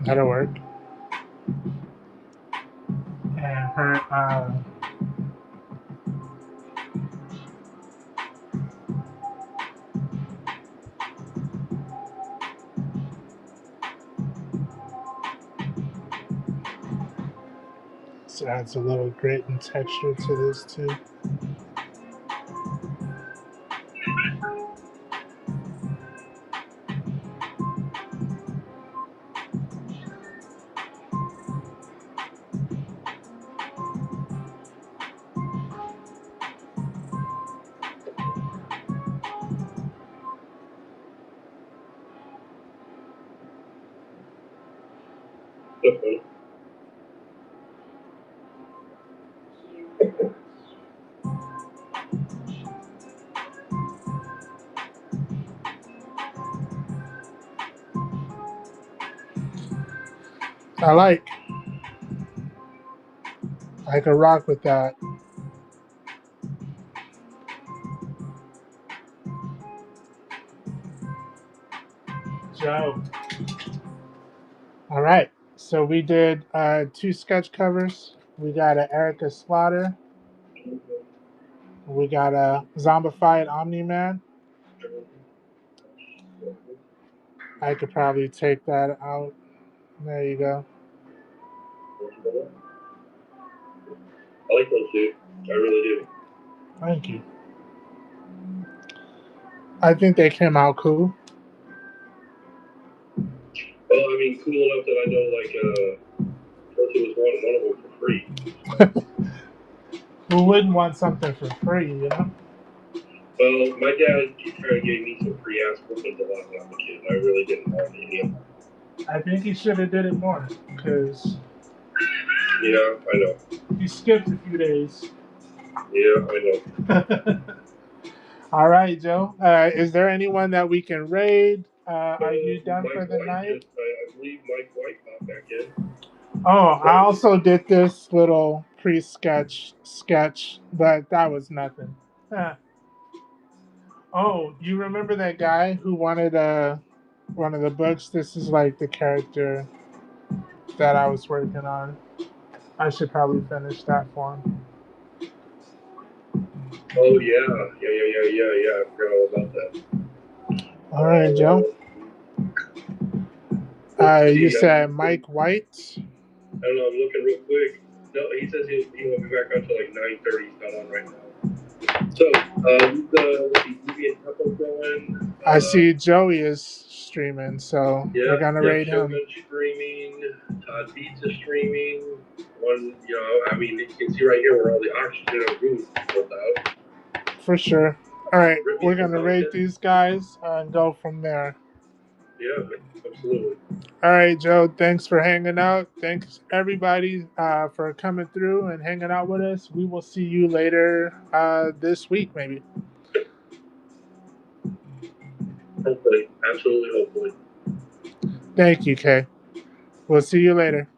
That'll work. And her, so adds a little grit and texture to this too. Okay. I could rock with that. Joe. All right. So we did 2 sketch covers. We got a Erica Slaughter. We got a Zombified Omni-Man. I could probably take that out. There you go. I like those two. I really do. Thank you. I think they came out cool. Well, I mean, cool enough that I know, like, Chelsea was one of them for free. Who wouldn't want something for free, you know? Well, my dad kind of gave me some free ass whoopings a lot when I was a kid. I really didn't want any of them. I think he should have did it more because Yeah, I know. he skipped a few days. Yeah, I know. All right, Joe. Is there anyone that we can raid? Are you done Mike for the White night? I believe Mike White popped back in. Oh, I also did this little sketch, but that was nothing. Huh. Oh, you remember that guy who wanted one of the books? This is like the character that I was working on. I should probably finish that for him. Oh yeah. I forgot all about that. All right, Joe. You said Mike White. I don't know. I'm looking real quick. No, he says he won't be back until like 9:30. He's not on right now. So, we've got Evie and Temple going. I see Joey is streaming, so we're gonna raid him. Shogun streaming. Todd Beats is streaming. One, I mean, you can see right here where all the oxygen and room is built out. For sure. All right, we're gonna raid these guys and go from there. Yeah, absolutely. All right, Joe. Thanks for hanging out. Thanks everybody for coming through and hanging out with us. We will see you later this week, maybe. Hopefully, absolutely, hopefully. Thank you, Kay. We'll see you later.